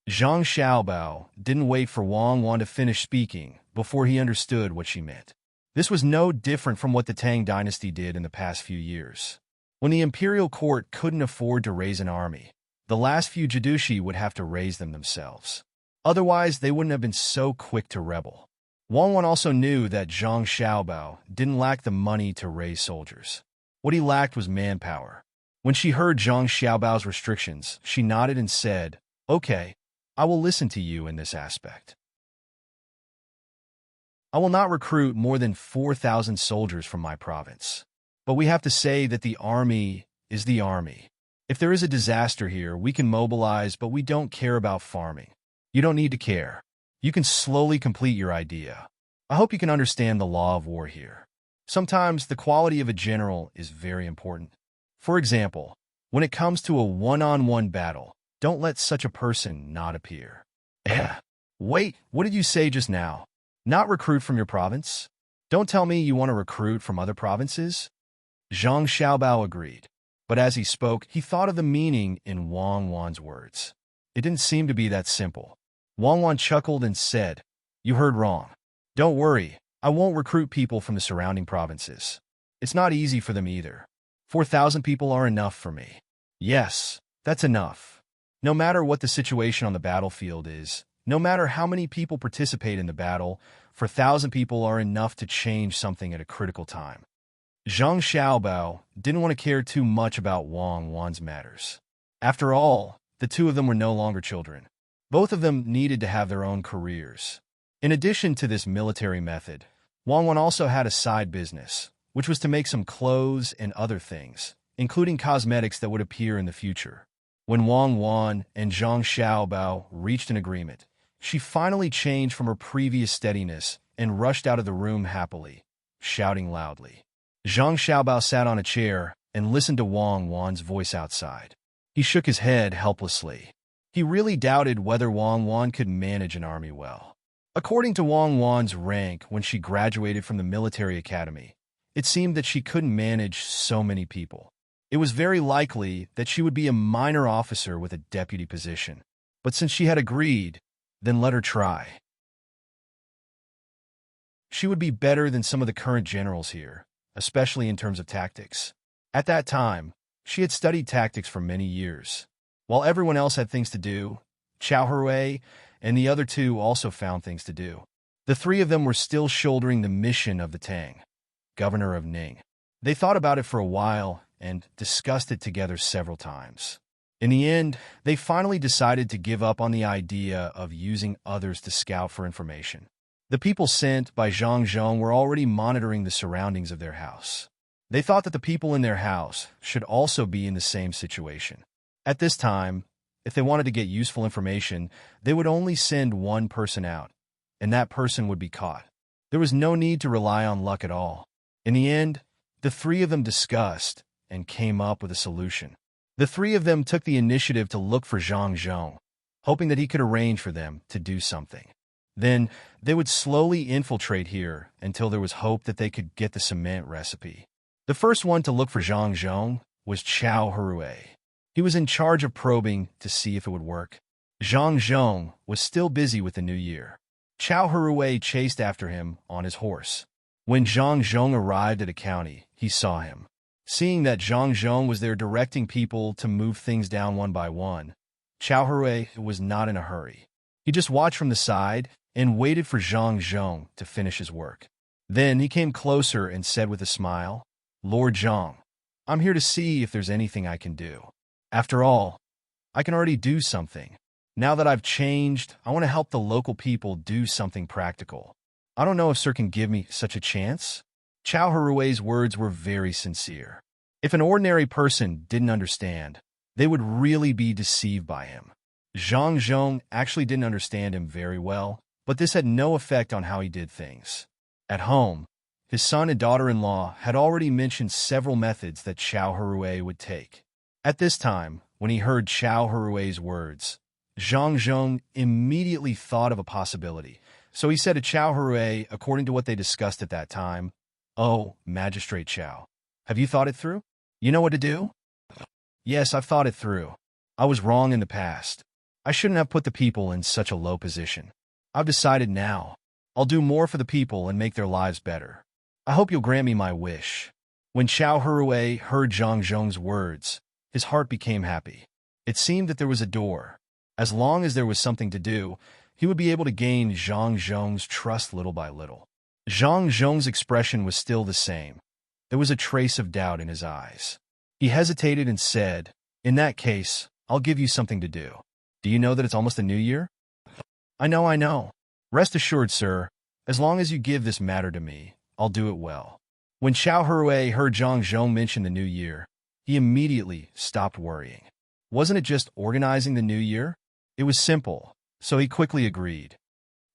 S1: Zhang Xiaobao didn't wait for Wang Wan to finish speaking before he understood what she meant. This was no different from what the Tang dynasty did in the past few years. When the imperial court couldn't afford to raise an army, the last few Jadushi would have to raise them themselves. Otherwise, they wouldn't have been so quick to rebel. Wang Wan also knew that Zhang Xiaobao didn't lack the money to raise soldiers. What he lacked was manpower. When she heard Zhang Xiaobao's restrictions, she nodded and said, "Okay, I will listen to you in this aspect. I will not recruit more than 4,000 soldiers from my province. But we have to say that the army is the army. If there is a disaster here, we can mobilize, but we don't care about farming. You don't need to care. You can slowly complete your idea. I hope you can understand the law of war here. Sometimes the quality of a general is very important. For example, when it comes to a one-on-one battle, don't let such a person not appear." Wait, what did you say just now? Not recruit from your province? Don't tell me you want to recruit from other provinces? Zhang Xiaobao agreed. But as he spoke, he thought of the meaning in Wang Wan's words. It didn't seem to be that simple. Wang Wan chuckled and said, "You heard wrong. Don't worry, I won't recruit people from the surrounding provinces. It's not easy for them either. 4,000 people are enough for me. Yes, that's enough. No matter what the situation on the battlefield is, no matter how many people participate in the battle, 4,000 people are enough to change something at a critical time." Zhang Xiaobao didn't want to care too much about Wang Wan's matters. After all, the two of them were no longer children. Both of them needed to have their own careers. In addition to this military method, Wang Wan also had a side business, which was to make some clothes and other things, including cosmetics that would appear in the future. When Wang Wan and Zhang Xiaobao reached an agreement, she finally changed from her previous steadiness and rushed out of the room happily, shouting loudly. Zhang Xiaobao sat on a chair and listened to Wang Wan's voice outside. He shook his head helplessly. He really doubted whether Wang Wan could manage an army well. According to Wang Wan's rank when she graduated from the military academy, it seemed that she couldn't manage so many people. It was very likely that she would be a minor officer with a deputy position. But since she had agreed, then let her try. She would be better than some of the current generals here, especially in terms of tactics. At that time, she had studied tactics for many years. While everyone else had things to do, Chao Hui and the other two also found things to do. The three of them were still shouldering the mission of the Tang, governor of Ning. They thought about it for a while and discussed it together several times. In the end, they finally decided to give up on the idea of using others to scout for information. The people sent by Zhang Zhong were already monitoring the surroundings of their house. They thought that the people in their house should also be in the same situation. At this time, if they wanted to get useful information, they would only send one person out, and that person would be caught. There was no need to rely on luck at all. In the end, the three of them discussed and came up with a solution. The three of them took the initiative to look for Zhang Zhong, hoping that he could arrange for them to do something. Then, they would slowly infiltrate here until there was hope that they could get the cement recipe. The first one to look for Zhang Zhong was Chao Hui. He was in charge of probing to see if it would work. Zhang Zhong was still busy with the new year. Chao Hui chased after him on his horse. When Zhang Zhong arrived at a county, he saw him. Seeing that Zhang Zhong was there directing people to move things down one by one, Chao Hui was not in a hurry. He just watched from the side and waited for Zhang Zhong to finish his work. Then he came closer and said with a smile, "Lord Zhang, I'm here to see if there's anything I can do. After all, I can already do something. Now that I've changed, I want to help the local people do something practical. I don't know if Sir can give me such a chance." Chao Hui's words were very sincere. If an ordinary person didn't understand, they would really be deceived by him. Zhang Zhong actually didn't understand him very well, but this had no effect on how he did things. At home, his son and daughter-in-law had already mentioned several methods that Chao Hui would take. At this time, when he heard Chao Hui's words, Zhang Zhong immediately thought of a possibility. So he said to Chao Hui, according to what they discussed at that time, "Oh, Magistrate Chao, have you thought it through? You know what to do?" "Yes, I've thought it through. I was wrong in the past. I shouldn't have put the people in such a low position. I've decided now. I'll do more for the people and make their lives better. I hope you'll grant me my wish." When Chao Hui heard Zhang Zhong's words, his heart became happy. It seemed that there was a door. As long as there was something to do, he would be able to gain Zhang Zhong's trust little by little. Zhang Zhong's expression was still the same. There was a trace of doubt in his eyes. He hesitated and said, "In that case, I'll give you something to do. Do you know that it's almost the new year?" I know. Rest assured, sir, as long as you give this matter to me, I'll do it well." When Chao Hui heard Zhang Zhong mention the new year, he immediately stopped worrying. Wasn't it just organizing the new year? It was simple, so he quickly agreed.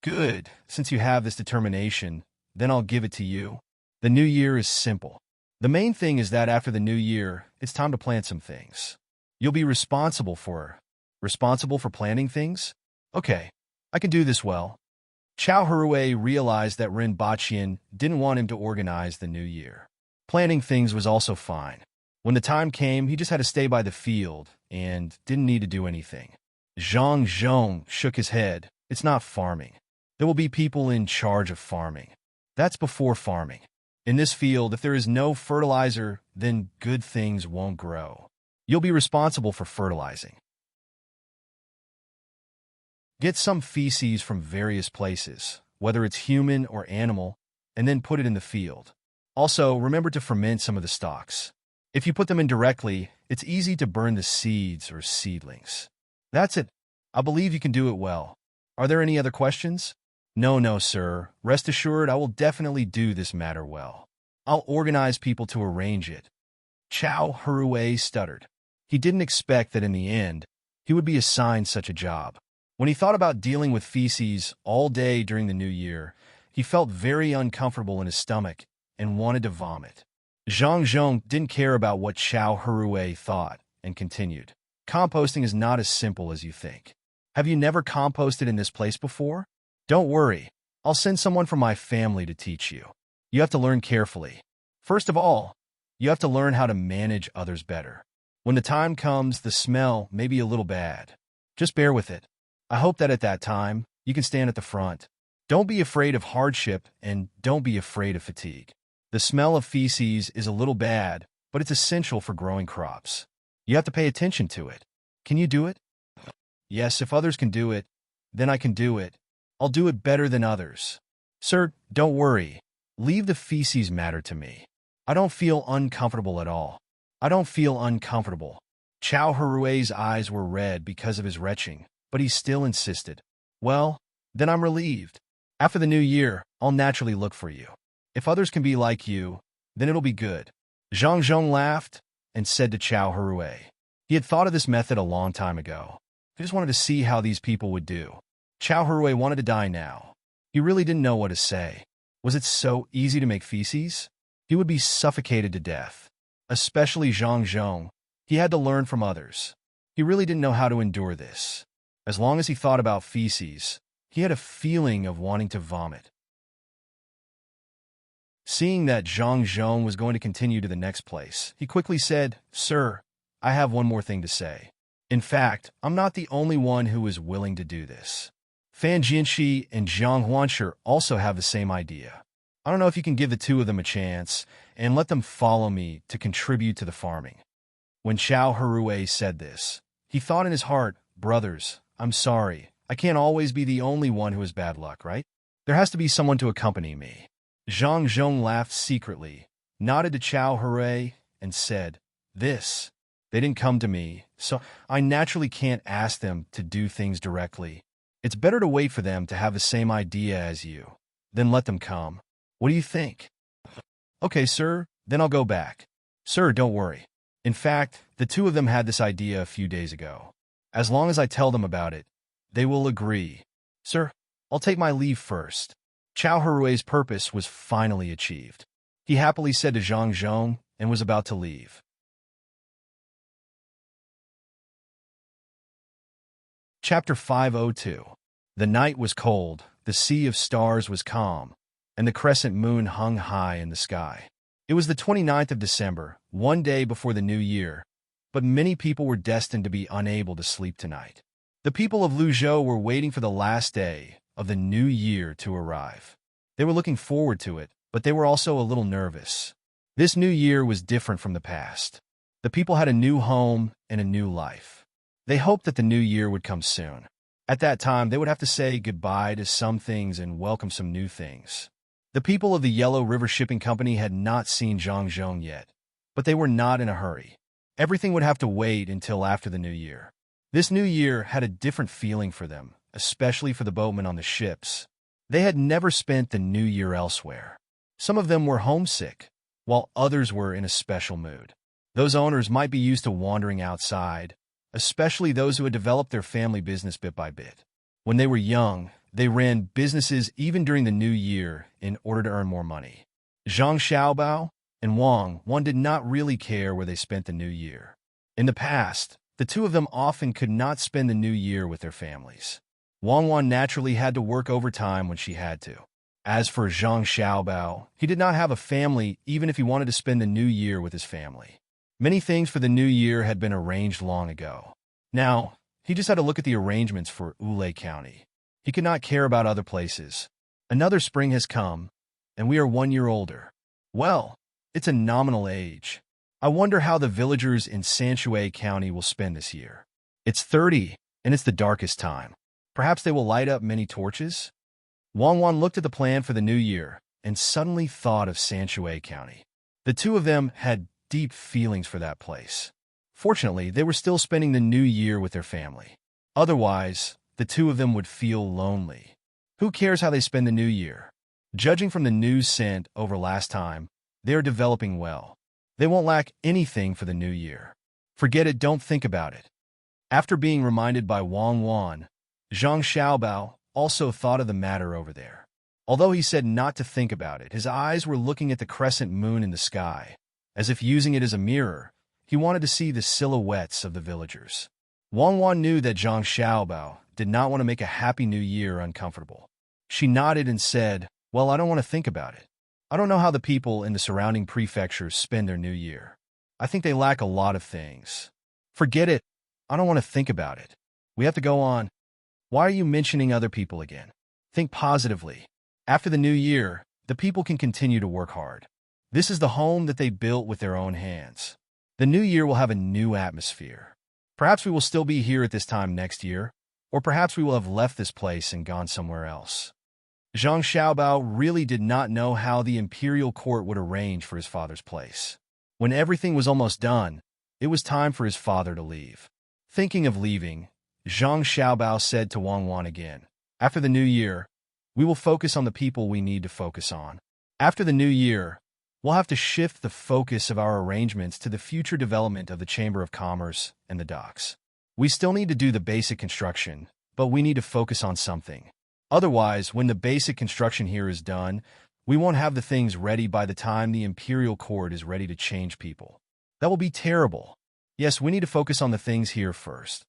S1: "Good, since you have this determination, then I'll give it to you. The new year is simple. The main thing is that after the new year, it's time to plant some things. You'll be responsible for planting things? Okay, I can do this well." Chao Hui realized that Ren Baqian didn't want him to organize the new year. Planting things was also fine. When the time came, he just had to stay by the field and didn't need to do anything. Zhang Zhong shook his head. "It's not farming. There will be people in charge of farming. That's before farming. In this field, if there is no fertilizer, then good things won't grow. You'll be responsible for fertilizing. Get some feces from various places, whether it's human or animal, and then put it in the field. Also, remember to ferment some of the stalks. If you put them in directly, it's easy to burn the seeds or seedlings. That's it. I believe you can do it well. Are there any other questions?" No, sir. Rest assured I will definitely do this matter well. I'll organize people to arrange it." Chao Hui stuttered. He didn't expect that in the end, he would be assigned such a job. When he thought about dealing with feces all day during the new year, he felt very uncomfortable in his stomach and wanted to vomit. Zhang Zhong didn't care about what Chao Hui thought and continued. "Composting is not as simple as you think. Have you never composted in this place before? Don't worry, I'll send someone from my family to teach you. You have to learn carefully. First of all, you have to learn how to manage others better. When the time comes, the smell may be a little bad. Just bear with it. I hope that at that time, you can stand at the front. Don't be afraid of hardship and don't be afraid of fatigue. The smell of feces is a little bad, but it's essential for growing crops. You have to pay attention to it. Can you do it?" "Yes, if others can do it, then I can do it. I'll do it better than others." "Sir, don't worry. Leave the feces matter to me. I don't feel uncomfortable at all. I don't feel uncomfortable." Chao Hui's eyes were red because of his retching, but he still insisted. "Well, then I'm relieved. After the new year, I'll naturally look for you. If others can be like you, then it'll be good." Zhang Zhong laughed and said to Chao Hui. He had thought of this method a long time ago. He just wanted to see how these people would do. Chao Hui wanted to die now. He really didn't know what to say. Was it so easy to make feces? He would be suffocated to death. Especially Zhang Zhong. He had to learn from others. He really didn't know how to endure this. As long as he thought about feces, he had a feeling of wanting to vomit. Seeing that Zhang Zhong was going to continue to the next place, he quickly said, "Sir, I have one more thing to say. In fact, I'm not the only one who is willing to do this. Fan Jianxi and Zhang Huanshi also have the same idea. I don't know if you can give the two of them a chance and let them follow me to contribute to the farming. When Xiao Herue said this, he thought in his heart, brothers, I'm sorry. I can't always be the only one who has bad luck, right? There has to be someone to accompany me. Zhang Zhong laughed secretly, nodded to Xiao Herue, and said, this. They didn't come to me, so I naturally can't ask them to do things directly. It's better to wait for them to have the same idea as you. Then let them come. What do you think? Okay, sir, then I'll go back. Sir, don't worry. In fact, the two of them had this idea a few days ago. As long as I tell them about it, they will agree. Sir, I'll take my leave first. Xiao Herue's purpose was finally achieved. He happily said to Zhang Zhong and was about to leave. Chapter 502. The night was cold, the sea of stars was calm, and the crescent moon hung high in the sky. It was the 29th of December, one day before the new year, but many people were destined to be unable to sleep tonight. The people of Luzhou were waiting for the last day of the new year to arrive. They were looking forward to it, but they were also a little nervous. This new year was different from the past. The people had a new home and a new life. They hoped that the new year would come soon. At that time, they would have to say goodbye to some things and welcome some new things. The people of the Yellow River Shipping Company had not seen Zhang Zhong yet, but they were not in a hurry. Everything would have to wait until after the new year. This new year had a different feeling for them, especially for the boatmen on the ships. They had never spent the new year elsewhere. Some of them were homesick, while others were in a special mood. Those owners might be used to wandering outside, especially those who had developed their family business bit by bit. When they were young, they ran businesses even during the new year in order to earn more money. Zhang Xiaobao and Wang did not really care where they spent the new year. In the past, the two of them often could not spend the new year with their families. Wang naturally had to work overtime when she had to. As for Zhang Xiaobao, he did not have a family even if he wanted to spend the new year with his family. Many things for the new year had been arranged long ago. Now, he just had to look at the arrangements for Ulei County. He could not care about other places. Another spring has come, and we are 1 year older. Well, it's a nominal age. I wonder how the villagers in Sanshui County will spend this year. It's 30, and it's the darkest time. Perhaps they will light up many torches? Wang looked at the plan for the new year and suddenly thought of Sanshui County. The two of them had deep feelings for that place. Fortunately, they were still spending the new year with their family. Otherwise, the two of them would feel lonely. Who cares how they spend the new year? Judging from the news sent over last time, they are developing well. They won't lack anything for the new year. Forget it, don't think about it. After being reminded by Wang, Zhang Xiaobao also thought of the matter over there. Although he said not to think about it, his eyes were looking at the crescent moon in the sky. As if using it as a mirror, he wanted to see the silhouettes of the villagers. Wang knew that Zhang Xiaobao did not want to make a happy new year uncomfortable. She nodded and said, well, I don't want to think about it. I don't know how the people in the surrounding prefectures spend their new year. I think they lack a lot of things. Forget it. I don't want to think about it. We have to go on. Why are you mentioning other people again? Think positively. After the new year, the people can continue to work hard. This is the home that they built with their own hands. The new year will have a new atmosphere. Perhaps we will still be here at this time next year, or perhaps we will have left this place and gone somewhere else. Zhang Xiaobao really did not know how the imperial court would arrange for his father's place. When everything was almost done, it was time for his father to leave. Thinking of leaving, Zhang Xiaobao said to Wang again, after the new year, we will focus on the people we need to focus on. After the new year, we'll have to shift the focus of our arrangements to the future development of the Chamber of Commerce and the docks. We still need to do the basic construction, but we need to focus on something. Otherwise, when the basic construction here is done, we won't have the things ready by the time the imperial court is ready to change people. That will be terrible. Yes, we need to focus on the things here first.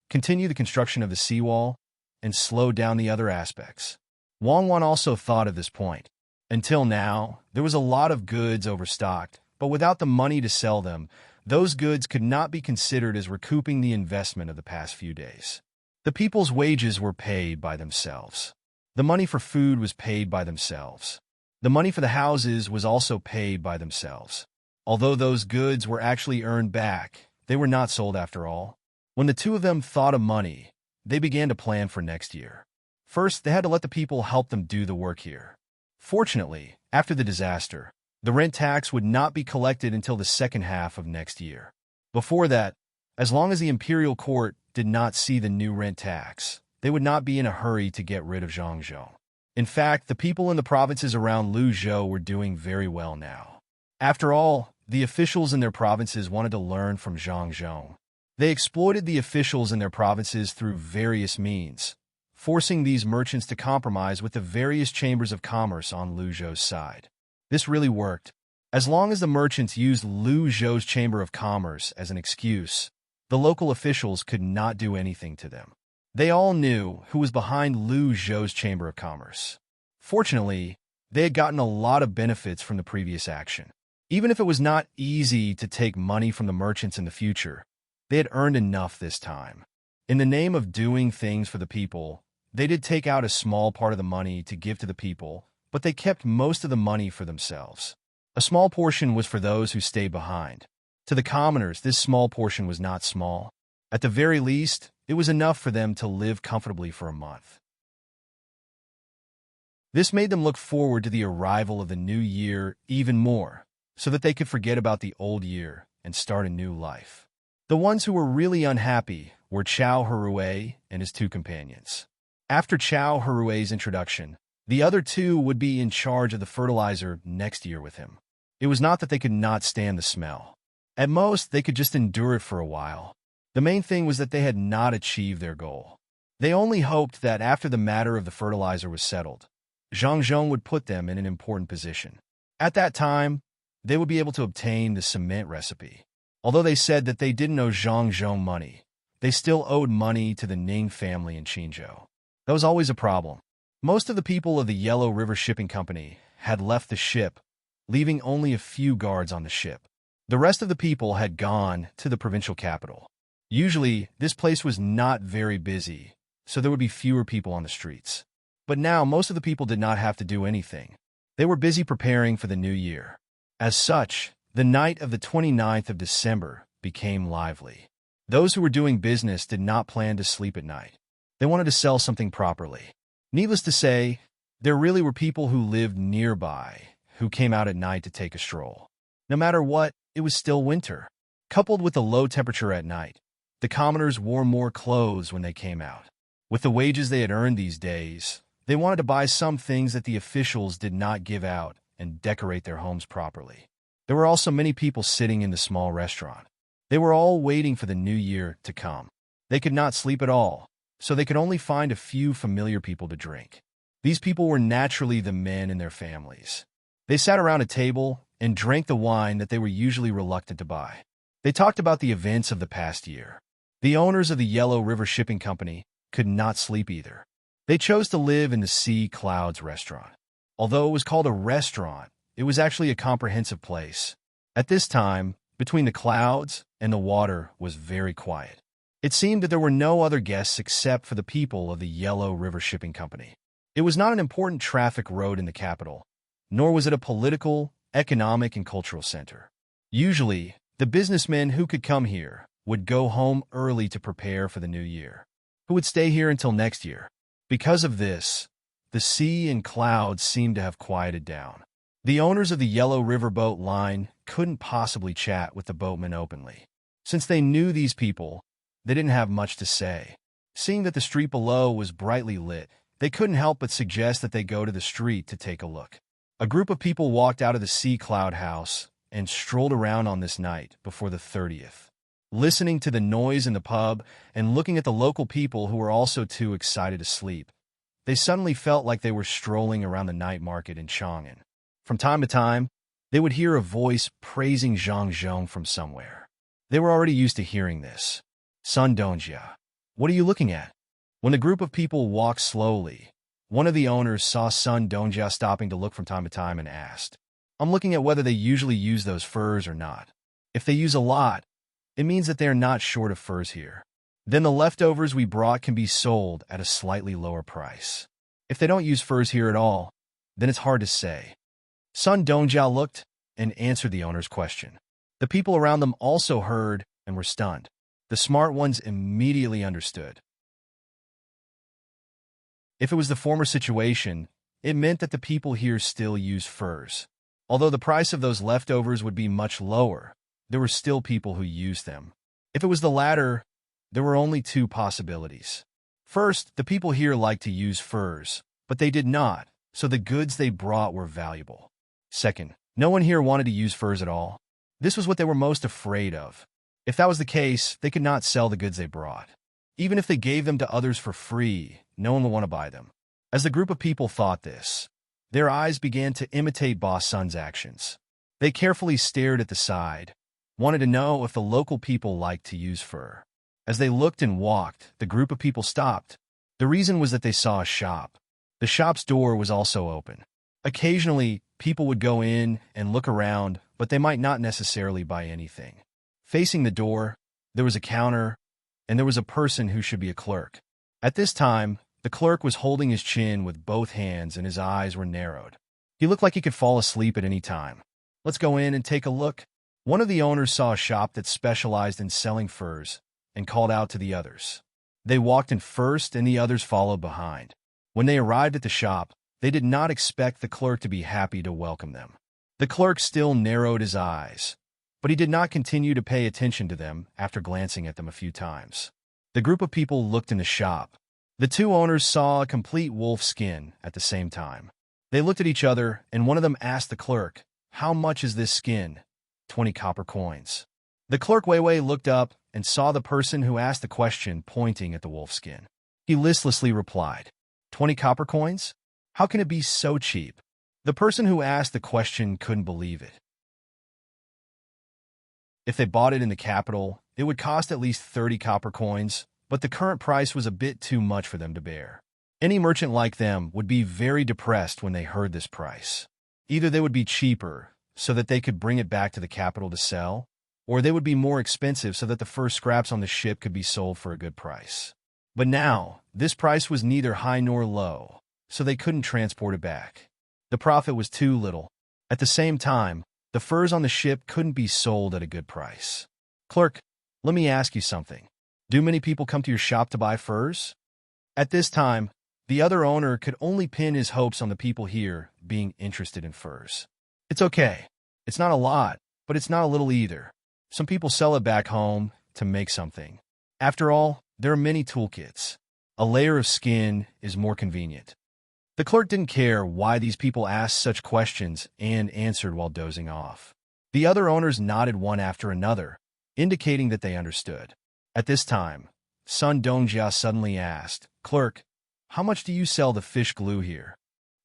S1: Continue the construction of the seawall and slow down the other aspects. Wang also thought of this point. Until now, there was a lot of goods overstocked, but without the money to sell them, those goods could not be considered as recouping the investment of the past few days. The people's wages were paid by themselves. The money for food was paid by themselves. The money for the houses was also paid by themselves. Although those goods were actually earned back, they were not sold after all. When the two of them thought of money, they began to plan for next year. First, they had to let the people help them do the work here. Fortunately, after the disaster, the rent tax would not be collected until the second half of next year. Before that, as long as the imperial court did not see the new rent tax, they would not be in a hurry to get rid of Zhangzhou. In fact, the people in the provinces around Luzhou were doing very well now. After all, the officials in their provinces wanted to learn from Zhangzhou. They exploited the officials in their provinces through various means, forcing these merchants to compromise with the various chambers of commerce on Luzhou's side. This really worked. As long as the merchants used Luzhou's chamber of commerce as an excuse, the local officials could not do anything to them. They all knew who was behind Luzhou's chamber of commerce. Fortunately, they had gotten a lot of benefits from the previous action. Even if it was not easy to take money from the merchants in the future, they had earned enough this time. In the name of doing things for the people, they did take out a small part of the money to give to the people, but they kept most of the money for themselves. A small portion was for those who stayed behind. To the commoners, this small portion was not small. At the very least, it was enough for them to live comfortably for a month. This made them look forward to the arrival of the new year even more, so that they could forget about the old year and start a new life. The ones who were really unhappy were Chao Harue and his two companions. After Chao Harue's introduction, the other two would be in charge of the fertilizer next year with him. It was not that they could not stand the smell. At most, they could just endure it for a while. The main thing was that they had not achieved their goal. They only hoped that after the matter of the fertilizer was settled, Zhangzhou would put them in an important position. At that time, they would be able to obtain the cement recipe. Although they said that they didn't owe Zhangzhou money, they still owed money to the Ning family in Qinzhou. That was always a problem. Most of the people of the Yellow River Shipping Company had left the ship, leaving only a few guards on the ship. The rest of the people had gone to the provincial capital. Usually, this place was not very busy, so there would be fewer people on the streets. But now, most of the people did not have to do anything. They were busy preparing for the new year. As such, the night of the 29th of December became lively. Those who were doing business did not plan to sleep at night. They wanted to sell something properly. Needless to say, there really were people who lived nearby who came out at night to take a stroll. No matter what, it was still winter. Coupled with the low temperature at night, the commoners wore more clothes when they came out. With the wages they had earned these days, they wanted to buy some things that the officials did not give out and decorate their homes properly. There were also many people sitting in the small restaurant. They were all waiting for the new year to come. They could not sleep at all, so they could only find a few familiar people to drink. These people were naturally the men and their families. They sat around a table and drank the wine that they were usually reluctant to buy. They talked about the events of the past year. The owners of the Yellow River Shipping Company could not sleep either. They chose to live in the Sea Clouds restaurant. Although it was called a restaurant, it was actually a comprehensive place. At this time, between the clouds and the water was very quiet. It seemed that there were no other guests except for the people of the Yellow River Shipping Company. It was not an important traffic road in the capital, nor was it a political, economic, and cultural center. Usually, the businessmen who could come here would go home early to prepare for the new year, who would stay here until next year. Because of this, the sea and clouds seemed to have quieted down. The owners of the Yellow River Boat Line couldn't possibly chat with the boatmen openly. Since they knew these people, they didn't have much to say. Seeing that the street below was brightly lit, they couldn't help but suggest that they go to the street to take a look. A group of people walked out of the Sea Cloud house and strolled around on this night before the 30th. Listening to the noise in the pub and looking at the local people who were also too excited to sleep, they suddenly felt like they were strolling around the night market in Chang'an. From time to time, they would hear a voice praising Zhangzhou from somewhere. They were already used to hearing this. "Sun Dongjia, what are you looking at?" When the group of people walked slowly, one of the owners saw Sun Dongjia stopping to look from time to time and asked, "I'm looking at whether they usually use those furs or not." If they use a lot, it means that they are not short of furs here. Then the leftovers we brought can be sold at a slightly lower price. If they don't use furs here at all, then it's hard to say. Sun Dongjia looked and answered the owner's question. The people around them also heard and were stunned. The smart ones immediately understood. If it was the former situation, it meant that the people here still use furs. Although the price of those leftovers would be much lower, there were still people who used them. If it was the latter, there were only two possibilities. First, the people here liked to use furs, but they did not, so the goods they brought were valuable. Second, no one here wanted to use furs at all. This was what they were most afraid of. If that was the case, they could not sell the goods they brought. Even if they gave them to others for free, no one would want to buy them. As the group of people thought this, their eyes began to imitate Boss Sun's actions. They carefully stared at the side, wanted to know if the local people liked to use fur. As they looked and walked, the group of people stopped. The reason was that they saw a shop. The shop's door was also open. Occasionally, people would go in and look around, but they might not necessarily buy anything. Facing the door, there was a counter, and there was a person who should be a clerk. At this time, the clerk was holding his chin with both hands and his eyes were narrowed. He looked like he could fall asleep at any time. Let's go in and take a look. One of the owners saw a shop that specialized in selling furs and called out to the others. They walked in first and the others followed behind. When they arrived at the shop, they did not expect the clerk to be happy to welcome them. The clerk still narrowed his eyes, but he did not continue to pay attention to them after glancing at them a few times. The group of people looked in the shop. The two owners saw a complete wolf skin at the same time. They looked at each other, and one of them asked the clerk, "How much is this skin?" 20 copper coins. The clerk Weiwei looked up and saw the person who asked the question pointing at the wolf skin. He listlessly replied, 20 copper coins? How can it be so cheap? The person who asked the question couldn't believe it. If they bought it in the capital, it would cost at least 30 copper coins, but the current price was a bit too much for them to bear. Any merchant like them would be very depressed when they heard this price. Either they would be cheaper, so that they could bring it back to the capital to sell, or they would be more expensive so that the first scraps on the ship could be sold for a good price. But now, this price was neither high nor low, so they couldn't transport it back. The profit was too little. At the same time, the furs on the ship couldn't be sold at a good price. Clerk, let me ask you something. Do many people come to your shop to buy furs? At this time, the other owner could only pin his hopes on the people here being interested in furs. It's okay. It's not a lot, but it's not a little either. Some people sell it back home to make something. After all, there are many toolkits. A layer of skin is more convenient. The clerk didn't care why these people asked such questions and answered while dozing off. The other owners nodded one after another, indicating that they understood. At this time, Sun Dongjia suddenly asked, "Clerk, how much do you sell the fish glue here?"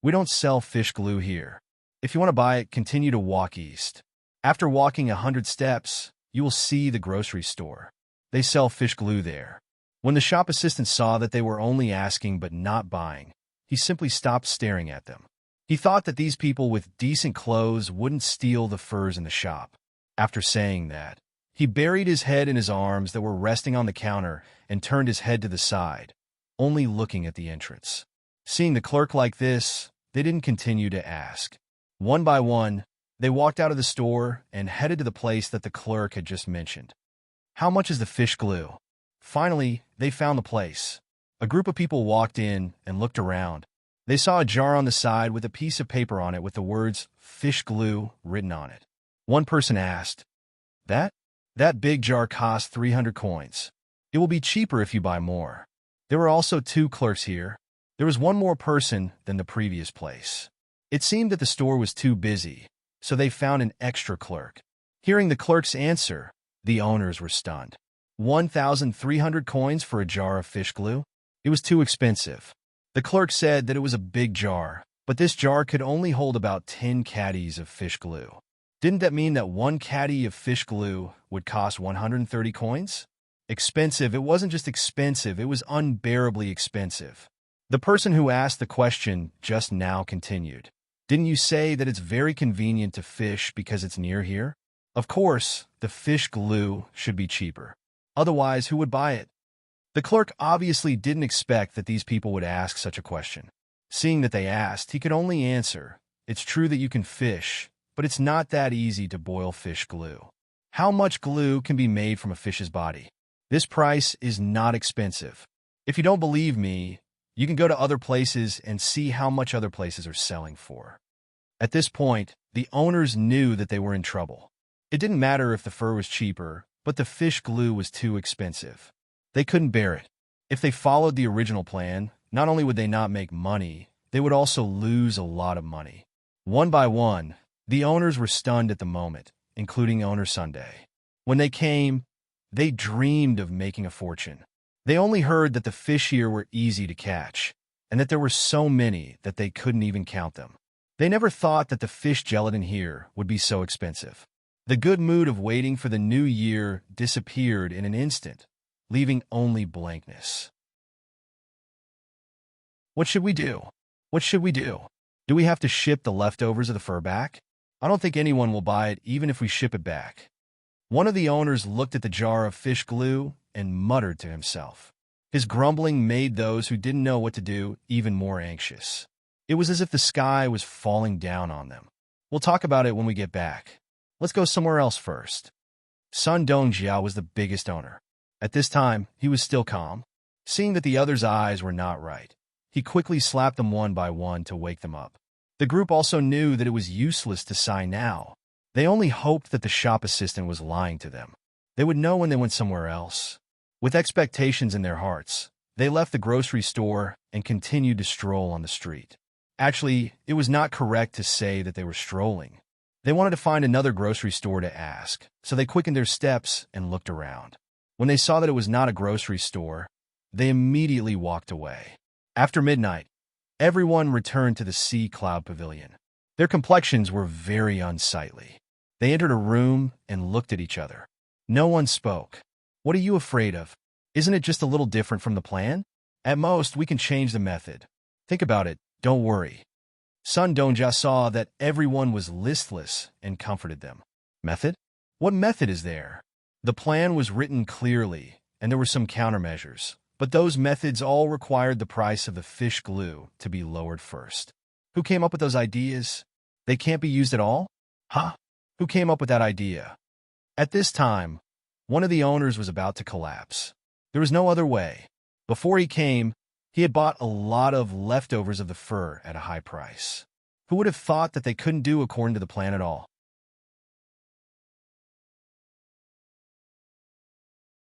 S1: "We don't sell fish glue here. If you want to buy it, continue to walk east. After walking 100 steps, you will see the grocery store. They sell fish glue there." When the shop assistant saw that they were only asking but not buying, he simply stopped staring at them. He thought that these people with decent clothes wouldn't steal the furs in the shop. After saying that, he buried his head in his arms that were resting on the counter and turned his head to the side, only looking at the entrance. Seeing the clerk like this, they didn't continue to ask. One by one, they walked out of the store and headed to the place that the clerk had just mentioned. "How much is the fish glue?" Finally, they found the place. A group of people walked in and looked around. They saw a jar on the side with a piece of paper on it with the words "fish glue" written on it. One person asked, That big jar costs 300 coins. It will be cheaper if you buy more." There were also two clerks here. There was one more person than the previous place. It seemed that the store was too busy, so they found an extra clerk. Hearing the clerk's answer, the owners were stunned. 1,300 coins for a jar of fish glue? It was too expensive. The clerk said that it was a big jar, but this jar could only hold about 10 caddies of fish glue. Didn't that mean that one caddy of fish glue would cost 130 coins? Expensive. It wasn't just expensive, it was unbearably expensive. The person who asked the question just now continued. "Didn't you say that it's very convenient to fish because it's near here?" Of course, the the fish glue should be cheaper. Otherwise, who would buy it? The clerk obviously didn't expect that these people would ask such a question. Seeing that they asked, he could only answer, "It's true that you can fish, but it's not that easy to boil fish glue. How much glue can be made from a fish's body? This price is not expensive. If you don't believe me, you can go to other places and see how much other places are selling for." At this point, the owners knew that they were in trouble. It didn't matter if the fur was cheaper, but the fish glue was too expensive. They couldn't bear it. If they followed the original plan, not only would they not make money, they would also lose a lot of money. One by one, the owners were stunned at the moment, including owner Sunday. When they came, they dreamed of making a fortune. They only heard that the fish here were easy to catch, and that there were so many that they couldn't even count them. They never thought that the fish gelatin here would be so expensive. The good mood of waiting for the new year disappeared in an instant, leaving only blankness. What should we do? What should we do? Do we have to ship the leftovers of the fur back? I don't think anyone will buy it even if we ship it back. One of the owners looked at the jar of fish glue and muttered to himself. His grumbling made those who didn't know what to do even more anxious. It was as if the sky was falling down on them. We'll talk about it when we get back. Let's go somewhere else first. Sun Dongjiao was the biggest owner. At this time, he was still calm. Seeing that the others' eyes were not right, he quickly slapped them one by one to wake them up. The group also knew that it was useless to sigh now. They only hoped that the shop assistant was lying to them. They would know when they went somewhere else. With expectations in their hearts, they left the grocery store and continued to stroll on the street. Actually, it was not correct to say that they were strolling. They wanted to find another grocery store to ask, so they quickened their steps and looked around. When they saw that it was not a grocery store, they immediately walked away. After midnight, everyone returned to the Sea Cloud Pavilion. Their complexions were very unsightly. They entered a room and looked at each other. No one spoke. What are you afraid of? Isn't it just a little different from the plan? At most, we can change the method. Think about it, don't worry. Sun Dongjia saw that everyone was listless and comforted them. Method? What method is there? The plan was written clearly, and there were some countermeasures, but those methods all required the price of the fish glue to be lowered first. Who came up with those ideas? They can't be used at all? Huh? Who came up with that idea? At this time, one of the owners was about to collapse. There was no other way. Before he came, he had bought a lot of leftovers of the fur at a high price. Who would have thought that they couldn't do according to the plan at all?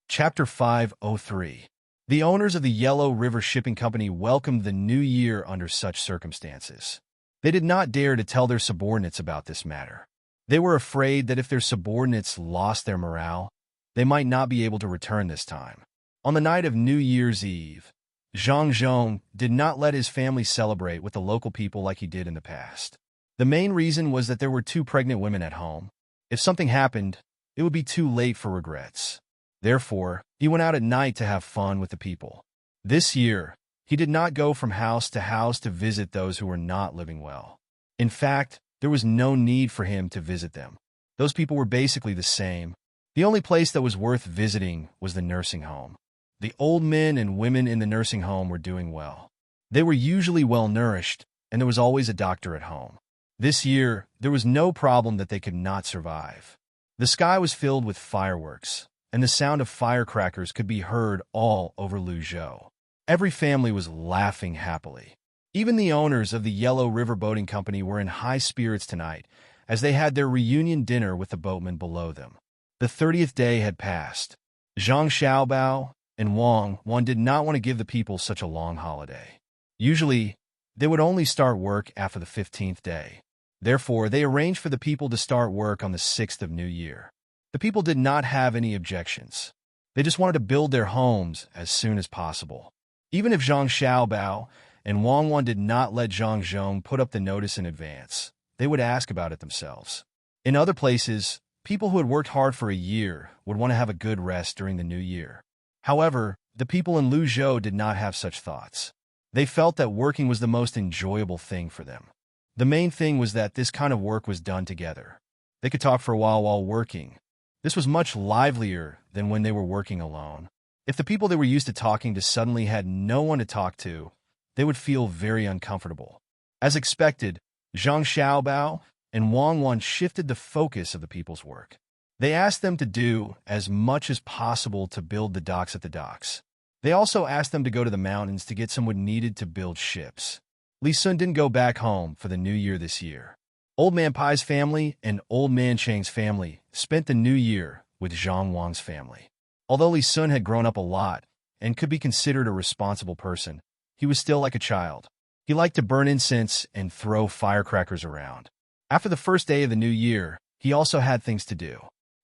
S1: Chapter 503. The owners of the Yellow River Shipping Company welcomed the new year under such circumstances. They did not dare to tell their subordinates about this matter. They were afraid that if their subordinates lost their morale, they might not be able to return this time. On the night of New Year's Eve, Zhang Zhong did not let his family celebrate with the local people like he did in the past. The main reason was that there were 2 pregnant women at home. If something happened, it would be too late for regrets. Therefore, he went out at night to have fun with the people. This year, he did not go from house to visit those who were not living well. In fact, there was no need for him to visit them. Those people were basically the same. The only place that was worth visiting was the nursing home. The old men and women in the nursing home were doing well. They were usually well-nourished, and there was always a doctor at home. This year, there was no problem that they could not survive. The sky was filled with fireworks, and the sound of firecrackers could be heard all over Luzhou. Every family was laughing happily. Even the owners of the Yellow River Boating Company were in high spirits tonight, as they had their reunion dinner with the boatmen below them. The 30th day had passed. Zhang Xiaobao and Wang Wan did not want to give the people such a long holiday. Usually, they would only start work after the 15th day. Therefore, they arranged for the people to start work on the 6th of New Year. The people did not have any objections. They just wanted to build their homes as soon as possible. Even if Zhang Xiaobao and Wang Wan did not let Zhang Zhong put up the notice in advance, they would ask about it themselves. In other places, people who had worked hard for a year would want to have a good rest during the new year. However, the people in Luzhou did not have such thoughts. They felt that working was the most enjoyable thing for them. The main thing was that this kind of work was done together. They could talk for a while working. This was much livelier than when they were working alone. If the people they were used to talking to suddenly had no one to talk to, they would feel very uncomfortable. As expected, Zhang Xiaobao and Wang Wan shifted the focus of the people's work. They asked them to do as much as possible to build the docks at the docks. They also asked them to go to the mountains to get some wood needed to build ships. Li Sun didn't go back home for the new year this year. Old Man Pai's family and Old Man Chang's family spent the new year with Zhang Wang's family. Although Li Sun had grown up a lot and could be considered a responsible person, he was still like a child. He liked to burn incense and throw firecrackers around. After the first day of the new year, he also had things to do.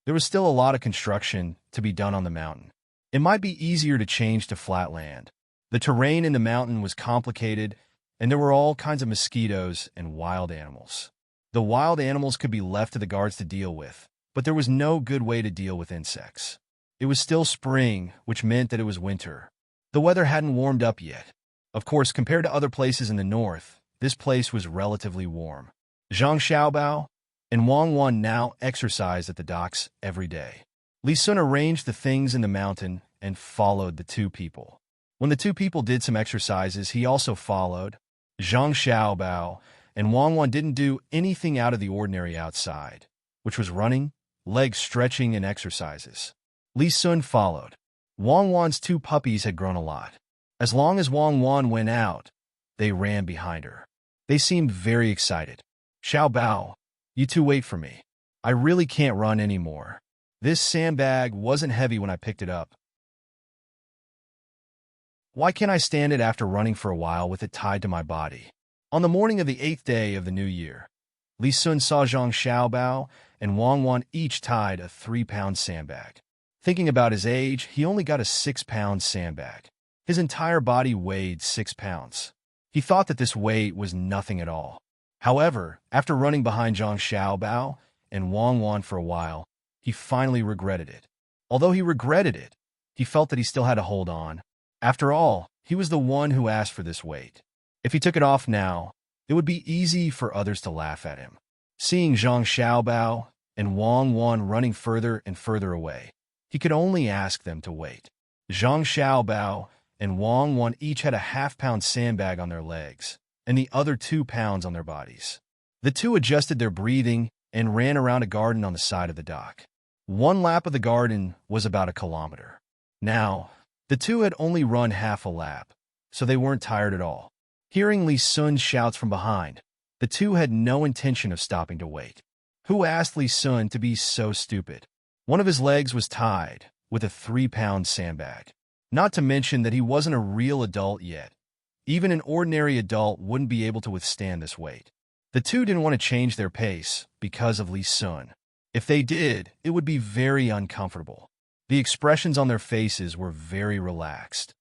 S1: There was still a lot of construction to be done on the mountain. It might be easier to change to flat land. The terrain in the mountain was complicated, and there were all kinds of mosquitoes and wild animals. The wild animals could be left to the guards to deal with, but there was no good way to deal with insects. It was still spring, which meant that it was winter. The weather hadn't warmed up yet. Of course, compared to other places in the north, this place was relatively warm. Zhang Xiaobao and Wang Wan now exercised at the docks every day. Li Sun arranged the things in the mountain and followed the two people. When the two people did some exercises, he also followed. Zhang Xiaobao and Wang Wan didn't do anything out of the ordinary outside, which was running, leg stretching, and exercises. Li Sun followed. Wang Wan's two puppies had grown a lot. As long as Wang Wan went out, they ran behind her. They seemed very excited. Xiaobao, you two wait for me. I really can't run anymore. This sandbag wasn't heavy when I picked it up. Why can't I stand it after running for a while with it tied to my body? On the morning of the 8th day of the new year, Li Sun saw Zhang Xiaobao and Wang Wan each tied a 3-pound sandbag. Thinking about his age, he only got a 6-pound sandbag. His entire body weighed 6 pounds. He thought that this weight was nothing at all. However, after running behind Zhang Xiaobao and Wang Wan for a while, he finally regretted it. Although he regretted it, he felt that he still had to hold on. After all, he was the one who asked for this weight. If he took it off now, it would be easy for others to laugh at him. Seeing Zhang Xiaobao and Wang Wan running further and further away, he could only ask them to wait. Zhang Xiaobao and Wang Wan each had a half-pound sandbag on their legs, and the other 2 pounds on their bodies. The two adjusted their breathing and ran around a garden on the side of the dock. One lap of the garden was about 1 kilometer. Now, the two had only run half a lap, so they weren't tired at all. Hearing Li Sun's shouts from behind, the two had no intention of stopping to wait. Who asked Li Sun to be so stupid? One of his legs was tied with a 3-pound sandbag. Not to mention that he wasn't a real adult yet. Even an ordinary adult wouldn't be able to withstand this weight. The two didn't want to change their pace because of Li Sun. If they did, it would be very uncomfortable. The expressions on their faces were very relaxed,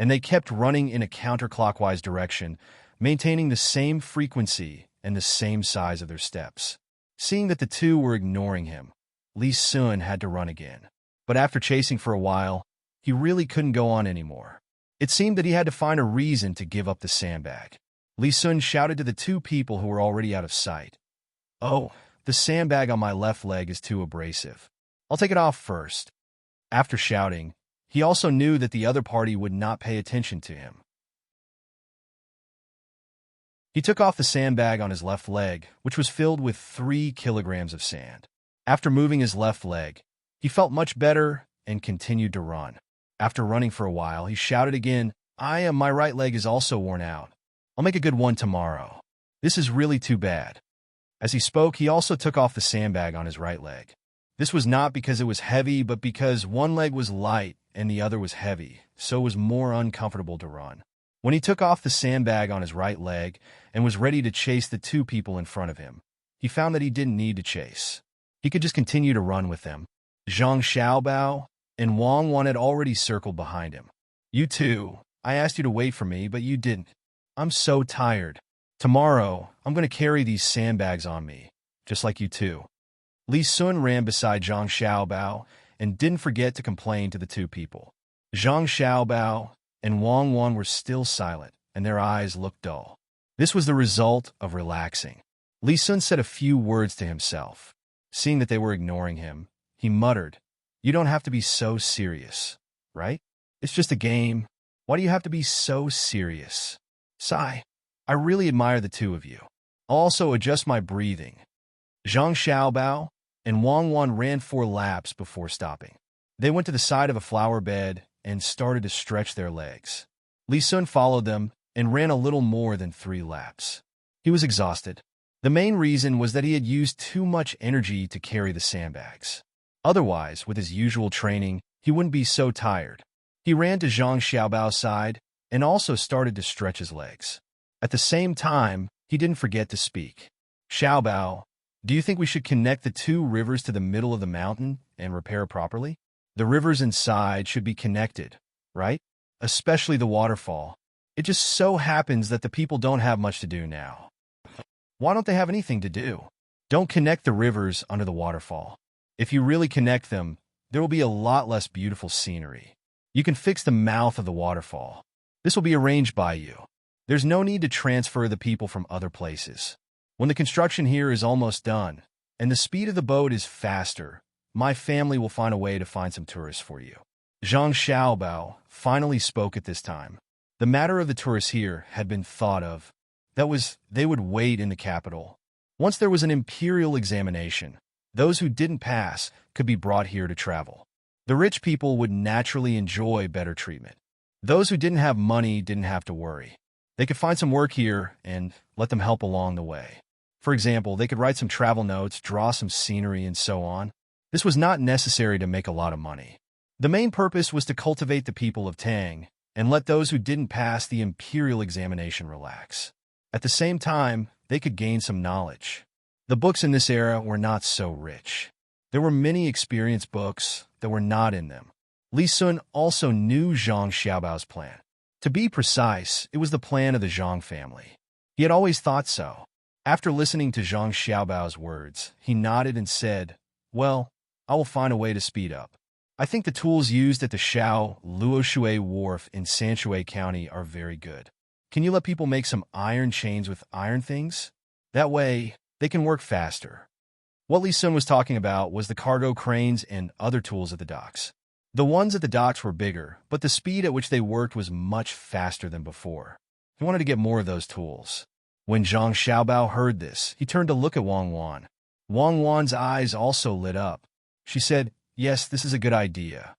S1: and they kept running in a counterclockwise direction, maintaining the same frequency and the same size of their steps. Seeing that the two were ignoring him, Li Sun had to run again. But after chasing for a while, he really couldn't go on anymore. It seemed that he had to find a reason to give up the sandbag. Li Sun shouted to the two people who were already out of sight. "Oh, the sandbag on my left leg is too abrasive. I'll take it off first." After shouting, he also knew that the other party would not pay attention to him. He took off the sandbag on his left leg, which was filled with 3 kilograms of sand. After moving his left leg, he felt much better and continued to run. After running for a while, he shouted again, My right leg is also worn out. I'll make a good one tomorrow. This is really too bad." As he spoke, he also took off the sandbag on his right leg. This was not because it was heavy, but because one leg was light and the other was heavy, so it was more uncomfortable to run. When he took off the sandbag on his right leg and was ready to chase the two people in front of him, he found that he didn't need to chase. He could just continue to run with them. Zhang Xiaobao and Wang Wan had already circled behind him. "You two, I asked you to wait for me, but you didn't. I'm so tired. Tomorrow, I'm going to carry these sandbags on me, just like you two." Li Sun ran beside Zhang Xiaobao and didn't forget to complain to the two people. Zhang Xiaobao and Wang Wan were still silent, and their eyes looked dull. This was the result of relaxing. Li Sun said a few words to himself. Seeing that they were ignoring him, he muttered, "You don't have to be so serious, right? It's just a game. Why do you have to be so serious?" Sigh. I really admire the two of you. I'll also adjust my breathing. Zhang Xiaobao and Wang Wan ran 4 laps before stopping. They went to the side of a flower bed and started to stretch their legs. Li Sun followed them and ran a little more than 3 laps. He was exhausted. The main reason was that he had used too much energy to carry the sandbags. Otherwise, with his usual training, he wouldn't be so tired. He ran to Zhang Xiaobao's side and also started to stretch his legs. At the same time, he didn't forget to speak. "Xiaobao, do you think we should connect the 2 rivers to the middle of the mountain and repair properly? The rivers inside should be connected, right? Especially the waterfall. It just so happens that the people don't have much to do now." "Why don't they have anything to do? Don't connect the rivers under the waterfall. If you really connect them, there will be a lot less beautiful scenery. You can fix the mouth of the waterfall. This will be arranged by you. There's no need to transfer the people from other places. When the construction here is almost done, and the speed of the boat is faster, my family will find a way to find some tourists for you." Zhang Xiaobao finally spoke at this time. The matter of the tourists here had been thought of. That was, they would wait in the capital. Once there was an imperial examination, those who didn't pass could be brought here to travel. The rich people would naturally enjoy better treatment. Those who didn't have money didn't have to worry. They could find some work here and let them help along the way. For example, they could write some travel notes, draw some scenery, and so on. This was not necessary to make a lot of money. The main purpose was to cultivate the people of Tang and let those who didn't pass the imperial examination relax. At the same time, they could gain some knowledge. The books in this era were not so rich. There were many experience books that were not in them. Li Sun also knew Zhang Xiaobao's plan. To be precise, it was the plan of the Zhang family. He had always thought so. After listening to Zhang Xiaobao's words, he nodded and said, "Well, I will find a way to speed up. I think the tools used at the Shao Luoshui Wharf in Sanshui County are very good. Can you let people make some iron chains with iron things? That way, they can work faster." What Li Sun was talking about was the cargo cranes and other tools at the docks. The ones at the docks were bigger, but the speed at which they worked was much faster than before. He wanted to get more of those tools. When Zhang Xiaobao heard this, he turned to look at Wang Wan. Wang Wan's eyes also lit up. She said, "Yes, this is a good idea.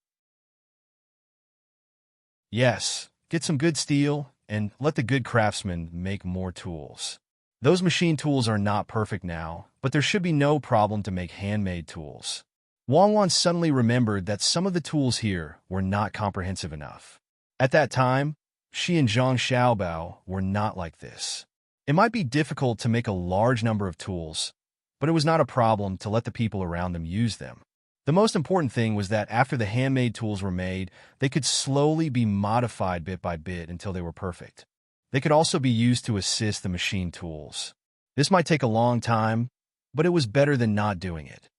S1: Yes, get some good steel and let the good craftsmen make more tools. Those machine tools are not perfect now, but there should be no problem to make handmade tools." Wang Wan suddenly remembered that some of the tools here were not comprehensive enough. At that time, she and Zhang Xiaobao were not like this. It might be difficult to make a large number of tools, but it was not a problem to let the people around them use them. The most important thing was that after the handmade tools were made, they could slowly be modified bit by bit until they were perfect. They could also be used to assist the machine tools. This might take a long time, but it was better than not doing it.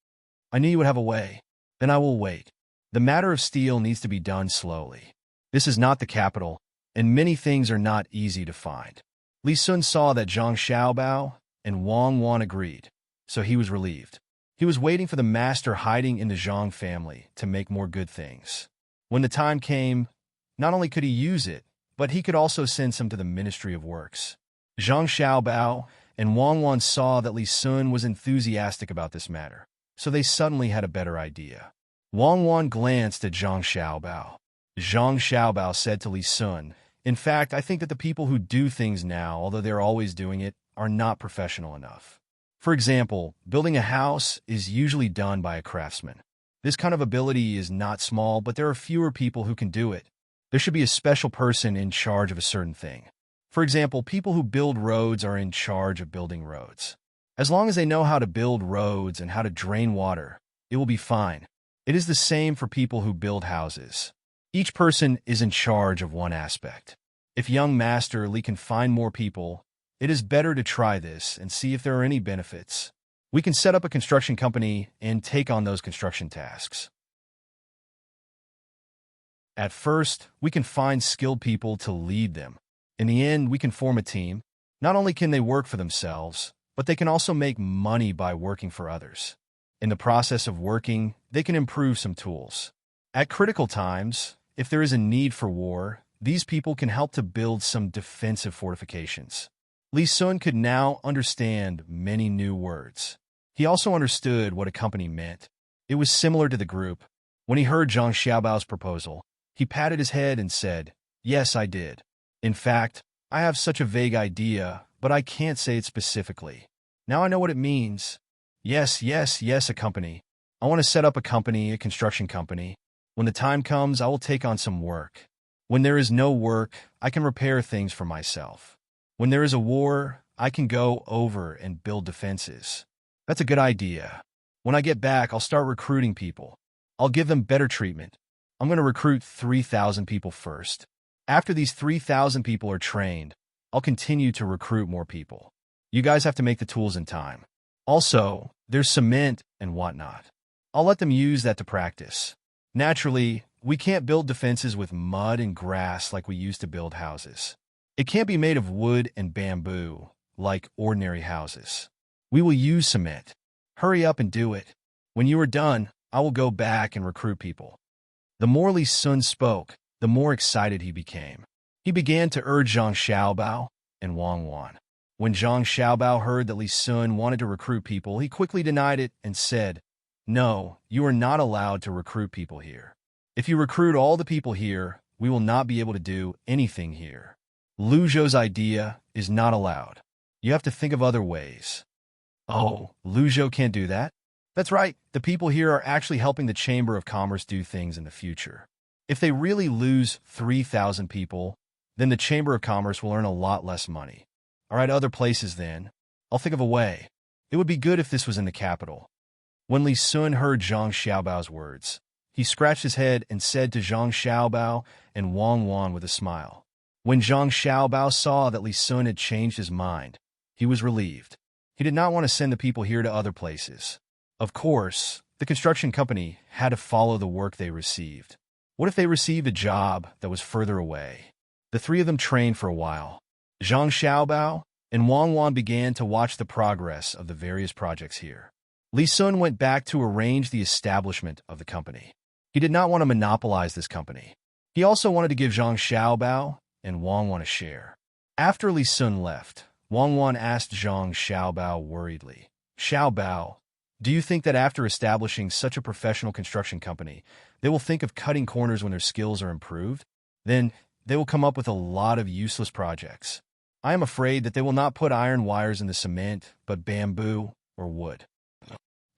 S1: "I knew you would have a way. Then I will wait. The matter of steel needs to be done slowly. This is not the capital, and many things are not easy to find." Li Sun saw that Zhang Xiaobao and Wang Wan agreed, so he was relieved. He was waiting for the master hiding in the Zhang family to make more good things. When the time came, not only could he use it, but he could also send some to the Ministry of Works. Zhang Xiaobao and Wang Wan saw that Li Sun was enthusiastic about this matter, so they suddenly had a better idea. Wang Wan glanced at Zhang Xiaobao. Zhang Xiaobao said to Li Sun, "In fact, I think that the people who do things now, although they're always doing it, are not professional enough. For example, building a house is usually done by a craftsman. This kind of ability is not small, but there are fewer people who can do it. There should be a special person in charge of a certain thing. For example, people who build roads are in charge of building roads. As long as they know how to build roads and how to drain water, it will be fine. It is the same for people who build houses. Each person is in charge of one aspect. If young Master Li can find more people, it is better to try this and see if there are any benefits. We can set up a construction company and take on those construction tasks. At first, we can find skilled people to lead them. In the end, we can form a team. Not only can they work for themselves, but they can also make money by working for others. In the process of working, they can improve some tools. At critical times, if there is a need for war, these people can help to build some defensive fortifications. Li Sun could now understand many new words. He also understood what a company meant. It was similar to the group. When he heard Zhang Xiaobao's proposal, he patted his head and said, "Yes, I did. In fact, I have such a vague idea, but I can't say it specifically. Now I know what it means. Yes, yes, yes, a company. I want to set up a company, a construction company. When the time comes, I will take on some work. When there is no work, I can repair things for myself. When there is a war, I can go over and build defenses. That's a good idea. When I get back, I'll start recruiting people. I'll give them better treatment. I'm going to recruit 3,000 people first. After these 3,000 people are trained, I'll continue to recruit more people. You guys have to make the tools in time. Also, there's cement and whatnot. I'll let them use that to practice. Naturally, we can't build defenses with mud and grass like we used to build houses. It can't be made of wood and bamboo, like ordinary houses. We will use cement. Hurry up and do it. When you are done, I will go back and recruit people." The more Li Sun spoke, the more excited he became. He began to urge Zhang Xiaobao and Wang Wan. When Zhang Xiaobao heard that Li Sun wanted to recruit people, he quickly denied it and said, "No, you are not allowed to recruit people here. If you recruit all the people here, we will not be able to do anything here. Lu Zhou's idea is not allowed. You have to think of other ways." "Oh, Lu Zhou can't do that?" "That's right. The people here are actually helping the Chamber of Commerce do things in the future. If they really lose 3,000 people, then the Chamber of Commerce will earn a lot less money. All right, other places then. I'll think of a way. It would be good if this was in the capital." When Li Sun heard Zhang Xiaobao's words, he scratched his head and said to Zhang Xiaobao and Wang Wan with a smile. When Zhang Xiaobao saw that Li Sun had changed his mind, he was relieved. He did not want to send the people here to other places. Of course, the construction company had to follow the work they received. What if they received a job that was further away? The three of them trained for a while. Zhang Xiaobao and Wang Wan began to watch the progress of the various projects here. Li Sun went back to arrange the establishment of the company. He did not want to monopolize this company. He also wanted to give Zhang Xiaobao and Wang Wan a share. After Li Sun left, Wang Wan asked Zhang Xiaobao worriedly, "Xiaobao, do you think that after establishing such a professional construction company, they will think of cutting corners when their skills are improved? Then they will come up with a lot of useless projects. I am afraid that they will not put iron wires in the cement, but bamboo or wood.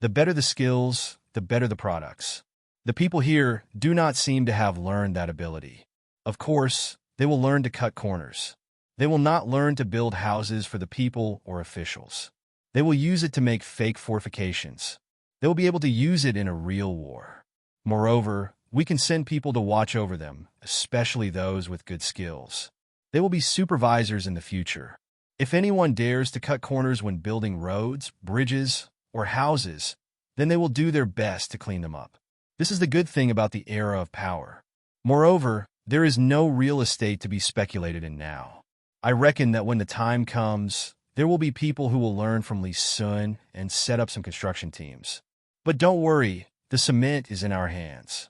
S1: The better the skills, the better the products. The people here do not seem to have learned that ability. Of course, they will learn to cut corners. They will not learn to build houses for the people or officials. They will use it to make fake fortifications. They will be able to use it in a real war. Moreover, we can send people to watch over them, especially those with good skills. They will be supervisors in the future. If anyone dares to cut corners when building roads, bridges, or houses, then they will do their best to clean them up. This is the good thing about the era of power. Moreover, there is no real estate to be speculated in now. I reckon that when the time comes, there will be people who will learn from Li Sun and set up some construction teams. But don't worry, the cement is in our hands.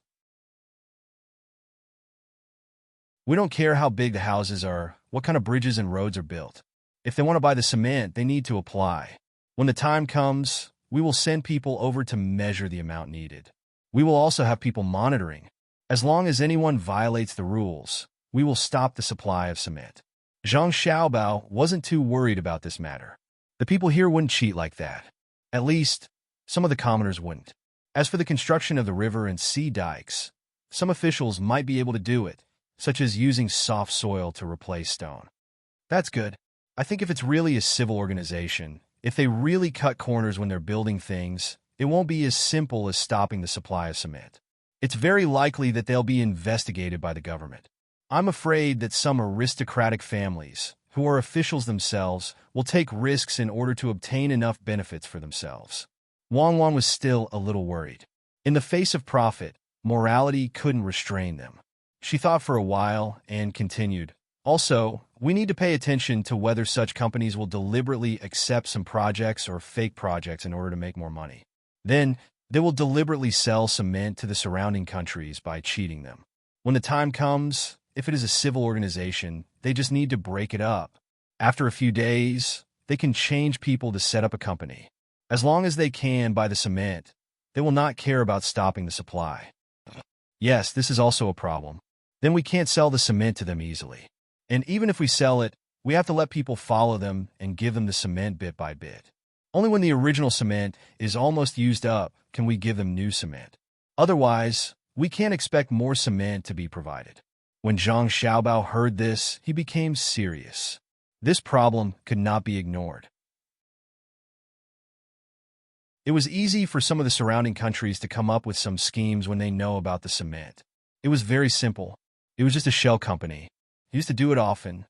S1: We don't care how big the houses are, what kind of bridges and roads are built. If they want to buy the cement, they need to apply. When the time comes, we will send people over to measure the amount needed. We will also have people monitoring. As long as anyone violates the rules, we will stop the supply of cement. Zhang Xiaobao wasn't too worried about this matter. The people here wouldn't cheat like that. At least, some of the commoners wouldn't. As for the construction of the river and sea dikes, some officials might be able to do it, such as using soft soil to replace stone. That's good. I think if it's really a civil organization, if they really cut corners when they're building things, it won't be as simple as stopping the supply of cement. It's very likely that they'll be investigated by the government. I'm afraid that some aristocratic families, who are officials themselves, will take risks in order to obtain enough benefits for themselves. Wang Wan was still a little worried. In the face of profit, morality couldn't restrain them. She thought for a while and continued, "Also, we need to pay attention to whether such companies will deliberately accept some projects or fake projects in order to make more money. Then, they will deliberately sell cement to the surrounding countries by cheating them. When the time comes, if it is a civil organization, they just need to break it up. After a few days, they can change people to set up a company. As long as they can buy the cement, they will not care about stopping the supply. Yes, this is also a problem. Then we can't sell the cement to them easily. And even if we sell it, we have to let people follow them and give them the cement bit by bit. Only when the original cement is almost used up can we give them new cement. Otherwise, we can't expect more cement to be provided. When Zhang Xiaobao heard this, he became serious. This problem could not be ignored. It was easy for some of the surrounding countries to come up with some schemes when they know about the cement. It was very simple. It was just a shell company. He used to do it often.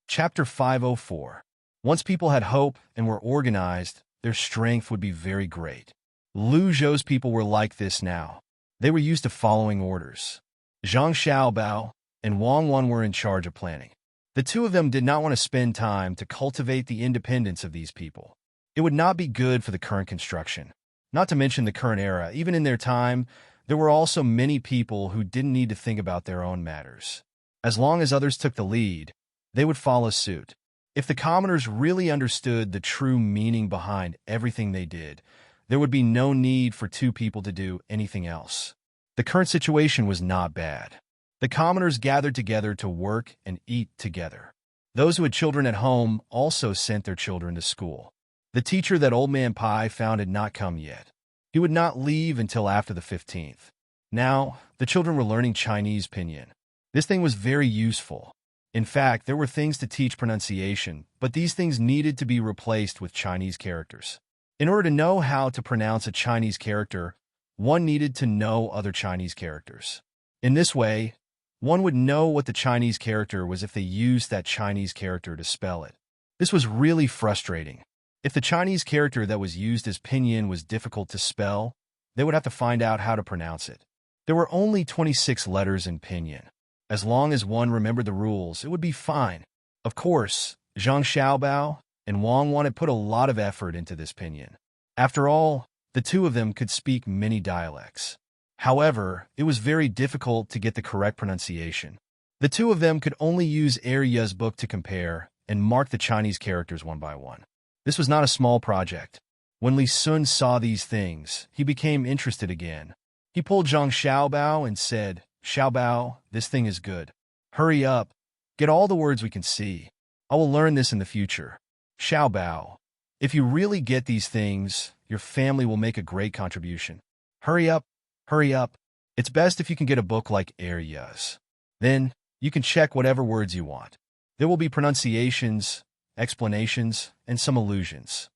S1: Chapter 504. Once people had hope and were organized, their strength would be very great. Lu Zhou's people were like this now. They were used to following orders. Zhang Xiaobao and Wang Wan were in charge of planning. The two of them did not want to spend time to cultivate the independence of these people. It would not be good for the current construction. Not to mention the current era. Even in their time, there were also many people who didn't need to think about their own matters. As long as others took the lead, they would follow suit. If the commoners really understood the true meaning behind everything they did, there would be no need for two people to do anything else. The current situation was not bad. The commoners gathered together to work and eat together. Those who had children at home also sent their children to school. The teacher that Old Man Pai found had not come yet. He would not leave until after the 15th. Now, the children were learning Chinese pinyin. This thing was very useful. In fact, there were things to teach pronunciation, but these things needed to be replaced with Chinese characters. In order to know how to pronounce a Chinese character, one needed to know other Chinese characters. In this way, one would know what the Chinese character was if they used that Chinese character to spell it. This was really frustrating. If the Chinese character that was used as pinyin was difficult to spell, they would have to find out how to pronounce it. There were only 26 letters in pinyin. As long as one remembered the rules, it would be fine. Of course, Zhang Xiaobao and Wang Wan had put a lot of effort into this pinyin. After all, the two of them could speak many dialects. However, it was very difficult to get the correct pronunciation. The two of them could only use Ya's book to compare and mark the Chinese characters one by one. This was not a small project. When Li Sun saw these things, he became interested again. He pulled Zhang Xiaobao and said, "Xiaobao, this thing is good. Hurry up. Get all the words we can see. I will learn this in the future. Xiaobao, if you really get these things, your family will make a great contribution. Hurry up. Hurry up. It's best if you can get a book like Ya's. Then, you can check whatever words you want. There will be pronunciations, explanations, and some allusions."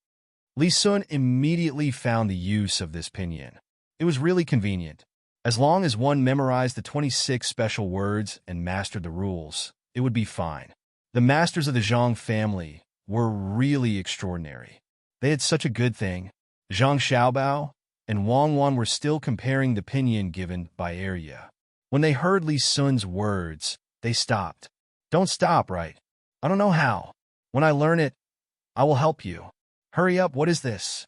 S1: Li Sun immediately found the use of this pinyin. It was really convenient. As long as one memorized the 26 special words and mastered the rules, it would be fine. The masters of the Zhang family were really extraordinary. They had such a good thing. Zhang Xiaobao and Wang Wan were still comparing the pinyin given by Ya. When they heard Li Sun's words, they stopped. "Don't stop, right? I don't know how. When I learn it, I will help you. Hurry up, what is this?"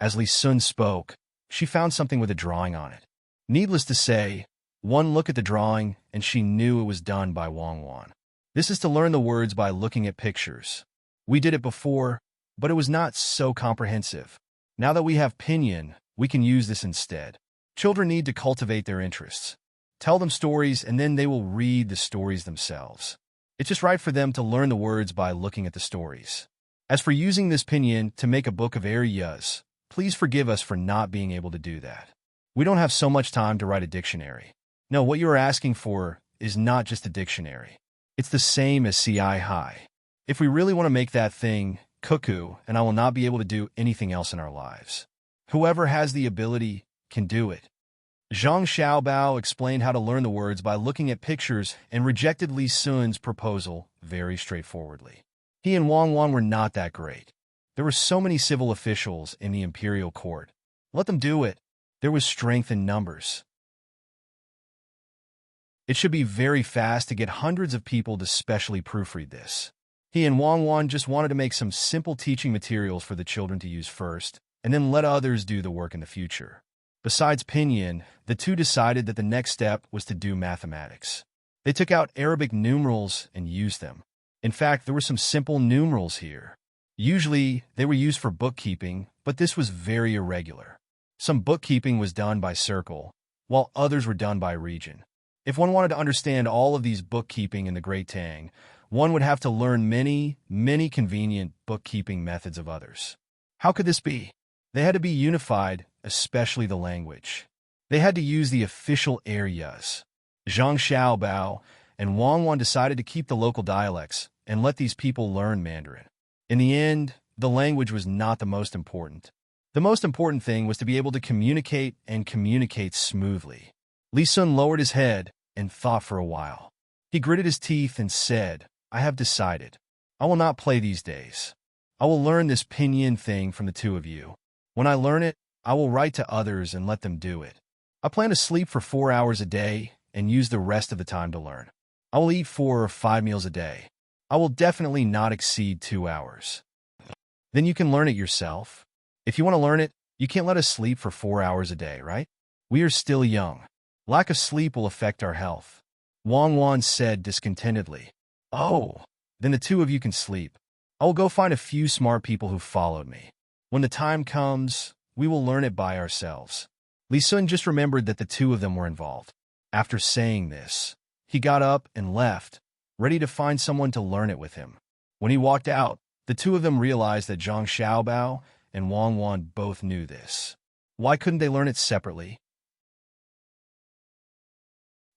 S1: As Li Sun spoke, she found something with a drawing on it. Needless to say, one look at the drawing and she knew it was done by Wang Wan. This is to learn the words by looking at pictures. We did it before, but it was not so comprehensive. Now that we have pinyin, we can use this instead. Children need to cultivate their interests. Tell them stories and then they will read the stories themselves. It's just right for them to learn the words by looking at the stories. As for using this pinyin to make a book of Ya's, please forgive us for not being able to do that. We don't have so much time to write a dictionary. No, what you are asking for is not just a dictionary. It's the same as CI High. If we really want to make that thing, cuckoo, and I will not be able to do anything else in our lives. Whoever has the ability can do it. Zhang Xiaobao explained how to learn the words by looking at pictures and rejected Li Sun's proposal very straightforwardly. He and Wang Wan were not that great. There were so many civil officials in the imperial court. Let them do it. There was strength in numbers. It should be very fast to get hundreds of people to specially proofread this. He and Wang Wan just wanted to make some simple teaching materials for the children to use first, and then let others do the work in the future. Besides pinyin, the two decided that the next step was to do mathematics. They took out Arabic numerals and used them. In fact, there were some simple numerals here. Usually, they were used for bookkeeping, but this was very irregular. Some bookkeeping was done by circle, while others were done by region. If one wanted to understand all of these bookkeeping in the Great Tang, one would have to learn many convenient bookkeeping methods of others. How could this be? They had to be unified, especially the language. They had to use the official areas. Zhang Xiaobao and Wang Wan decided to keep the local dialects and let these people learn Mandarin. In the end, the language was not the most important. The most important thing was to be able to communicate and communicate smoothly. Li Sun lowered his head and thought for a while. He gritted his teeth and said, "I have decided. I will not play these days. I will learn this pinyin thing from the two of you. When I learn it, I will write to others and let them do it. I plan to sleep for 4 hours a day and use the rest of the time to learn. I will eat 4 or 5 meals a day. I will definitely not exceed 2 hours. Then you can learn it yourself. If you want to learn it, you can't let us sleep for 4 hours a day, right? We are still young. Lack of sleep will affect our health." Wang Wan said discontentedly. "Oh, then the two of you can sleep. I will go find a few smart people who followed me. When the time comes, we will learn it by ourselves." Li Sun just remembered that the two of them were involved. After saying this, he got up and left, ready to find someone to learn it with him. When he walked out, the two of them realized that Zhang Xiaobao and Wang Wan both knew this. Why couldn't they learn it separately?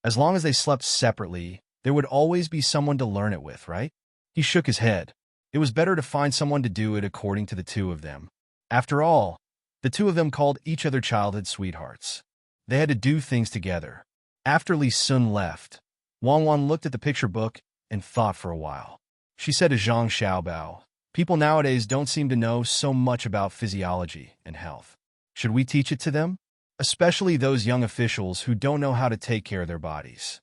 S1: As long as they slept separately, there would always be someone to learn it with, right? He shook his head. It was better to find someone to do it according to the two of them. After all, the two of them called each other childhood sweethearts. They had to do things together. After Li Sun left, Wang Wan looked at the picture book and thought for a while. She said to Zhang Xiaobao, "People nowadays don't seem to know so much about physiology and health. Should we teach it to them? Especially those young officials who don't know how to take care of their bodies.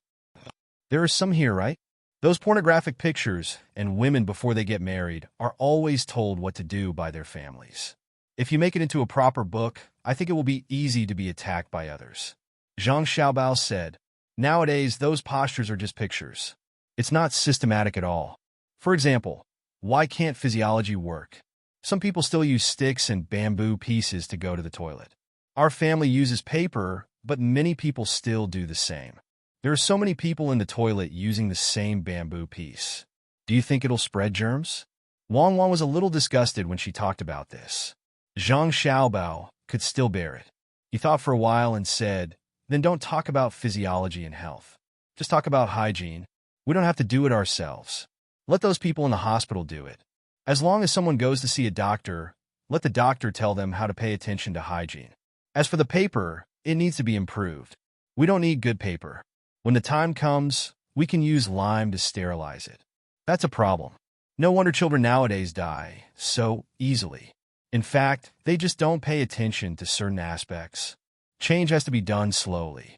S1: There are some here, right? Those pornographic pictures and women before they get married are always told what to do by their families. If you make it into a proper book, I think it will be easy to be attacked by others." Zhang Xiaobao said, "Nowadays, those postures are just pictures. It's not systematic at all. For example, why can't physiology work? Some people still use sticks and bamboo pieces to go to the toilet. Our family uses paper, but many people still do the same. There are so many people in the toilet using the same bamboo piece. Do you think it'll spread germs?" Wang Wan was a little disgusted when she talked about this. Zhang Xiaobao could still bear it. He thought for a while and said, "Then don't talk about physiology and health. Just talk about hygiene. We don't have to do it ourselves. Let those people in the hospital do it. As long as someone goes to see a doctor, let the doctor tell them how to pay attention to hygiene. As for the paper, it needs to be improved. We don't need good paper. When the time comes, we can use lime to sterilize it. That's a problem. No wonder children nowadays die so easily. In fact, they just don't pay attention to certain aspects. Change has to be done slowly."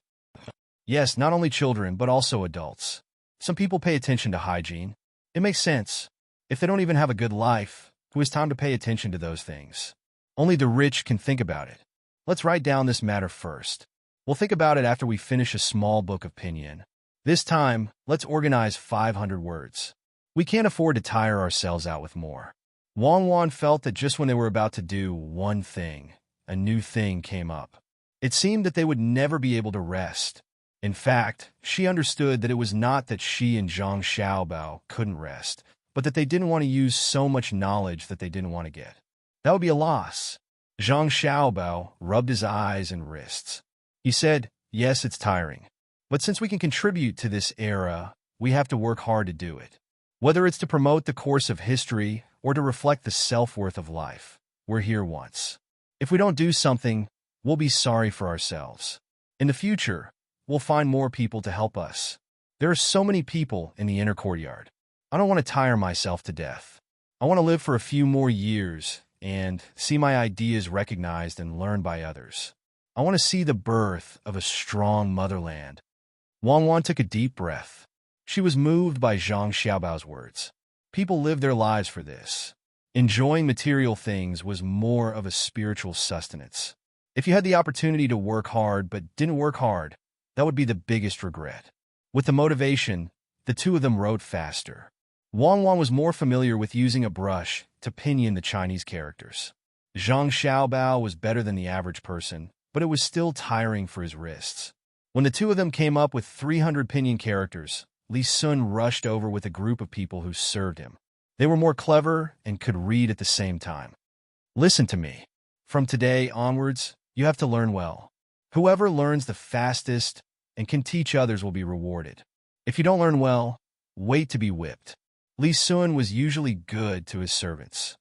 S1: Yes, not only children, but also adults. Some people pay attention to hygiene. It makes sense. If they don't even have a good life, who has time to pay attention to those things? Only the rich can think about it. Let's write down this matter first. We'll think about it after we finish a small book of pinyin. This time, let's organize 500 words. We can't afford to tire ourselves out with more. Wang Wan felt that just when they were about to do one thing, a new thing came up. It seemed that they would never be able to rest. In fact, she understood that it was not that she and Zhang Xiaobao couldn't rest, but that they didn't want to use so much knowledge that they didn't want to get. That would be a loss. Zhang Xiaobao rubbed his eyes and wrists. He said, "Yes, it's tiring. But since we can contribute to this era, we have to work hard to do it. Whether it's to promote the course of history or to reflect the self-worth of life, we're here once. If we don't do something, we'll be sorry for ourselves. In the future, we'll find more people to help us. There are so many people in the inner courtyard. I don't want to tire myself to death. I want to live for a few more years and see my ideas recognized and learned by others. I want to see the birth of a strong motherland." Wang Wan took a deep breath. She was moved by Zhang Xiaobao's words. People lived their lives for this. Enjoying material things was more of a spiritual sustenance. If you had the opportunity to work hard but didn't work hard, that would be the biggest regret. With the motivation, the two of them wrote faster. Wang Wan was more familiar with using a brush to pinion the Chinese characters. Zhang Xiaobao was better than the average person, but it was still tiring for his wrists. When the two of them came up with 300 pinyin characters, Li Sun rushed over with a group of people who served him. They were more clever and could read at the same time. Listen to me. From today onwards, you have to learn well. Whoever learns the fastest and can teach others will be rewarded. If you don't learn well, wait to be whipped. Li Sun was usually good to his servants.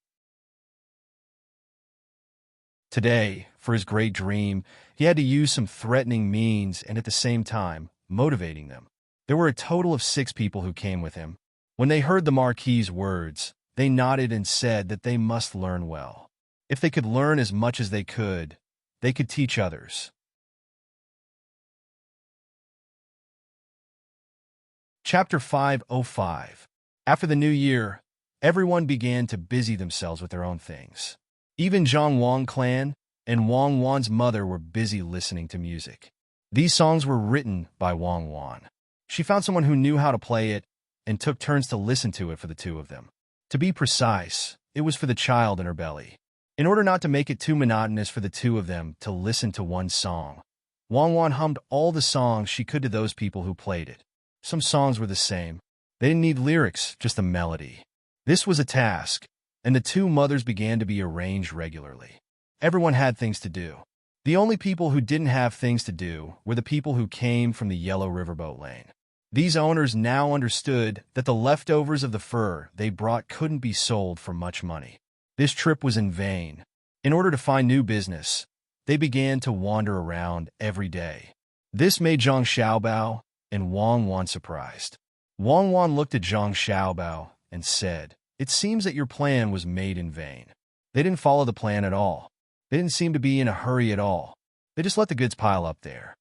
S1: Today, for his great dream, he had to use some threatening means and at the same time, motivating them. There were a total of 6 people who came with him. When they heard the Marquis's words, they nodded and said that they must learn well. If they could learn as much as they could teach others. Chapter 505. After the new year, everyone began to busy themselves with their own things. Even Zhang Wang clan and Wang Wan's mother were busy listening to music. These songs were written by Wang Wan. She found someone who knew how to play it and took turns to listen to it for the two of them. To be precise, it was for the child in her belly. In order not to make it too monotonous for the two of them to listen to one song, Wang Wan hummed all the songs she could to those people who played it. Some songs were the same. They didn't need lyrics, just a melody. This was a task, and the two mothers began to be arranged regularly. Everyone had things to do. The only people who didn't have things to do were the people who came from the Yellow Riverboat Lane. These owners now understood that the leftovers of the fur they brought couldn't be sold for much money. This trip was in vain. In order to find new business, they began to wander around every day. This made Zhang Xiaobao and Wang Wan surprised. Wang Wan looked at Zhang Xiaobao and said, "It seems that your plan was made in vain." They didn't follow the plan at all. They didn't seem to be in a hurry at all. They just let the goods pile up there.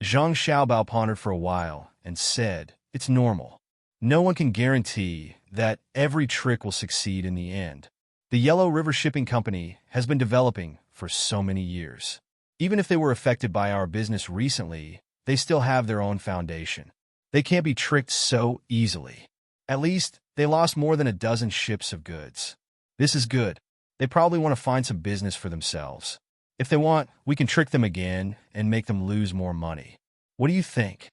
S1: Zhang Xiaobao pondered for a while and said, "It's normal. No one can guarantee that every trick will succeed in the end. The Yellow River Shipping Company has been developing for so many years. Even if they were affected by our business recently, they still have their own foundation. They can't be tricked so easily. At least, they lost more than a dozen ships of goods. This is good. They probably want to find some business for themselves. If they want, we can trick them again and make them lose more money. What do you think?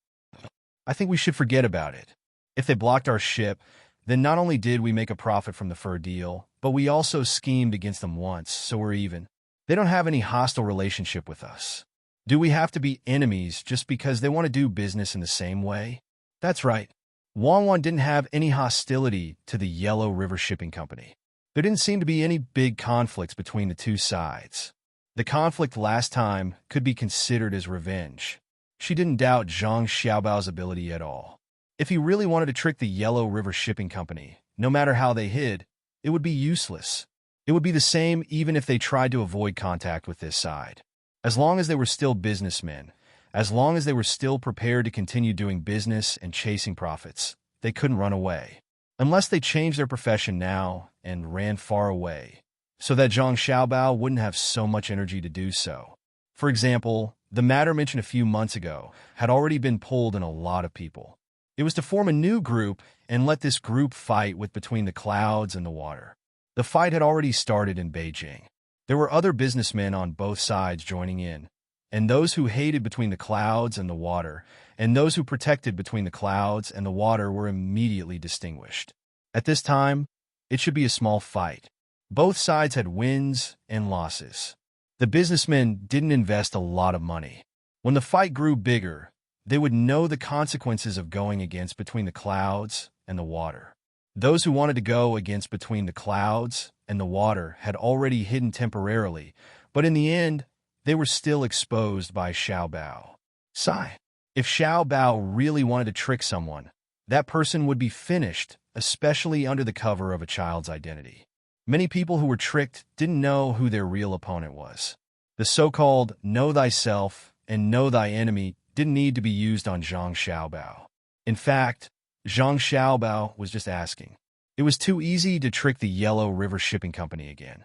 S1: I think we should forget about it. If they blocked our ship, then not only did we make a profit from the fur deal, but we also schemed against them once, so we're even. They don't have any hostile relationship with us. Do we have to be enemies just because they want to do business in the same way? That's right. Wang Wan didn't have any hostility to the Yellow River Shipping Company. There didn't seem to be any big conflicts between the two sides. The conflict last time could be considered as revenge. She didn't doubt Zhang Xiaobao's ability at all. If he really wanted to trick the Yellow River Shipping Company, no matter how they hid, it would be useless. It would be the same even if they tried to avoid contact with this side. As long as they were still businessmen, as long as they were still prepared to continue doing business and chasing profits, they couldn't run away. Unless they changed their profession now and ran far away, so that Zhang Xiaobao wouldn't have so much energy to do so. For example, the matter mentioned a few months ago had already been pulled in a lot of people. It was to form a new group and let this group fight with between the clouds and the water. The fight had already started in Beijing. There were other businessmen on both sides joining in, and those who hated between the clouds and the water, and those who protected between the clouds and the water were immediately distinguished. At this time, it should be a small fight. Both sides had wins and losses. The businessmen didn't invest a lot of money. When the fight grew bigger, they would know the consequences of going against between the clouds and the water. Those who wanted to go against between the clouds and the water had already hidden temporarily, but in the end, they were still exposed by Xiaobao. Sigh. If Xiaobao really wanted to trick someone, that person would be finished, especially under the cover of a child's identity. Many people who were tricked didn't know who their real opponent was. The so-called know thyself and know thy enemy didn't need to be used on Zhang Xiaobao. In fact, Zhang Xiaobao was just asking. It was too easy to trick the Yellow River Shipping Company again.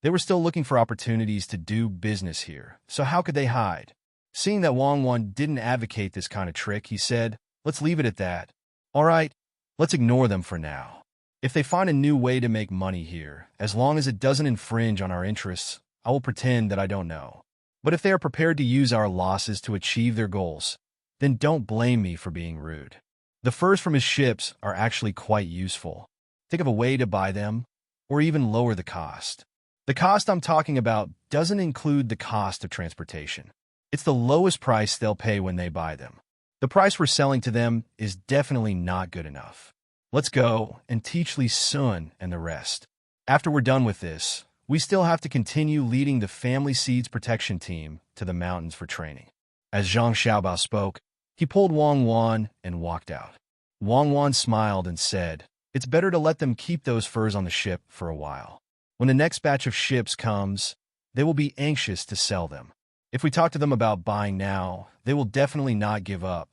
S1: They were still looking for opportunities to do business here, so how could they hide? Seeing that Wang Wan didn't advocate this kind of trick, he said, "Let's leave it at that. All right, let's ignore them for now. If they find a new way to make money here, as long as it doesn't infringe on our interests, I will pretend that I don't know. But if they are prepared to use our losses to achieve their goals, then don't blame me for being rude. The furs from his ships are actually quite useful. Think of a way to buy them, or even lower the cost. The cost I'm talking about doesn't include the cost of transportation. It's the lowest price they'll pay when they buy them. The price we're selling to them is definitely not good enough. Let's go and teach Li Sun and the rest. After we're done with this, we still have to continue leading the Family Seeds Protection Team to the mountains for training." As Zhang Xiaobao spoke, he pulled Wang Wan and walked out. Wang Wan smiled and said, "It's better to let them keep those furs on the ship for a while. When the next batch of ships comes, they will be anxious to sell them. If we talk to them about buying now, they will definitely not give up.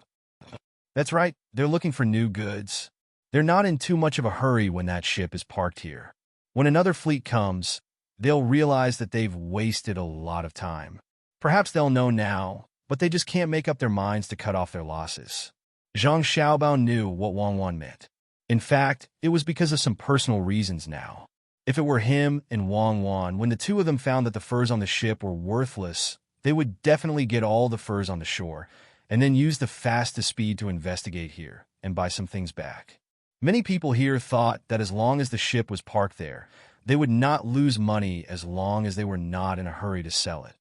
S1: That's right, they're looking for new goods. They're not in too much of a hurry when that ship is parked here. When another fleet comes, they'll realize that they've wasted a lot of time. Perhaps they'll know now, but they just can't make up their minds to cut off their losses." Zhang Xiaobao knew what Wang Wan meant. In fact, it was because of some personal reasons now. If it were him and Wang Wan, when the two of them found that the furs on the ship were worthless, they would definitely get all the furs on the shore, and then use the fastest speed to investigate here and buy some things back. Many people here thought that as long as the ship was parked there, they would not lose money as long as they were not in a hurry to sell it.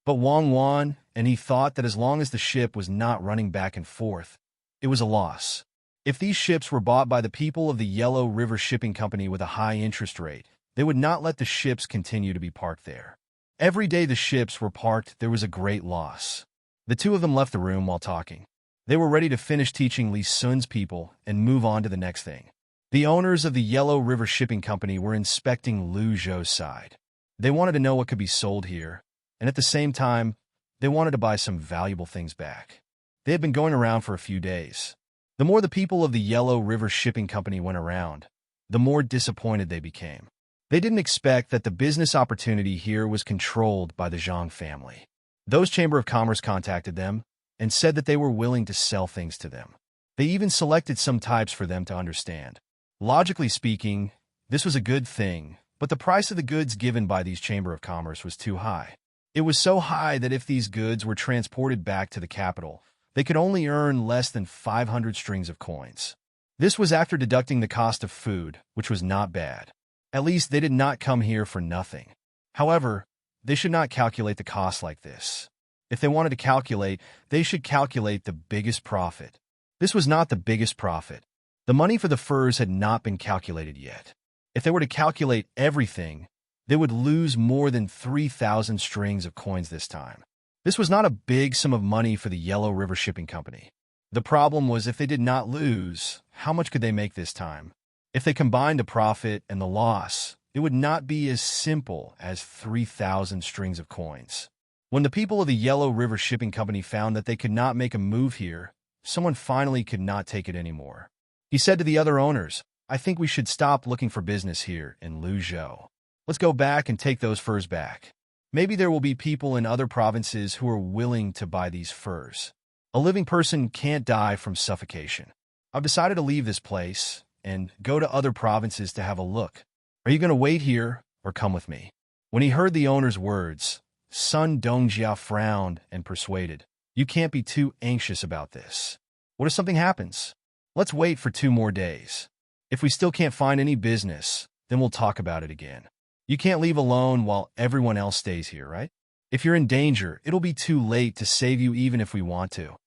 S1: But Wang Wan, and he thought that as long as the ship was not running back and forth, it was a loss. If these ships were bought by the people of the Yellow River Shipping Company with a high interest rate, they would not let the ships continue to be parked there. Every day the ships were parked, there was a great loss. The two of them left the room while talking. They were ready to finish teaching Li Sun's people and move on to the next thing. The owners of the Yellow River Shipping Company were inspecting Lu Zhou's side. They wanted to know what could be sold here, and at the same time, they wanted to buy some valuable things back. They had been going around for a few days. The more the people of the Yellow River Shipping Company went around, the more disappointed they became. They didn't expect that the business opportunity here was controlled by the Zhang family. Those Chamber of Commerce contacted them and said that they were willing to sell things to them. They even selected some types for them to understand. Logically speaking, this was a good thing, but the price of the goods given by these Chamber of Commerce was too high. It was so high that if these goods were transported back to the capital, they could only earn less than 500 strings of coins. This was after deducting the cost of food, which was not bad. At least they did not come here for nothing. However, they should not calculate the cost like this. If they wanted to calculate, they should calculate the biggest profit. This was not the biggest profit. The money for the furs had not been calculated yet. If they were to calculate everything, they would lose more than 3,000 strings of coins this time. This was not a big sum of money for the Yellow River Shipping Company. The problem was if they did not lose, how much could they make this time? If they combined the profit and the loss, it would not be as simple as 3,000 strings of coins. When the people of the Yellow River Shipping Company found that they could not make a move here, someone finally could not take it anymore. He said to the other owners, "I think we should stop looking for business here in Luzhou. Let's go back and take those furs back. Maybe there will be people in other provinces who are willing to buy these furs. A living person can't die from suffocation. I've decided to leave this place and go to other provinces to have a look. Are you going to wait here or come with me?" When he heard the owner's words, Sun Dongjia frowned and persuaded, "You can't be too anxious about this. What if something happens? Let's wait for 2 more days. If we still can't find any business, then we'll talk about it again. You can't leave alone while everyone else stays here, right? If you're in danger, it'll be too late to save you even if we want to."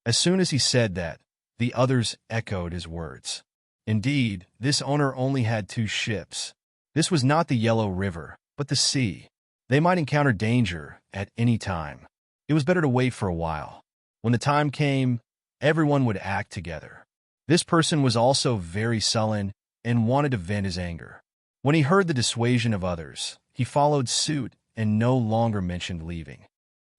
S1: As soon as he said that, the others echoed his words. Indeed, this owner only had 2 ships. This was not the Yellow River, but the sea. They might encounter danger at any time. It was better to wait for a while. When the time came, everyone would act together. This person was also very sullen and wanted to vent his anger. When he heard the dissuasion of others, he followed suit and no longer mentioned leaving.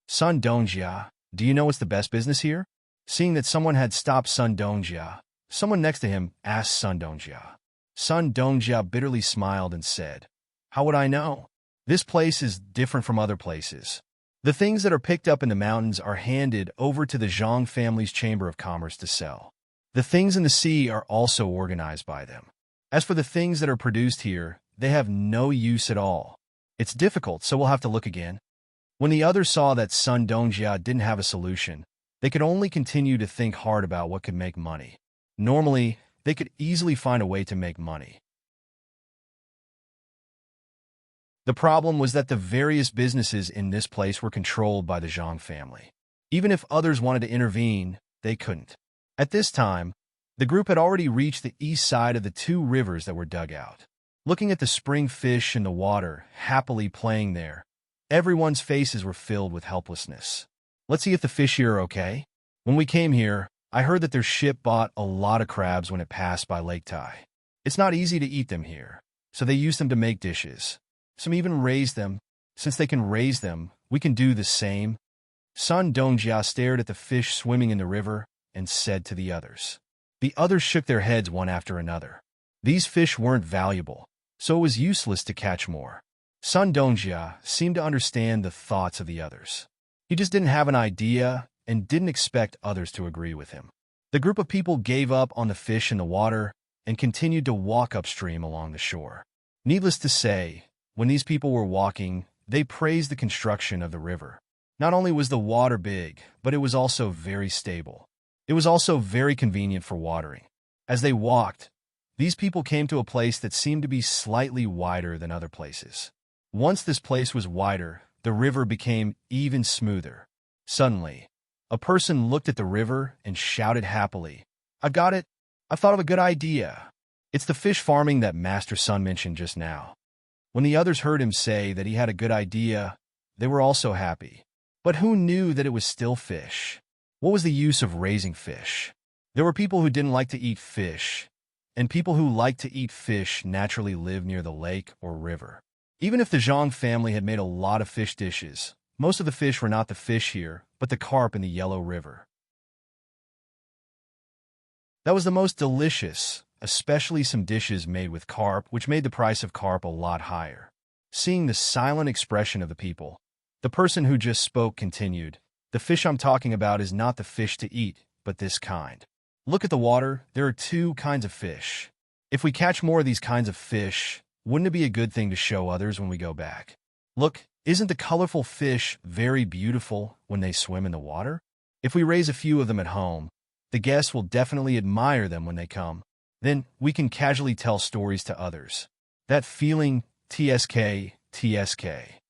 S1: "Sun Dongjia, do you know what's the best business here?" Seeing that someone had stopped Sun Dongjia, someone next to him asked Sun Dongjia. Sun Dongjia bitterly smiled and said, "How would I know? This place is different from other places. The things that are picked up in the mountains are handed over to the Zhang family's Chamber of Commerce to sell. The things in the sea are also organized by them. As for the things that are produced here, they have no use at all. It's difficult, so we'll have to look again." When the others saw that Sun Dongjia didn't have a solution, they could only continue to think hard about what could make money. Normally, they could easily find a way to make money. The problem was that the various businesses in this place were controlled by the Zhang family. Even if others wanted to intervene, they couldn't. At this time, the group had already reached the east side of the two rivers that were dug out. Looking at the spring fish in the water, happily playing there, everyone's faces were filled with helplessness. "Let's see if the fish here are okay. When we came here, I heard that their ship bought a lot of crabs when it passed by Lake Tai. It's not easy to eat them here, so they use them to make dishes. Some even raise them. Since they can raise them, we can do the same." Sun Dongjia stared at the fish swimming in the river and said to the others. The others shook their heads one after another. These fish weren't valuable, so it was useless to catch more. Sun Dongjia seemed to understand the thoughts of the others. He just didn't have an idea and didn't expect others to agree with him. The group of people gave up on the fish in the water and continued to walk upstream along the shore. Needless to say, when these people were walking, they praised the construction of the river. Not only was the water big, but it was also very stable. It was also very convenient for watering. As they walked, these people came to a place that seemed to be slightly wider than other places. Once this place was wider, the river became even smoother. Suddenly, a person looked at the river and shouted happily, "I've got it! I've thought of a good idea. It's the fish farming that Master Sun mentioned just now." When the others heard him say that he had a good idea, they were also happy. But who knew that it was still fish? What was the use of raising fish? There were people who didn't like to eat fish, and people who liked to eat fish naturally lived near the lake or river. Even if the Zhang family had made a lot of fish dishes, most of the fish were not the fish here, but the carp in the Yellow River. That was the most delicious, especially some dishes made with carp, which made the price of carp a lot higher. Seeing the silent expression of the people, the person who just spoke continued, "The fish I'm talking about is not the fish to eat, but this kind. Look at the water, there are two kinds of fish. If we catch more of these kinds of fish, wouldn't it be a good thing to show others when we go back? Look, isn't the colorful fish very beautiful when they swim in the water? If we raise a few of them at home, the guests will definitely admire them when they come. Then we can casually tell stories to others. That feeling, TSK, TSK.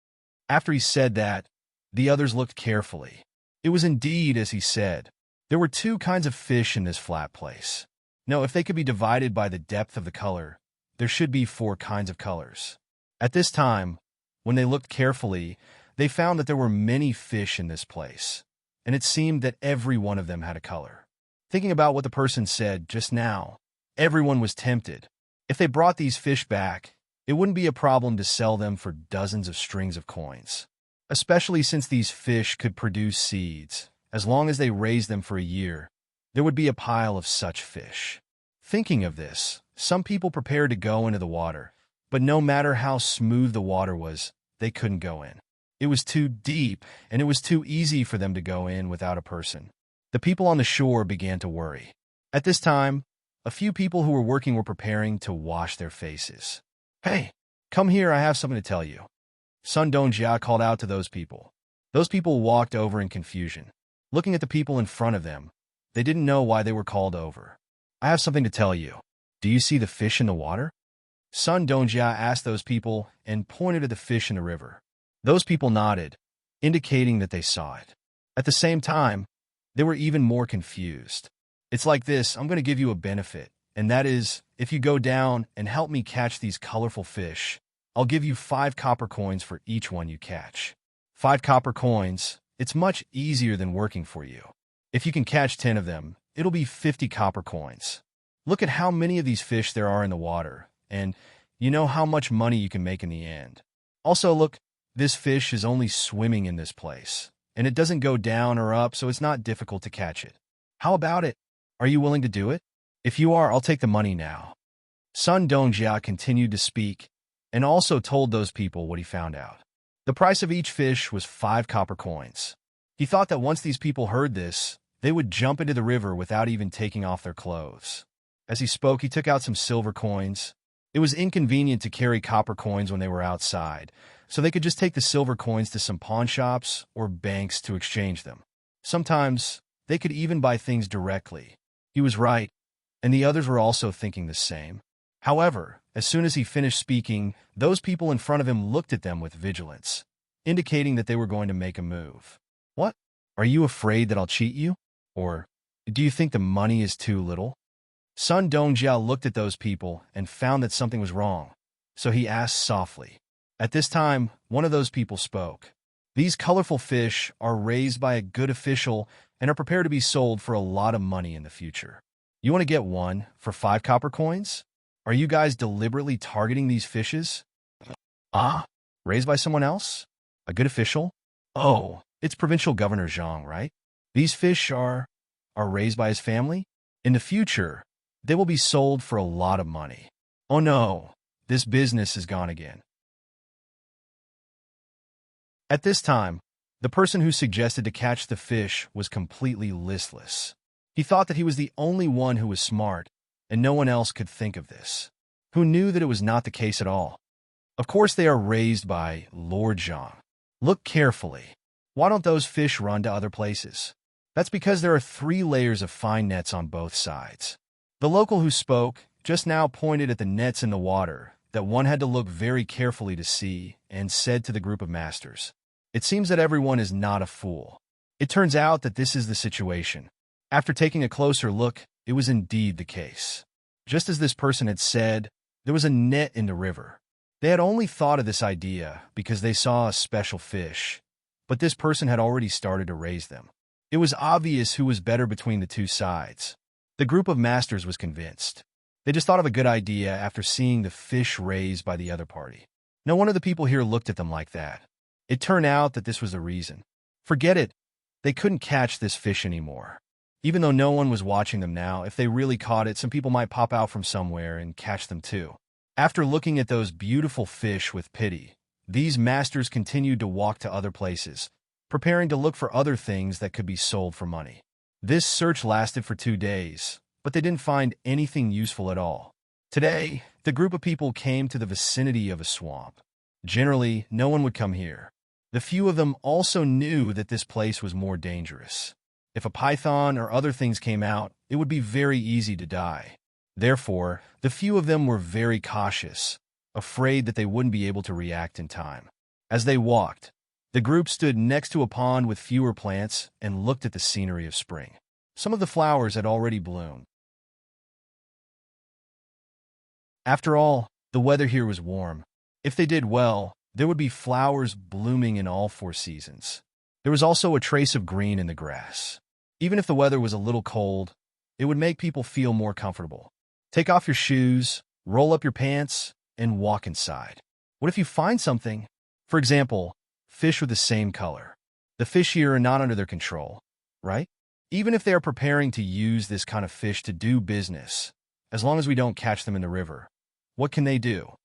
S1: After he said that, the others looked carefully. It was indeed as he said. There were two kinds of fish in this flat place. Now, if they could be divided by the depth of the color, there should be 4 kinds of colors. At this time, when they looked carefully, they found that there were many fish in this place, and it seemed that every one of them had a color. Thinking about what the person said just now, everyone was tempted. If they brought these fish back, it wouldn't be a problem to sell them for dozens of strings of coins, especially since these fish could produce seeds. As long as they raised them for a year, there would be a pile of such fish. Thinking of this, some people prepared to go into the water, but no matter how smooth the water was, they couldn't go in. It was too deep, and it was too easy for them to go in without a person. The people on the shore began to worry. At this time, a few people who were working were preparing to wash their faces. "Hey, come here, I have something to tell you." Sun Dongjia called out to those people. Those people walked over in confusion. Looking at the people in front of them, they didn't know why they were called over. "I have something to tell you. Do you see the fish in the water?" Sun Dongjia asked those people and pointed at the fish in the river. Those people nodded, indicating that they saw it. At the same time, they were even more confused. "It's like this, I'm going to give you a benefit, and that is, if you go down and help me catch these colorful fish, I'll give you 5 copper coins for each one you catch. 5 copper coins, it's much easier than working for you. If you can catch 10 of them, it'll be 50 copper coins. Look at how many of these fish there are in the water, and you know how much money you can make in the end. Also, look, this fish is only swimming in this place, and it doesn't go down or up, so it's not difficult to catch it. How about it? Are you willing to do it? If you are, I'll take the money now. Sun Dongjia continued to speak and also told those people what he found out. The price of each fish was 5 copper coins. He thought that once these people heard this, they would jump into the river without even taking off their clothes. As he spoke, he took out some silver coins. It was inconvenient to carry copper coins when they were outside, so they could just take the silver coins to some pawn shops or banks to exchange them. Sometimes, they could even buy things directly. He was right, and the others were also thinking the same. However, as soon as he finished speaking, those people in front of him looked at them with vigilance, indicating that they were going to make a move. What? Are you afraid that I'll cheat you? Or do you think the money is too little? Sun Dongjia looked at those people and found that something was wrong, so he asked softly. At this time, one of those people spoke. These colorful fish are raised by a good official and are prepared to be sold for a lot of money in the future. You want to get one for 5 copper coins? Are you guys deliberately targeting these fishes? Ah, raised by someone else? A good official? Oh, it's Provincial Governor Zhang, right? These fish are raised by his family? In the future, they will be sold for a lot of money. Oh no, this business is gone again. At this time, the person who suggested to catch the fish was completely listless. He thought that he was the only one who was smart, and no one else could think of this. Who knew that it was not the case at all? Of course they are raised by Lord Zhang. Look carefully. Why don't those fish run to other places? That's because there are 3 layers of fine nets on both sides. The local who spoke just now pointed at the nets in the water that one had to look very carefully to see and said to the group of masters, "It seems that everyone is not a fool." It turns out that this is the situation. After taking a closer look, it was indeed the case. Just as this person had said, there was a net in the river. They had only thought of this idea because they saw a special fish, but this person had already started to raise them. It was obvious who was better between the 2 sides. The group of masters was convinced. They just thought of a good idea after seeing the fish raised by the other party. No one of the people here looked at them like that. It turned out that this was the reason. Forget it. They couldn't catch this fish anymore. Even though no one was watching them now, if they really caught it, some people might pop out from somewhere and catch them too. After looking at those beautiful fish with pity, these masters continued to walk to other places, preparing to look for other things that could be sold for money. This search lasted for 2 days, but they didn't find anything useful at all. Today, the group of people came to the vicinity of a swamp. Generally, no one would come here. The few of them also knew that this place was more dangerous. If a python or other things came out, it would be very easy to die. Therefore, the few of them were very cautious, afraid that they wouldn't be able to react in time. As they walked, the group stood next to a pond with fewer plants and looked at the scenery of spring. Some of the flowers had already bloomed. After all, the weather here was warm. If they did well, there would be flowers blooming in all 4 seasons. There was also a trace of green in the grass. Even if the weather was a little cold, it would make people feel more comfortable. Take off your shoes, roll up your pants, and walk inside. What if you find something? For example, fish with the same color. The fish here are not under their control, right? Even if they are preparing to use this kind of fish to do business, as long as we don't catch them in the river, what can they do?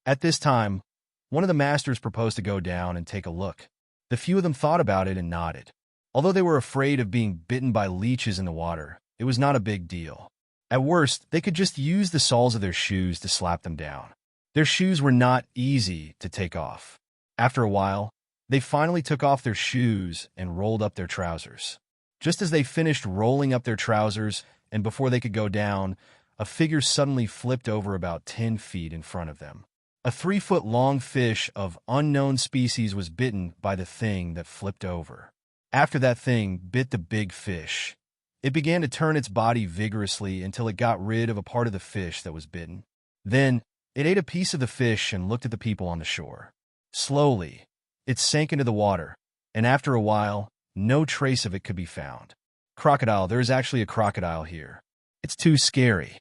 S1: At this time, one of the masters proposed to go down and take a look. The few of them thought about it and nodded. Although they were afraid of being bitten by leeches in the water, it was not a big deal. At worst, they could just use the soles of their shoes to slap them down. Their shoes were not easy to take off. After a while, they finally took off their shoes and rolled up their trousers. Just as they finished rolling up their trousers, and before they could go down, a figure suddenly flipped over about 10 feet in front of them. A 3-foot-long fish of unknown species was bitten by the thing that flipped over. After that thing bit the big fish, it began to turn its body vigorously until it got rid of a part of the fish that was bitten. Then, it ate a piece of the fish and looked at the people on the shore. Slowly, it sank into the water, and after a while, no trace of it could be found. Crocodile, there is actually a crocodile here. It's too scary.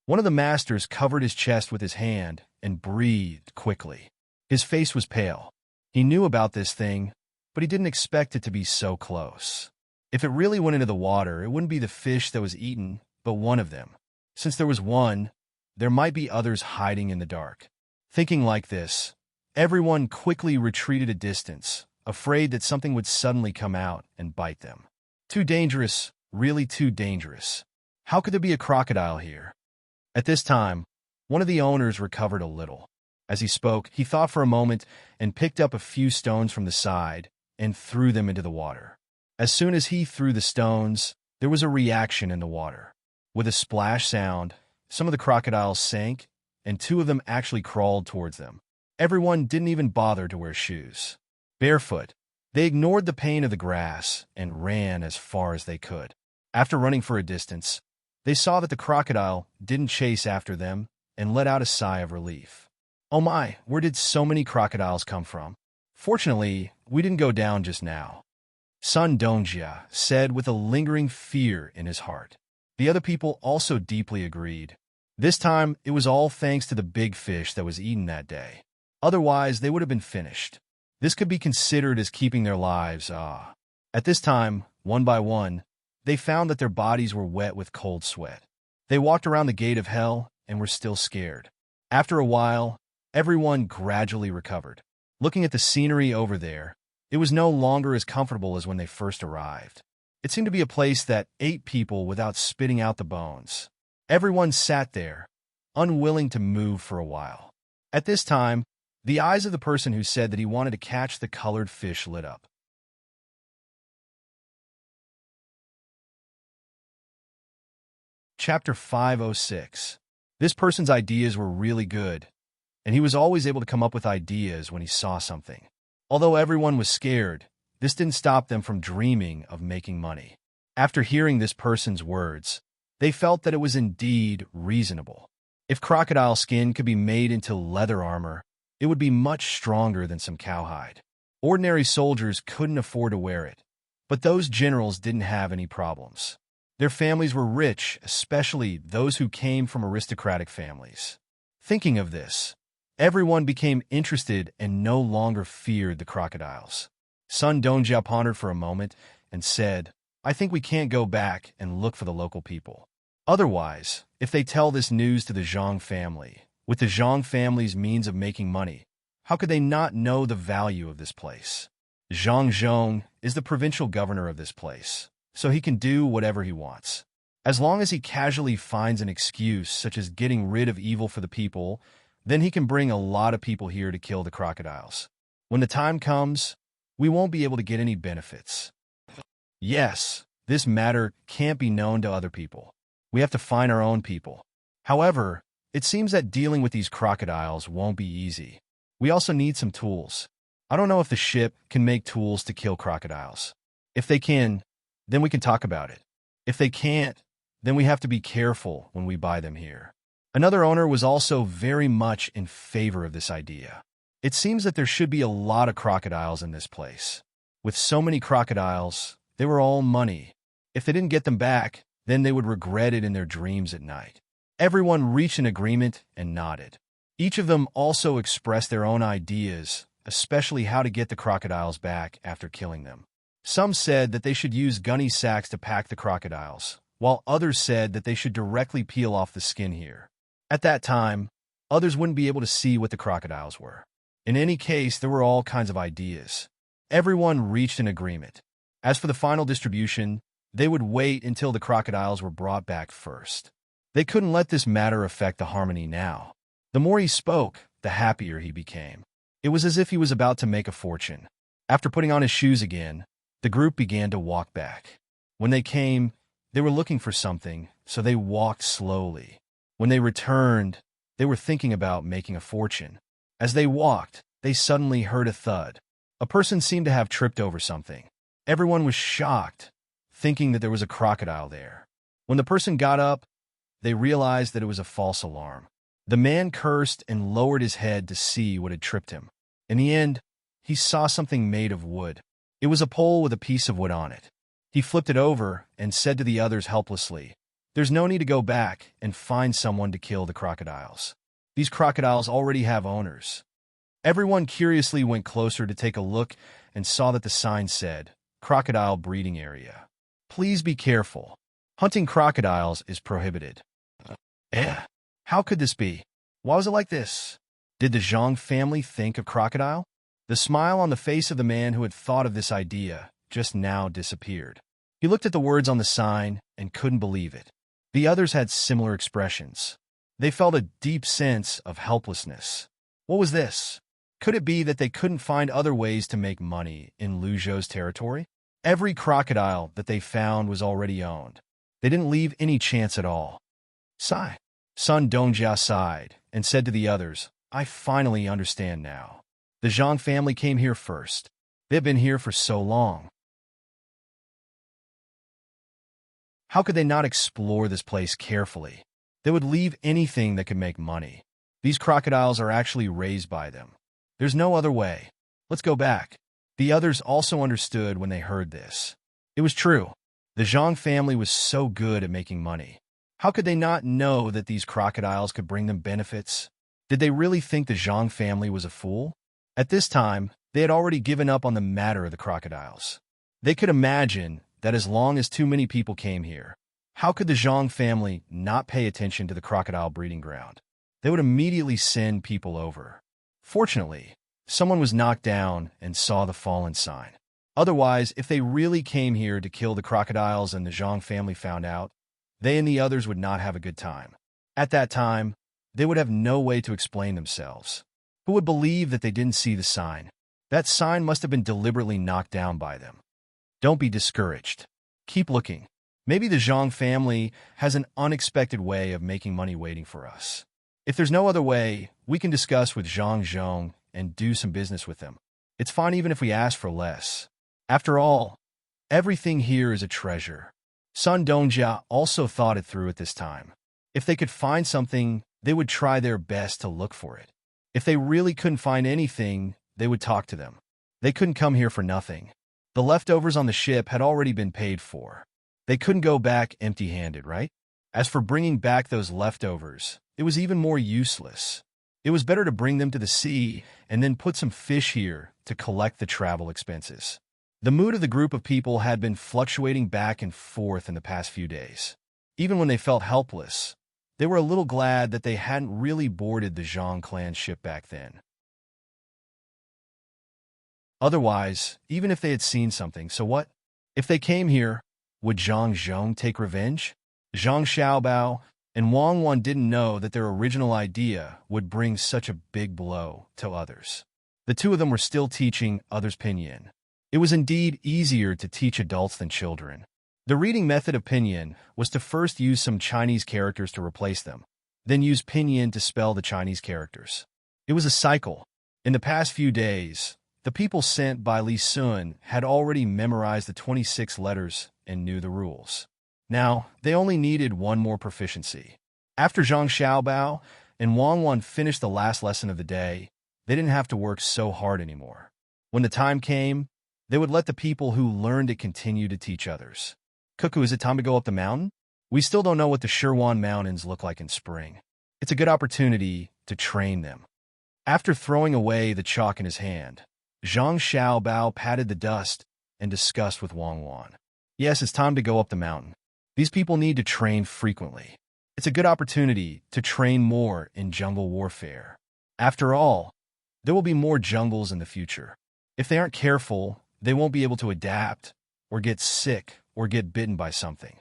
S1: One of the masters covered his chest with his hand and breathed quickly. His face was pale. He knew about this thing, but he didn't expect it to be so close. If it really went into the water, it wouldn't be the fish that was eaten, but one of them. Since there was one, there might be others hiding in the dark. Thinking like this, everyone quickly retreated a distance, afraid that something would suddenly come out and bite them. Too dangerous, really too dangerous. How could there be a crocodile here? At this time, one of the owners recovered a little. As he spoke, he thought for a moment and picked up a few stones from the side and threw them into the water. As soon as he threw the stones, there was a reaction in the water. With a splash sound, some of the crocodiles sank, and two of them actually crawled towards them. Everyone didn't even bother to wear shoes. Barefoot, they ignored the pain of the grass and ran as far as they could. After running for a distance, they saw that the crocodile didn't chase after them and let out a sigh of relief. Oh my, where did so many crocodiles come from? Fortunately, we didn't go down just now. Sun Dongjia said with a lingering fear in his heart. The other people also deeply agreed. This time, it was all thanks to the big fish that was eaten that day. Otherwise, they would have been finished. This could be considered as keeping their lives. At this time, one by one, they found that their bodies were wet with cold sweat. They walked around the gate of hell and were still scared. After a while, everyone gradually recovered. Looking at the scenery over there, it was no longer as comfortable as when they first arrived. It seemed to be a place that ate people without spitting out the bones. Everyone sat there, unwilling to move for a while. At this time, the eyes of the person who said that he wanted to catch the colored fish lit up. Chapter 506. This person's ideas were really good, and he was always able to come up with ideas when he saw something. Although everyone was scared, this didn't stop them from dreaming of making money. After hearing this person's words, they felt that it was indeed reasonable. If crocodile skin could be made into leather armor, it would be much stronger than some cowhide. Ordinary soldiers couldn't afford to wear it, but those generals didn't have any problems. Their families were rich, especially those who came from aristocratic families. Thinking of this, everyone became interested and no longer feared the crocodiles. Sun Dongjia pondered for a moment and said, I think we can't go back and look for the local people. Otherwise, if they tell this news to the Zhang family, with the Zhang family's means of making money, how could they not know the value of this place? Zhang Zhong is the provincial governor of this place, so he can do whatever he wants. As long as he casually finds an excuse, such as getting rid of evil for the people, then he can bring a lot of people here to kill the crocodiles. When the time comes, we won't be able to get any benefits. Yes, this matter can't be known to other people. We have to find our own people. However, it seems that dealing with these crocodiles won't be easy. We also need some tools. I don't know if the ship can make tools to kill crocodiles. If they can, then we can talk about it. If they can't, then we have to be careful when we buy them here. Another owner was also very much in favor of this idea. It seems that there should be a lot of crocodiles in this place. With so many crocodiles, they were all money. If they didn't get them back, then they would regret it in their dreams at night. Everyone reached an agreement and nodded. Each of them also expressed their own ideas, especially how to get the crocodiles back after killing them. Some said that they should use gunny sacks to pack the crocodiles, while others said that they should directly peel off the skin here. At that time, others wouldn't be able to see what the crocodiles were. In any case, there were all kinds of ideas. Everyone reached an agreement. As for the final distribution, they would wait until the crocodiles were brought back first. They couldn't let this matter affect the harmony now. The more he spoke, the happier he became. It was as if he was about to make a fortune. After putting on his shoes again, the group began to walk back. When they came, they were looking for something, so they walked slowly. When they returned, they were thinking about making a fortune. As they walked, they suddenly heard a thud. A person seemed to have tripped over something. Everyone was shocked, thinking that there was a crocodile there. When the person got up, they realized that it was a false alarm. The man cursed and lowered his head to see what had tripped him. In the end, he saw something made of wood. It was a pole with a piece of wood on it. He flipped it over and said to the others helplessly, "There's no need to go back and find someone to kill the crocodiles. These crocodiles already have owners." Everyone curiously went closer to take a look and saw that the sign said, "Crocodile Breeding Area." Please be careful. Hunting crocodiles is prohibited. Eh? How could this be? Why was it like this? Did the Zhang family think of crocodile? The smile on the face of the man who had thought of this idea just now disappeared. He looked at the words on the sign and couldn't believe it. The others had similar expressions. They felt a deep sense of helplessness. What was this? Could it be that they couldn't find other ways to make money in Lu Zhou's territory? Every crocodile that they found was already owned. They didn't leave any chance at all. Sigh. Sun Dongjia sighed and said to the others, I finally understand now. The Zhang family came here first. They've been here for so long. How could they not explore this place carefully? They would leave anything that could make money. These crocodiles are actually raised by them. There's no other way. Let's go back. The others also understood when they heard this. It was true. The Zhang family was so good at making money. How could they not know that these crocodiles could bring them benefits? Did they really think the Zhang family was a fool? At this time, they had already given up on the matter of the crocodiles. They could imagine that as long as too many people came here, how could the Zhang family not pay attention to the crocodile breeding ground? They would immediately send people over. Fortunately, someone was knocked down and saw the fallen sign. Otherwise, if they really came here to kill the crocodiles and the Zhang family found out, they and the others would not have a good time. At that time, they would have no way to explain themselves. Who would believe that they didn't see the sign? That sign must have been deliberately knocked down by them. Don't be discouraged. Keep looking. Maybe the Zhang family has an unexpected way of making money waiting for us. If there's no other way, we can discuss with Zhang Zhong and do some business with them. It's fine even if we ask for less. After all, everything here is a treasure. Sun Dongjia also thought it through at this time. If they could find something, they would try their best to look for it. If they really couldn't find anything, they would talk to them. They couldn't come here for nothing. The leftovers on the ship had already been paid for. They couldn't go back empty-handed, right? As for bringing back those leftovers, it was even more useless. It was better to bring them to the sea and then put some fish here to collect the travel expenses. The mood of the group of people had been fluctuating back and forth in the past few days. Even when they felt helpless, they were a little glad that they hadn't really boarded the Zhang clan ship back then. Otherwise, even if they had seen something, so what? If they came here, would Zhang Zhong take revenge? Zhang Xiaobao and Wang Wan didn't know that their original idea would bring such a big blow to others. The two of them were still teaching others pinyin. It was indeed easier to teach adults than children. The reading method of pinyin was to first use some Chinese characters to replace them, then use pinyin to spell the Chinese characters. It was a cycle. In the past few days, the people sent by Li Sun had already memorized the 26 letters and knew the rules. Now, they only needed one more proficiency. After Zhang Xiaobao and Wang Wan finished the last lesson of the day, they didn't have to work so hard anymore. When the time came, they would let the people who learned it continue to teach others. Cuckoo, is it time to go up the mountain? We still don't know what the Shirwan Mountains look like in spring. It's a good opportunity to train them. After throwing away the chalk in his hand, Zhang Xiaobao patted the dust and discussed with Wang Wan. Yes, it's time to go up the mountain. These people need to train frequently. It's a good opportunity to train more in jungle warfare. After all, there will be more jungles in the future. If they aren't careful, they won't be able to adapt, or get sick, or get bitten by something.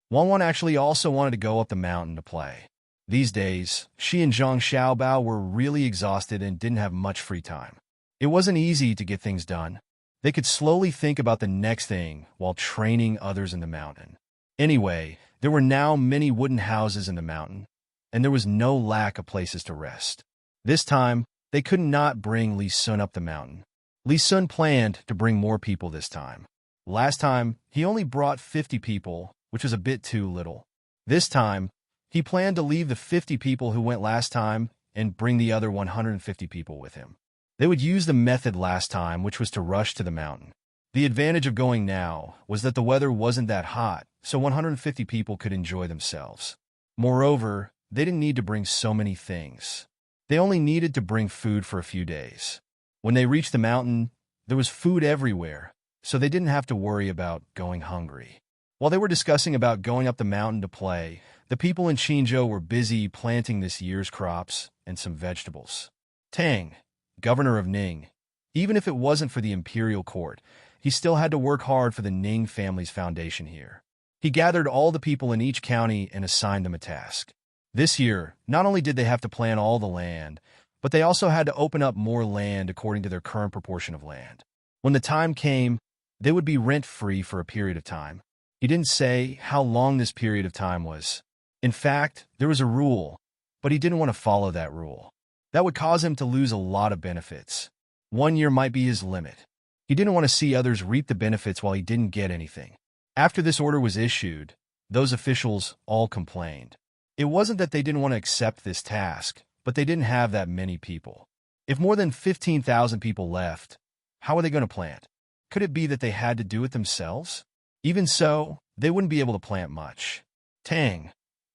S1: Wang Wan actually also wanted to go up the mountain to play. These days, she and Zhang Xiaobao were really exhausted and didn't have much free time. It wasn't easy to get things done. They could slowly think about the next thing while training others in the mountain. Anyway, there were now many wooden houses in the mountain, and there was no lack of places to rest. This time, they could not bring Li Sun up the mountain. Li Sun planned to bring more people this time. Last time, he only brought 50 people, which was a bit too little. This time, he planned to leave the 50 people who went last time and bring the other 150 people with him. They would use the method last time, which was to rush to the mountain. The advantage of going now was that the weather wasn't that hot, so 150 people could enjoy themselves. Moreover, they didn't need to bring so many things. They only needed to bring food for a few days. When they reached the mountain, there was food everywhere, so they didn't have to worry about going hungry. While they were discussing about going up the mountain to play, the people in Qinzhou were busy planting this year's crops and some vegetables. Tang, governor of Ning, even if it wasn't for the imperial court, he still had to work hard for the Ning family's foundation here. He gathered all the people in each county and assigned them a task. This year, not only did they have to plant all the land, but they also had to open up more land according to their current proportion of land. When the time came, they would be rent-free for a period of time. He didn't say how long this period of time was. In fact, there was a rule, but he didn't want to follow that rule. That would cause him to lose a lot of benefits. 1 year might be his limit. He didn't want to see others reap the benefits while he didn't get anything. After this order was issued, those officials all complained. It wasn't that they didn't want to accept this task, but they didn't have that many people. If more than 15,000 people left, how were they going to plant? Could it be that they had to do it themselves? Even so, they wouldn't be able to plant much. Tang,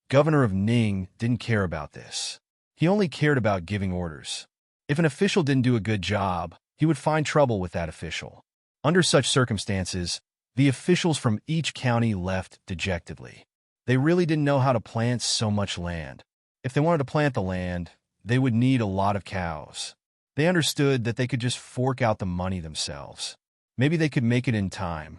S1: governor of Ning, didn't care about this. He only cared about giving orders. If an official didn't do a good job, he would find trouble with that official. Under such circumstances, the officials from each county left dejectedly. They really didn't know how to plant so much land. If they wanted to plant the land, they would need a lot of cows. They understood that they could just fork out the money themselves. Maybe they could make it in time.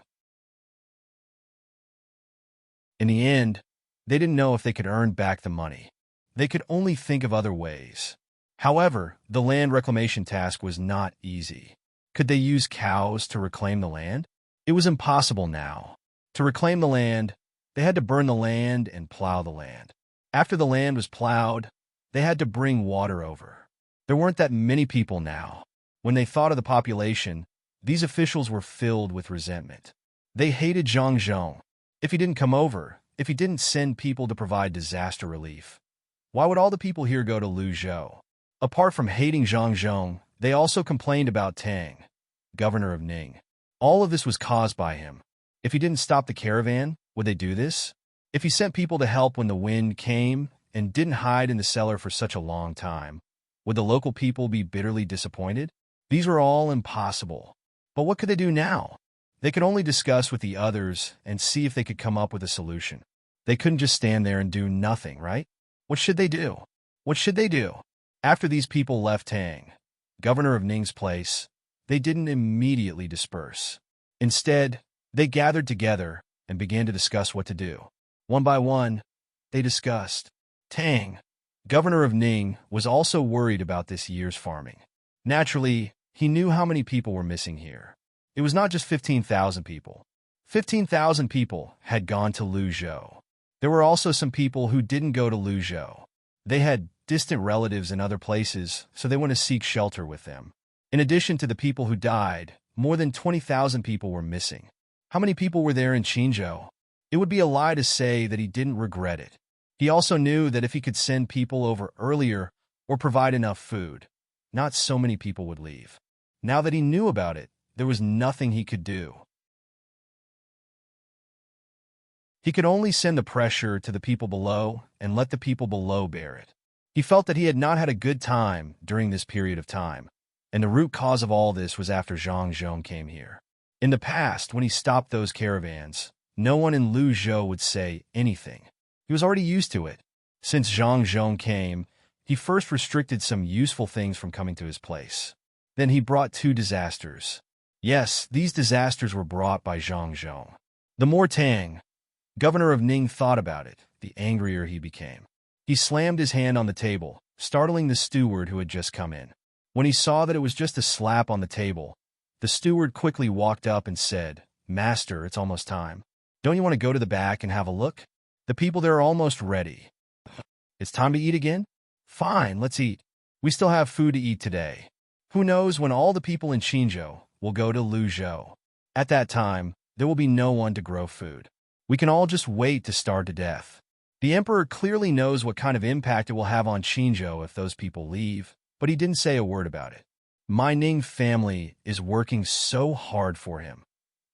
S1: In the end, they didn't know if they could earn back the money. They could only think of other ways. However, the land reclamation task was not easy. Could they use cows to reclaim the land? It was impossible now. To reclaim the land, they had to burn the land and plow the land. After the land was plowed, they had to bring water over. There weren't that many people now. When they thought of the population, these officials were filled with resentment. They hated Zhang Zhong. If he didn't come over, if he didn't send people to provide disaster relief, why would all the people here go to Luzhou? Apart from hating Zhang Zhong, they also complained about Tang, governor of Ning. All of this was caused by him. If he didn't stop the caravan, would they do this? If he sent people to help when the wind came and didn't hide in the cellar for such a long time, would the local people be bitterly disappointed? These were all impossible. But what could they do now? They could only discuss with the others and see if they could come up with a solution. They couldn't just stand there and do nothing, right? What should they do? What should they do? After these people left Tang, governor of Ning's place, they didn't immediately disperse. Instead, they gathered together and began to discuss what to do. One by one, they discussed. Tang, governor of Ning, was also worried about this year's farming. Naturally, he knew how many people were missing here. It was not just 15,000 people. 15,000 people had gone to Luzhou. There were also some people who didn't go to Luzhou. They had distant relatives in other places, so they went to seek shelter with them. In addition to the people who died, more than 20,000 people were missing. How many people were there in Qinzhou? It would be a lie to say that he didn't regret it. He also knew that if he could send people over earlier or provide enough food, not so many people would leave. Now that he knew about it, there was nothing he could do. He could only send the pressure to the people below and let the people below bear it. He felt that he had not had a good time during this period of time, and the root cause of all this was after Zhang Zhong came here. In the past, when he stopped those caravans, no one in Luzhou would say anything. He was already used to it. Since Zhang Zhong came, he first restricted some useful things from coming to his place. Then he brought 2 disasters. Yes, these disasters were brought by Zhang Zhong. The more Tang, governor of Ning, thought about it, the angrier he became. He slammed his hand on the table, startling the steward who had just come in. When he saw that it was just a slap on the table, the steward quickly walked up and said, "Master, it's almost time. Don't you want to go to the back and have a look? The people there are almost ready. It's time to eat again? Fine, let's eat. We still have food to eat today. Who knows when all the people in Qinzhou will go to Luzhou. At that time, there will be no one to grow food. We can all just wait to starve to death. The emperor clearly knows what kind of impact it will have on Qinzhou if those people leave, but he didn't say a word about it. My Ning family is working so hard for him,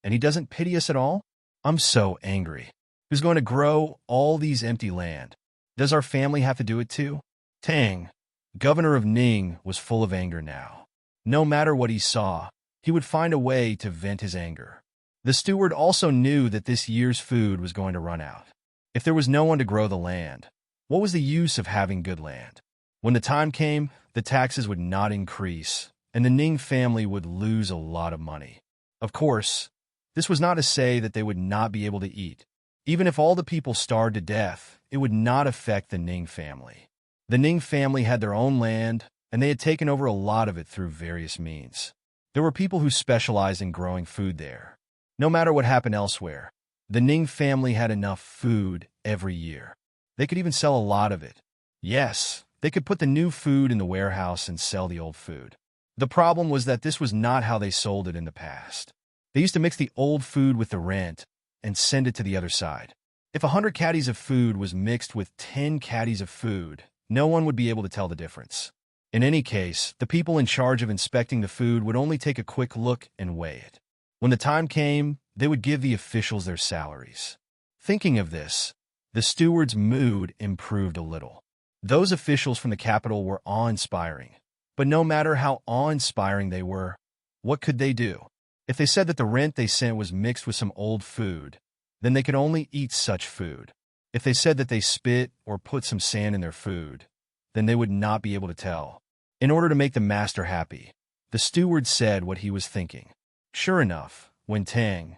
S1: and he doesn't pity us at all? I'm so angry. Who's going to grow all these empty land? Does our family have to do it too?" Tang, governor of Ning, was full of anger now. No matter what he saw, he would find a way to vent his anger. The steward also knew that this year's food was going to run out. If there was no one to grow the land, what was the use of having good land? When the time came, the taxes would not increase, and the Ning family would lose a lot of money. Of course, this was not to say that they would not be able to eat. Even if all the people starved to death, it would not affect the Ning family. The Ning family had their own land, and they had taken over a lot of it through various means. There were people who specialized in growing food there. No matter what happened elsewhere, the Ning family had enough food every year. They could even sell a lot of it. Yes, they could put the new food in the warehouse and sell the old food. The problem was that this was not how they sold it in the past. They used to mix the old food with the rent and send it to the other side. If 100 caddies of food was mixed with 10 caddies of food, no one would be able to tell the difference. In any case, the people in charge of inspecting the food would only take a quick look and weigh it. When the time came, they would give the officials their salaries. Thinking of this, the steward's mood improved a little. Those officials from the capital were awe-inspiring. But no matter how awe-inspiring they were, what could they do? If they said that the rent they sent was mixed with some old food, then they could only eat such food. If they said that they spit or put some sand in their food, then they would not be able to tell. In order to make the master happy, the steward said what he was thinking. Sure enough, when Tang,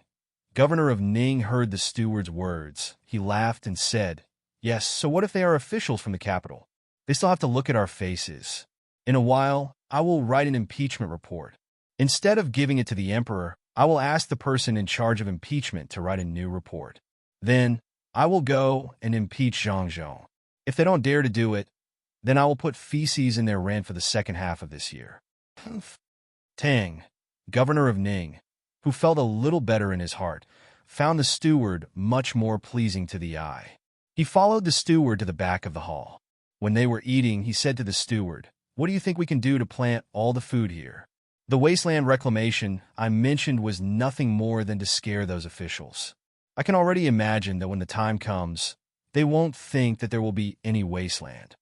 S1: governor of Ning, heard the steward's words, he laughed and said, "Yes, so what if they are officials from the capital? They still have to look at our faces. In a while, I will write an impeachment report. Instead of giving it to the emperor, I will ask the person in charge of impeachment to write a new report. Then, I will go and impeach Zhang. If they don't dare to do it, then I will put feces in their rent for the second half of this year." Tang, governor of Ning, who felt a little better in his heart, found the steward much more pleasing to the eye. He followed the steward to the back of the hall. When they were eating, he said to the steward, "What do you think we can do to plant all the food here?" The wasteland reclamation I mentioned was nothing more than to scare those officials. I can already imagine that when the time comes, they won't think that there will be any wasteland.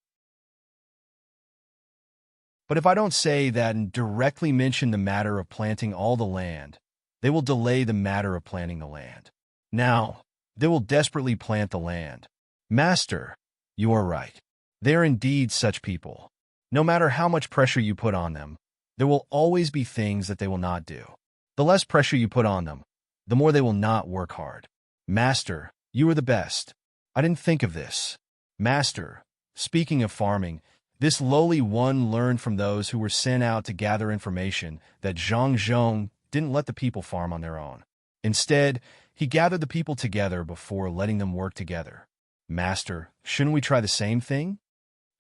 S1: But if I don't say that and directly mention the matter of planting all the land, they will delay the matter of planting the land. Now, they will desperately plant the land. Master, you are right. They are indeed such people. No matter how much pressure you put on them, there will always be things that they will not do. The less pressure you put on them, the more they will not work hard. Master, you are the best. I didn't think of this. Master, speaking of farming, this lowly one learned from those who were sent out to gather information that Zhang didn't let the people farm on their own. Instead, he gathered the people together before letting them work together. Master, shouldn't we try the same thing?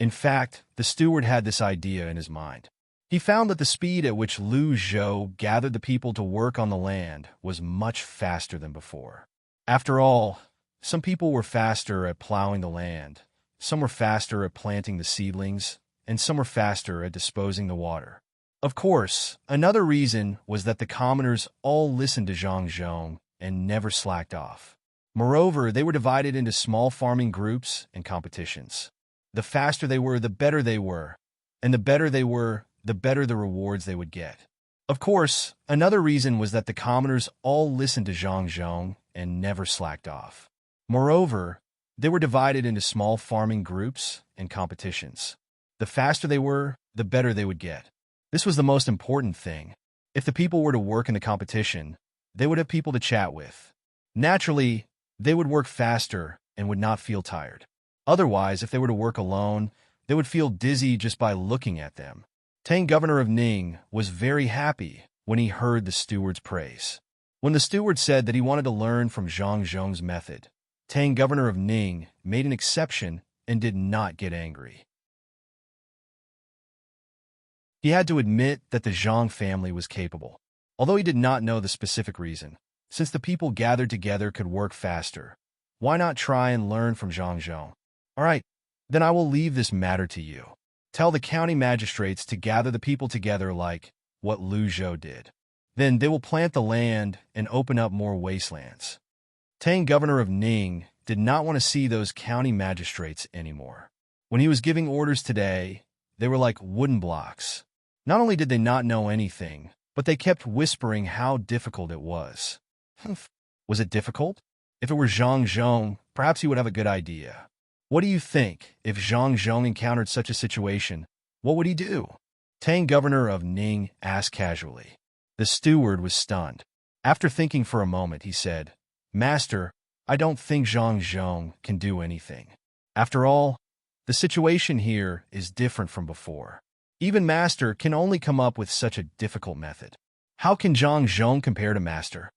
S1: In fact, the steward had this idea in his mind. He found that the speed at which Lu Zhou gathered the people to work on the land was much faster than before. After all, some people were faster at plowing the land, some were faster at planting the seedlings, and some were faster at disposing the water. Of course, another reason was that the commoners all listened to Zhang and never slacked off. Moreover, they were divided into small farming groups and competitions. The faster they were, the better they were, and the better they were, the better the rewards they would get. Of course, another reason was that the commoners all listened to Zhang and never slacked off. Moreover, they were divided into small farming groups and competitions. The faster they were, the better they would get. This was the most important thing. If the people were to work in the competition, they would have people to chat with. Naturally, they would work faster and would not feel tired. Otherwise, if they were to work alone, they would feel dizzy just by looking at them. Tang, governor of Ning, was very happy when he heard the steward's praise. When the steward said that he wanted to learn from Zhang's method, Tang, governor of Ning, made an exception and did not get angry. He had to admit that the Zhang family was capable, although he did not know the specific reason. Since the people gathered together could work faster, why not try and learn from Zhang? All right, then I will leave this matter to you. Tell the county magistrates to gather the people together like what Lu Zhou did. Then they will plant the land and open up more wastelands. Tang, governor of Ning, did not want to see those county magistrates anymore. When he was giving orders today, they were like wooden blocks. Not only did they not know anything, but they kept whispering how difficult it was. Was it difficult? If it were Zhang Zhong, perhaps he would have a good idea. What do you think? If Zhang Zhong encountered such a situation, what would he do? Tang, governor of Ning, asked casually. The steward was stunned. After thinking for a moment, he said, Master, I don't think Zhang Zhong can do anything. After all, the situation here is different from before. Even Master can only come up with such a difficult method. How can Zhang Zhong compare to Master?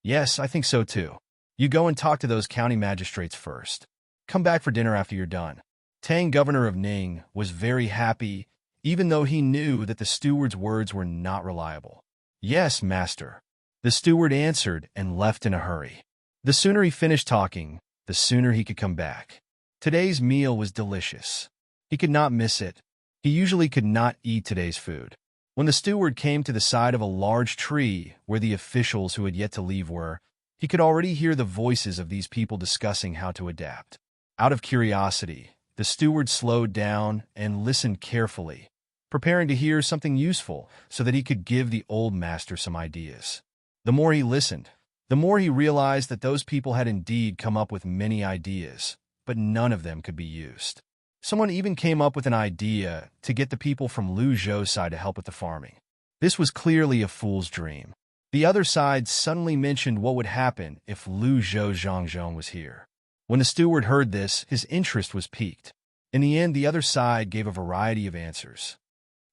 S1: Yes, I think so too. You go and talk to those county magistrates first. Come back for dinner after you're done. Tang, governor of Ning, was very happy, even though he knew that the steward's words were not reliable. Yes, master. The steward answered and left in a hurry. The sooner he finished talking, the sooner he could come back. Today's meal was delicious. He could not miss it. He usually could not eat today's food. When the steward came to the side of a large tree where the officials who had yet to leave were, he could already hear the voices of these people discussing how to adapt. Out of curiosity, the steward slowed down and listened carefully, preparing to hear something useful so that he could give the old master some ideas. The more he listened, the more he realized that those people had indeed come up with many ideas, but none of them could be used. Someone even came up with an idea to get the people from Lu Zhou's side to help with the farming. This was clearly a fool's dream. The other side suddenly mentioned what would happen if Lu Zhou Zhang Zhong was here. When the steward heard this, his interest was piqued. In the end, the other side gave a variety of answers.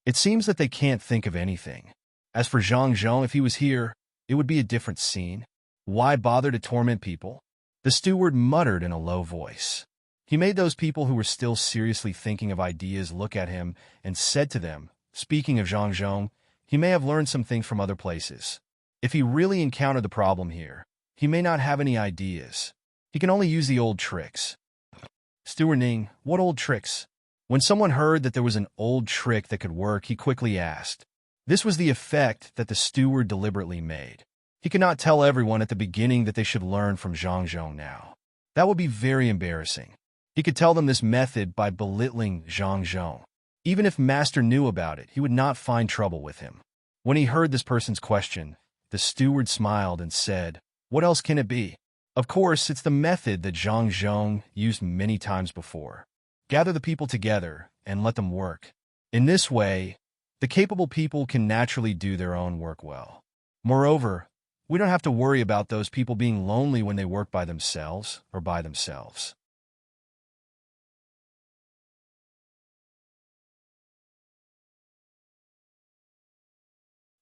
S1: It seems that they can't think of anything. As for Zhang Zhong, if he was here, it would be a different scene. Why bother to torment people? The steward muttered in a low voice. He made those people who were still seriously thinking of ideas look at him and said to them, speaking of Zhang Zhong, he may have learned some things from other places. If he really encountered the problem here, he may not have any ideas. He can only use the old tricks. Steward Ning, what old tricks? When someone heard that there was an old trick that could work, he quickly asked. This was the effect that the steward deliberately made. He could not tell everyone at the beginning that they should learn from Zhang Zhong now. That would be very embarrassing. He could tell them this method by belittling Zhang Zhong. Even if Master knew about it, he would not find trouble with him. When he heard this person's question, the steward smiled and said, What else can it be? Of course, it's the method that Zhang Zhong used many times before. Gather the people together and let them work. In this way, the capable people can naturally do their own work well. Moreover, we don't have to worry about those people being lonely when they work by themselves or by themselves.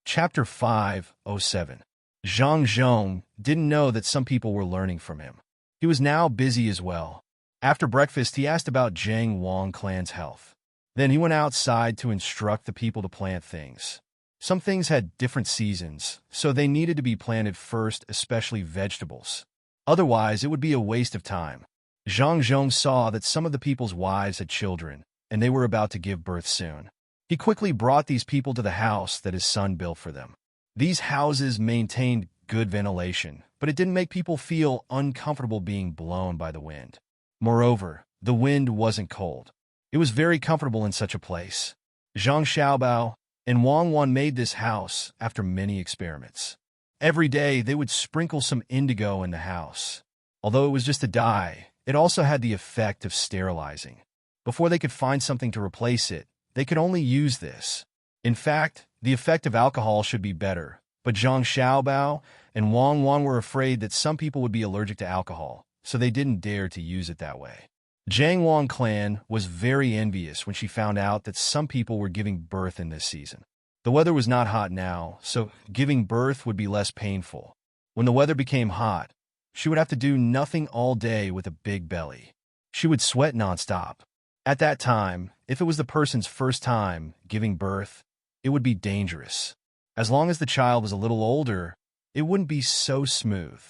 S1: Chapter 5:07. Zhang Zhong didn't know that some people were learning from him. He was now busy as well. After breakfast, he asked about Zhang Wang clan's health. Then he went outside to instruct the people to plant things. Some things had different seasons, so they needed to be planted first, especially vegetables. Otherwise, it would be a waste of time. Zhang Zhong saw that some of the people's wives had children, and they were about to give birth soon. He quickly brought these people to the house that his son built for them. These houses maintained good ventilation, but it didn't make people feel uncomfortable being blown by the wind. Moreover, the wind wasn't cold. It was very comfortable in such a place. Zhang Xiaobao and Wang Wan made this house after many experiments. Every day, they would sprinkle some indigo in the house. Although it was just a dye, it also had the effect of sterilizing. Before they could find something to replace it, they could only use this. In fact, the effect of alcohol should be better, but Zhang Xiaobao and Wang Wan were afraid that some people would be allergic to alcohol, so they didn't dare to use it that way. Zhang Wang clan was very envious when she found out that some people were giving birth in this season. The weather was not hot now, so giving birth would be less painful. When the weather became hot, she would have to do nothing all day with a big belly. She would sweat nonstop. At that time, if it was the person's first time giving birth, it would be dangerous. As long as the child was a little older, it wouldn't be so smooth.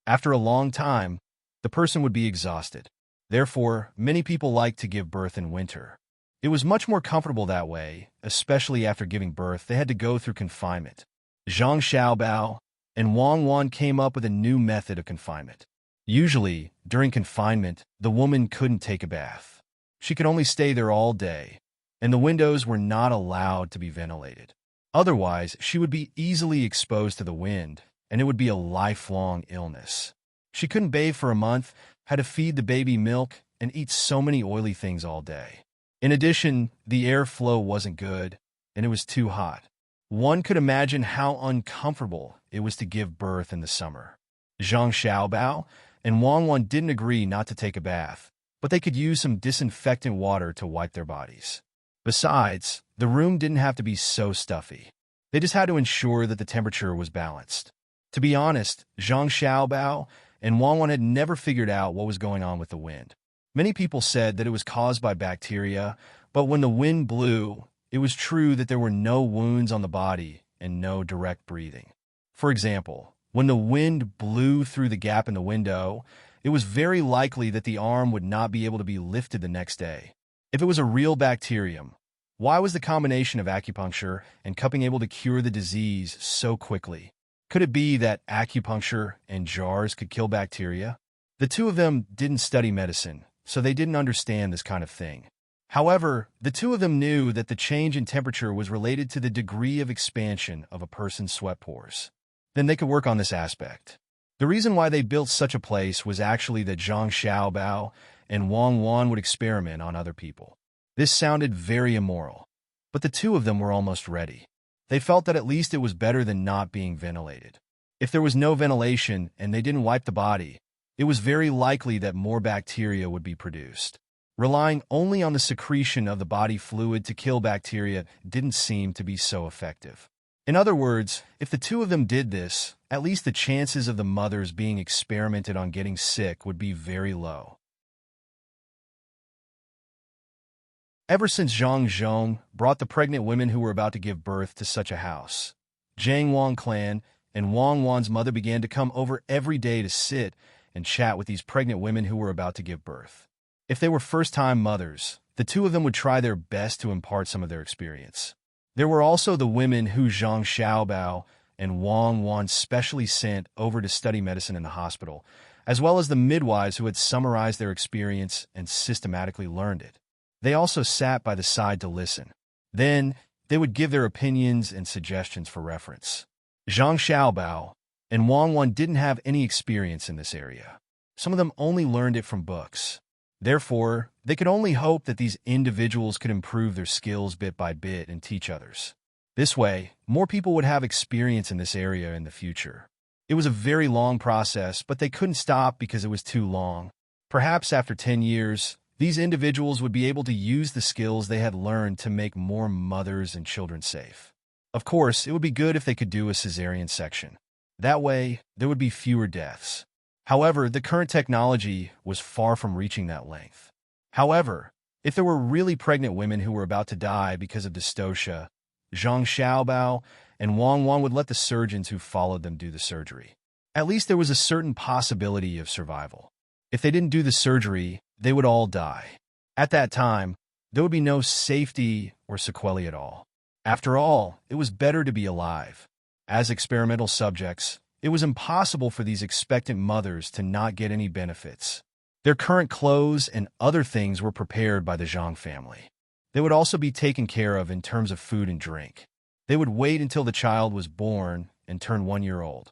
S1: After a long time, the person would be exhausted. Therefore, many people like to give birth in winter. It was much more comfortable that way, especially after giving birth, they had to go through confinement. Zhang Xiaobao and Wang Wan came up with a new method of confinement. Usually, during confinement, the woman couldn't take a bath. She could only stay there all day, and the windows were not allowed to be ventilated. Otherwise, she would be easily exposed to the wind, and it would be a lifelong illness. She couldn't bathe for a month, had to feed the baby milk, and eat so many oily things all day. In addition, the airflow wasn't good, and it was too hot. One could imagine how uncomfortable it was to give birth in the summer. Zhang Xiaobao and Wang Wan didn't agree not to take a bath, but they could use some disinfectant water to wipe their bodies. Besides, the room didn't have to be so stuffy. They just had to ensure that the temperature was balanced. To be honest, Zhang Xiaobao and Wang Wan had never figured out what was going on with the wind. Many people said that it was caused by bacteria, but when the wind blew, it was true that there were no wounds on the body and no direct breathing. For example, when the wind blew through the gap in the window, it was very likely that the arm would not be able to be lifted the next day. If it was a real bacterium, why was the combination of acupuncture and cupping able to cure the disease so quickly? Could it be that acupuncture and jars could kill bacteria? The two of them didn't study medicine, so they didn't understand this kind of thing. However, the two of them knew that the change in temperature was related to the degree of expansion of a person's sweat pores. Then they could work on this aspect. The reason why they built such a place was actually that Zhang Xiaobao and Wang Wan would experiment on other people. This sounded very immoral, but the two of them were almost ready. They felt that at least it was better than not being ventilated. If there was no ventilation and they didn't wipe the body, it was very likely that more bacteria would be produced. Relying only on the secretion of the body fluid to kill bacteria didn't seem to be so effective. In other words, if the two of them did this, at least the chances of the mothers being experimented on getting sick would be very low. Ever since Zhang Zhong brought the pregnant women who were about to give birth to such a house, Zhang Wang clan and Wang Wan's mother began to come over every day to sit and chat with these pregnant women who were about to give birth. If they were first-time mothers, the two of them would try their best to impart some of their experience. There were also the women who Zhang Xiaobao and Wang Wan specially sent over to study medicine in the hospital, as well as the midwives who had summarized their experience and systematically learned it. They also sat by the side to listen. Then, they would give their opinions and suggestions for reference. Zhang Xiaobao and Wang Wan didn't have any experience in this area. Some of them only learned it from books. Therefore, they could only hope that these individuals could improve their skills bit by bit and teach others. This way, more people would have experience in this area in the future. It was a very long process, but they couldn't stop because it was too long. Perhaps after 10 years, these individuals would be able to use the skills they had learned to make more mothers and children safe. Of course, it would be good if they could do a cesarean section. That way, there would be fewer deaths. However, the current technology was far from reaching that length. However, if there were really pregnant women who were about to die because of dystocia, Zhang Xiaobao and Wang Wan would let the surgeons who followed them do the surgery. At least there was a certain possibility of survival. If they didn't do the surgery, they would all die. At that time, there would be no safety or sequelae at all. After all, it was better to be alive. As experimental subjects, it was impossible for these expectant mothers to not get any benefits. Their current clothes and other things were prepared by the Zhang family. They would also be taken care of in terms of food and drink. They would wait until the child was born and turned 1 year old.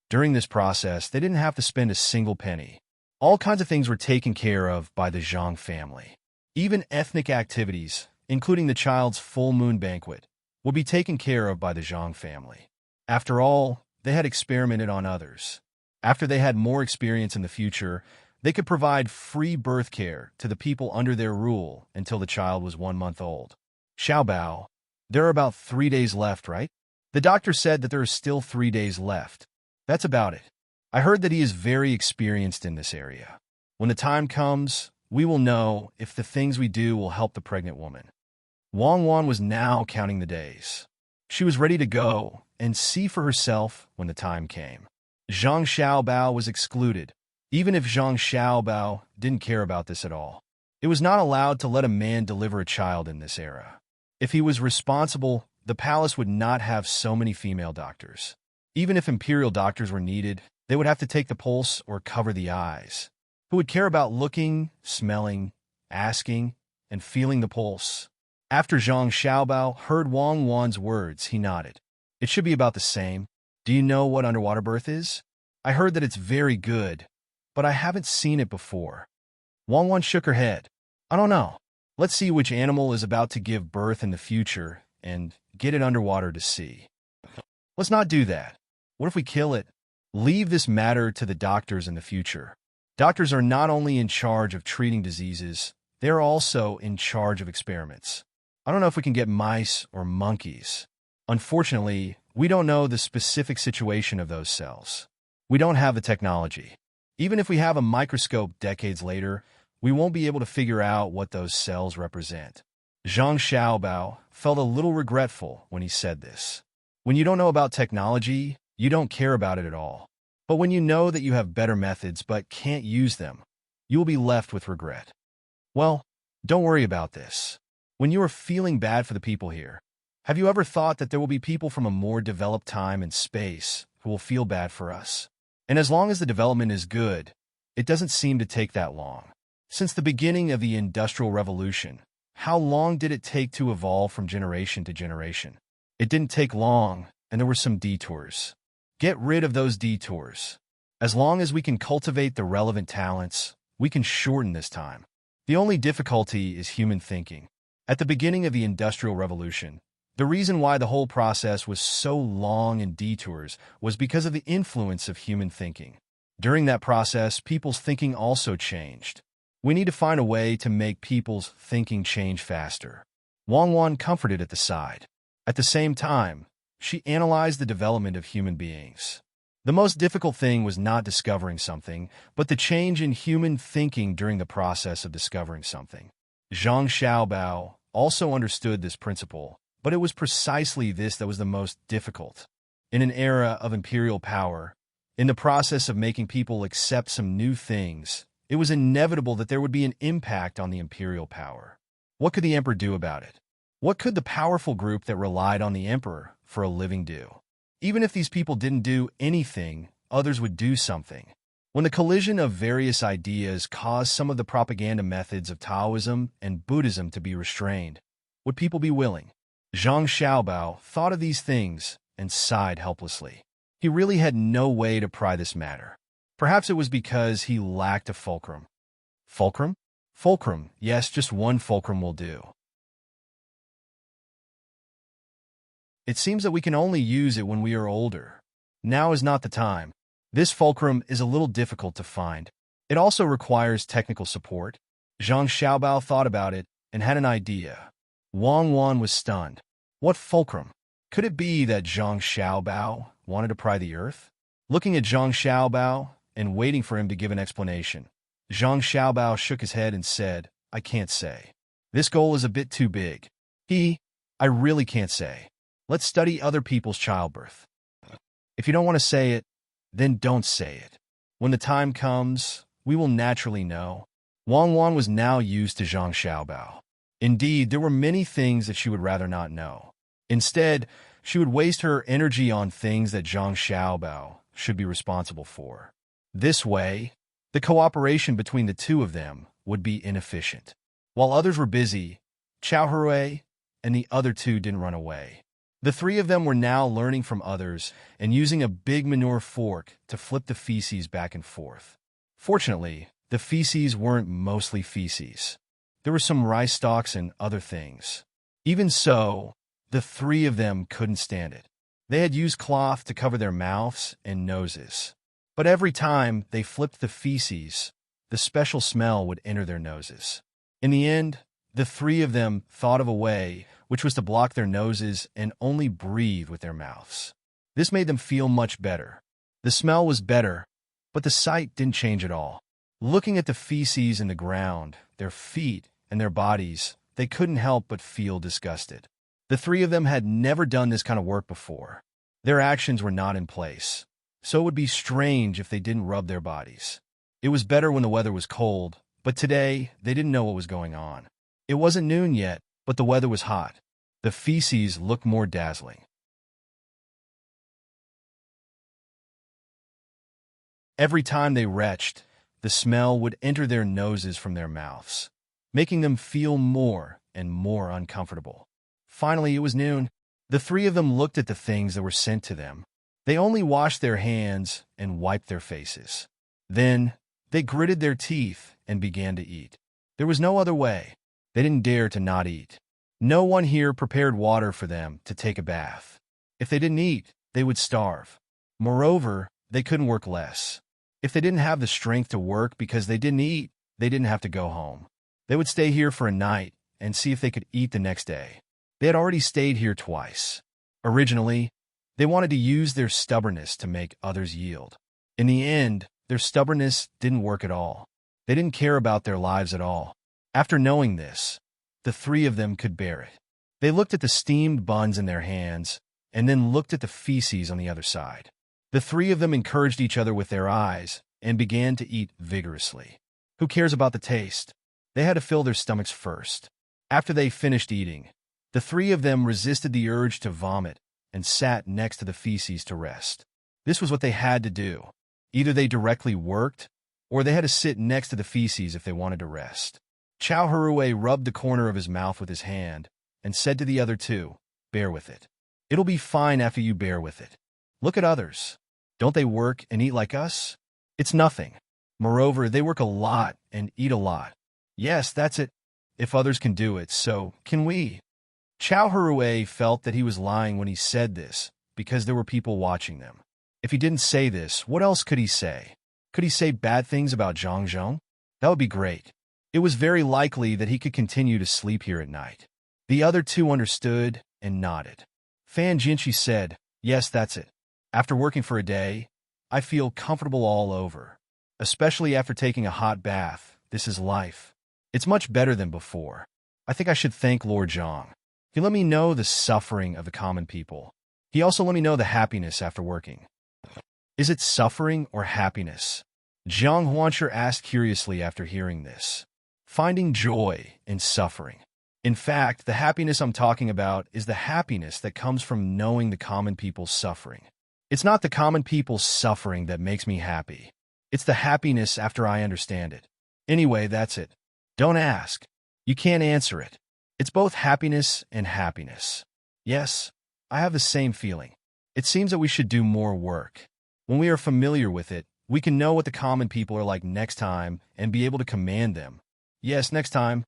S1: During this process, they didn't have to spend a single penny. All kinds of things were taken care of by the Zhang family. Even ethnic activities, including the child's full moon banquet, would be taken care of by the Zhang family. After all, they had experimented on others. After they had more experience in the future, they could provide free birth care to the people under their rule until the child was 1 month old. Xiaobao, there are about 3 days left, right? The doctor said that there are still 3 days left. That's about it. I heard that he is very experienced in this area. When the time comes, we will know if the things we do will help the pregnant woman. Wang Wan was now counting the days. She was ready to go and see for herself when the time came. Zhang Xiaobao was excluded, even if Zhang Xiaobao didn't care about this at all. It was not allowed to let a man deliver a child in this era. If he was responsible, the palace would not have so many female doctors. Even if imperial doctors were needed, they would have to take the pulse or cover the eyes. Who would care about looking, smelling, asking, and feeling the pulse? After Zhang Xiaobao heard Wang Wan's words, he nodded. It should be about the same. Do you know what underwater birth is? I heard that it's very good, but I haven't seen it before. Wang Wan shook her head. I don't know. Let's see which animal is about to give birth in the future and get it underwater to see. Let's not do that. What if we kill it? Leave this matter to the doctors in the future. Doctors are not only in charge of treating diseases, they are also in charge of experiments. I don't know if we can get mice or monkeys. Unfortunately, we don't know the specific situation of those cells. We don't have the technology. Even if we have a microscope decades later, we won't be able to figure out what those cells represent. Zhang Xiaobao felt a little regretful when he said this. When you don't know about technology, you don't care about it at all. But when you know that you have better methods but can't use them, you will be left with regret. Well, don't worry about this. When you are feeling bad for the people here, have you ever thought that there will be people from a more developed time and space who will feel bad for us? And as long as the development is good, it doesn't seem to take that long. Since the beginning of the Industrial Revolution, how long did it take to evolve from generation to generation? It didn't take long, and there were some detours. Get rid of those detours. As long as we can cultivate the relevant talents, we can shorten this time. The only difficulty is human thinking. At the beginning of the Industrial Revolution, the reason why the whole process was so long and detours was because of the influence of human thinking. During that process, people's thinking also changed. We need to find a way to make people's thinking change faster. Wang Wan comforted at the side. At the same time, she analyzed the development of human beings. The most difficult thing was not discovering something, but the change in human thinking during the process of discovering something. Zhang Xiaobao also understood this principle, but it was precisely this that was the most difficult. In an era of imperial power, in the process of making people accept some new things, it was inevitable that there would be an impact on the imperial power. What could the emperor do about it? What could the powerful group that relied on the emperor for a living do? Even if these people didn't do anything, others would do something. When the collision of various ideas caused some of the propaganda methods of Taoism and Buddhism to be restrained, would people be willing? Zhang Xiaobao thought of these things and sighed helplessly. He really had no way to pry this matter. Perhaps it was because he lacked a fulcrum. Fulcrum? Fulcrum, yes, just one fulcrum will do. It seems that we can only use it when we are older. Now is not the time. This fulcrum is a little difficult to find. It also requires technical support. Zhang Xiaobao thought about it and had an idea. Wang Wan was stunned. What fulcrum? Could it be that Zhang Xiaobao wanted to pry the earth? Looking at Zhang Xiaobao and waiting for him to give an explanation, Zhang Xiaobao shook his head and said, I can't say. This goal is a bit too big. I really can't say. Let's study other people's childbirth. If you don't want to say it, then don't say it. When the time comes, we will naturally know. Wang Wan was now used to Zhang Xiaobao. Indeed, there were many things that she would rather not know. Instead, she would waste her energy on things that Zhang Xiaobao should be responsible for. This way, the cooperation between the two of them would be inefficient. While others were busy, Chao Hui and the other two didn't run away. The three of them were now learning from others and using a big manure fork to flip the feces back and forth. Fortunately, the feces weren't mostly feces. There were some rice stalks and other things. Even so, the three of them couldn't stand it. They had used cloth to cover their mouths and noses. But every time they flipped the feces, the special smell would enter their noses. In the end, the three of them thought of a way which was to block their noses and only breathe with their mouths. This made them feel much better. The smell was better, but the sight didn't change at all. Looking at the feces in the ground, their feet, and their bodies, they couldn't help but feel disgusted. The three of them had never done this kind of work before. Their actions were not in place, so it would be strange if they didn't rub their bodies. It was better when the weather was cold, but today they didn't know what was going on. It wasn't noon yet, but the weather was hot. The feces looked more dazzling. Every time they retched, the smell would enter their noses from their mouths, making them feel more and more uncomfortable. Finally, it was noon. The three of them looked at the things that were sent to them. They only washed their hands and wiped their faces. Then, they gritted their teeth and began to eat. There was no other way. They didn't dare to not eat. No one here prepared water for them to take a bath. If they didn't eat, they would starve. Moreover, they couldn't work less. If they didn't have the strength to work because they didn't eat, they didn't have to go home. They would stay here for a night and see if they could eat the next day. They had already stayed here twice. Originally, they wanted to use their stubbornness to make others yield. In the end, their stubbornness didn't work at all. They didn't care about their lives at all. After knowing this, the three of them could bear it. They looked at the steamed buns in their hands and then looked at the feces on the other side. The three of them encouraged each other with their eyes and began to eat vigorously. Who cares about the taste? They had to fill their stomachs first. After they finished eating, the three of them resisted the urge to vomit and sat next to the feces to rest. This was what they had to do. Either they directly worked, or they had to sit next to the feces if they wanted to rest. Chow Harue rubbed the corner of his mouth with his hand and said to the other two, "Bear with it. It'll be fine after you bear with it. Look at others. Don't they work and eat like us? It's nothing. Moreover, they work a lot and eat a lot. Yes, that's it. If others can do it, so can we." Chow Harue felt that he was lying when he said this, because there were people watching them. If he didn't say this, what else could he say? Could he say bad things about Zhang Zhong? That would be great. It was very likely that he could continue to sleep here at night. The other two understood and nodded. Fan Jinshi said, "Yes, that's it. After working for a day, I feel comfortable all over. Especially after taking a hot bath. This is life. It's much better than before. I think I should thank Lord Zhang. He let me know the suffering of the common people. He also let me know the happiness after working." Is it suffering or happiness? Zhang Huansher asked curiously after hearing this. Finding joy in suffering. In fact, the happiness I'm talking about is the happiness that comes from knowing the common people's suffering. It's not the common people's suffering that makes me happy. It's the happiness after I understand it. Anyway, that's it. Don't ask. You can't answer it. It's both happiness and happiness. Yes, I have the same feeling. It seems that we should do more work. When we are familiar with it, we can know what the common people are like next time and be able to command them. Yes, next time.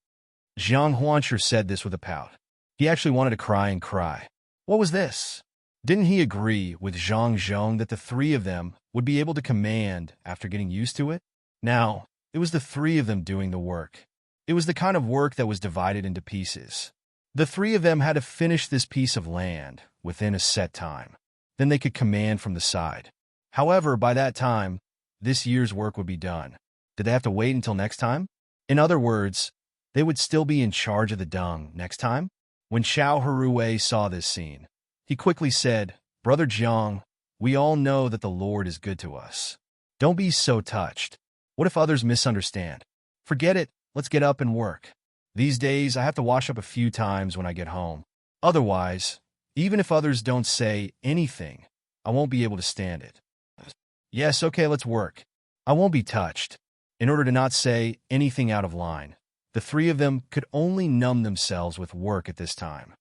S1: Zhang Huansher said this with a pout. He actually wanted to cry and cry. What was this? Didn't he agree with Zhang Zhong that the three of them would be able to command after getting used to it? Now, it was the three of them doing the work. It was the kind of work that was divided into pieces. The three of them had to finish this piece of land within a set time. Then they could command from the side. However, by that time, this year's work would be done. Did they have to wait until next time? In other words, they would still be in charge of the dung next time? When Xiao Harue saw this scene, he quickly said, "Brother Jiang, we all know that the Lord is good to us. Don't be so touched. What if others misunderstand? Forget it, let's get up and work. These days, I have to wash up a few times when I get home. Otherwise, even if others don't say anything, I won't be able to stand it. Yes, okay, let's work. I won't be touched." In order to not say anything out of line, the three of them could only numb themselves with work at this time.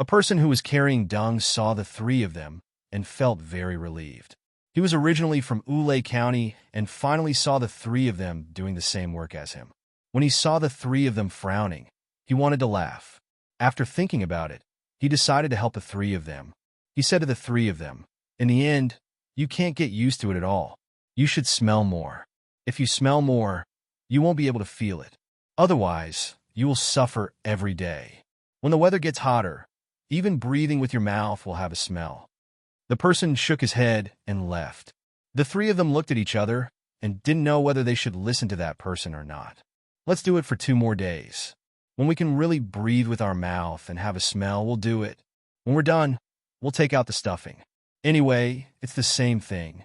S1: A person who was carrying dung saw the three of them and felt very relieved. He was originally from Ulei County and finally saw the three of them doing the same work as him. When he saw the three of them frowning, he wanted to laugh. After thinking about it, he decided to help the three of them. He said to the three of them, "In the end, you can't get used to it at all. You should smell more. If you smell more, you won't be able to feel it. Otherwise, you will suffer every day. When the weather gets hotter, even breathing with your mouth will have a smell." The person shook his head and left. The three of them looked at each other and didn't know whether they should listen to that person or not. Let's do it for 2 more days. When we can really breathe with our mouth and have a smell, we'll do it. When we're done, we'll take out the stuffing. Anyway, it's the same thing.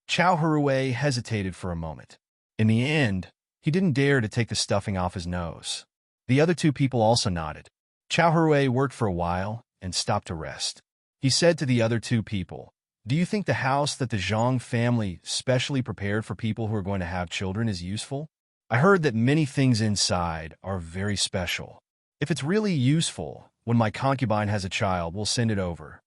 S1: Chow Harue hesitated for a moment. In the end, he didn't dare to take the stuffing off his nose. The other 2 people also nodded. Chow Harue worked for a while and stopped to rest. He said to the other 2 people, Do you think the house that the Zhang family specially prepared for people who are going to have children is useful? I heard that many things inside are very special. If it's really useful, when my concubine has a child, we'll send it over.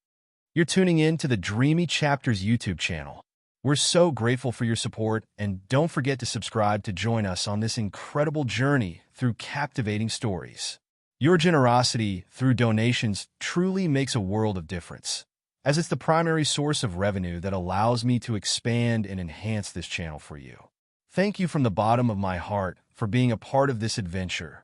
S1: You're tuning in to the Dreamy Chapters YouTube channel. We're so grateful for your support, and don't forget to subscribe to join us on this incredible journey through captivating stories. Your generosity through donations truly makes a world of difference, as it's the primary source of revenue that allows me to expand and enhance this channel for you. Thank you from the bottom of my heart for being a part of this adventure.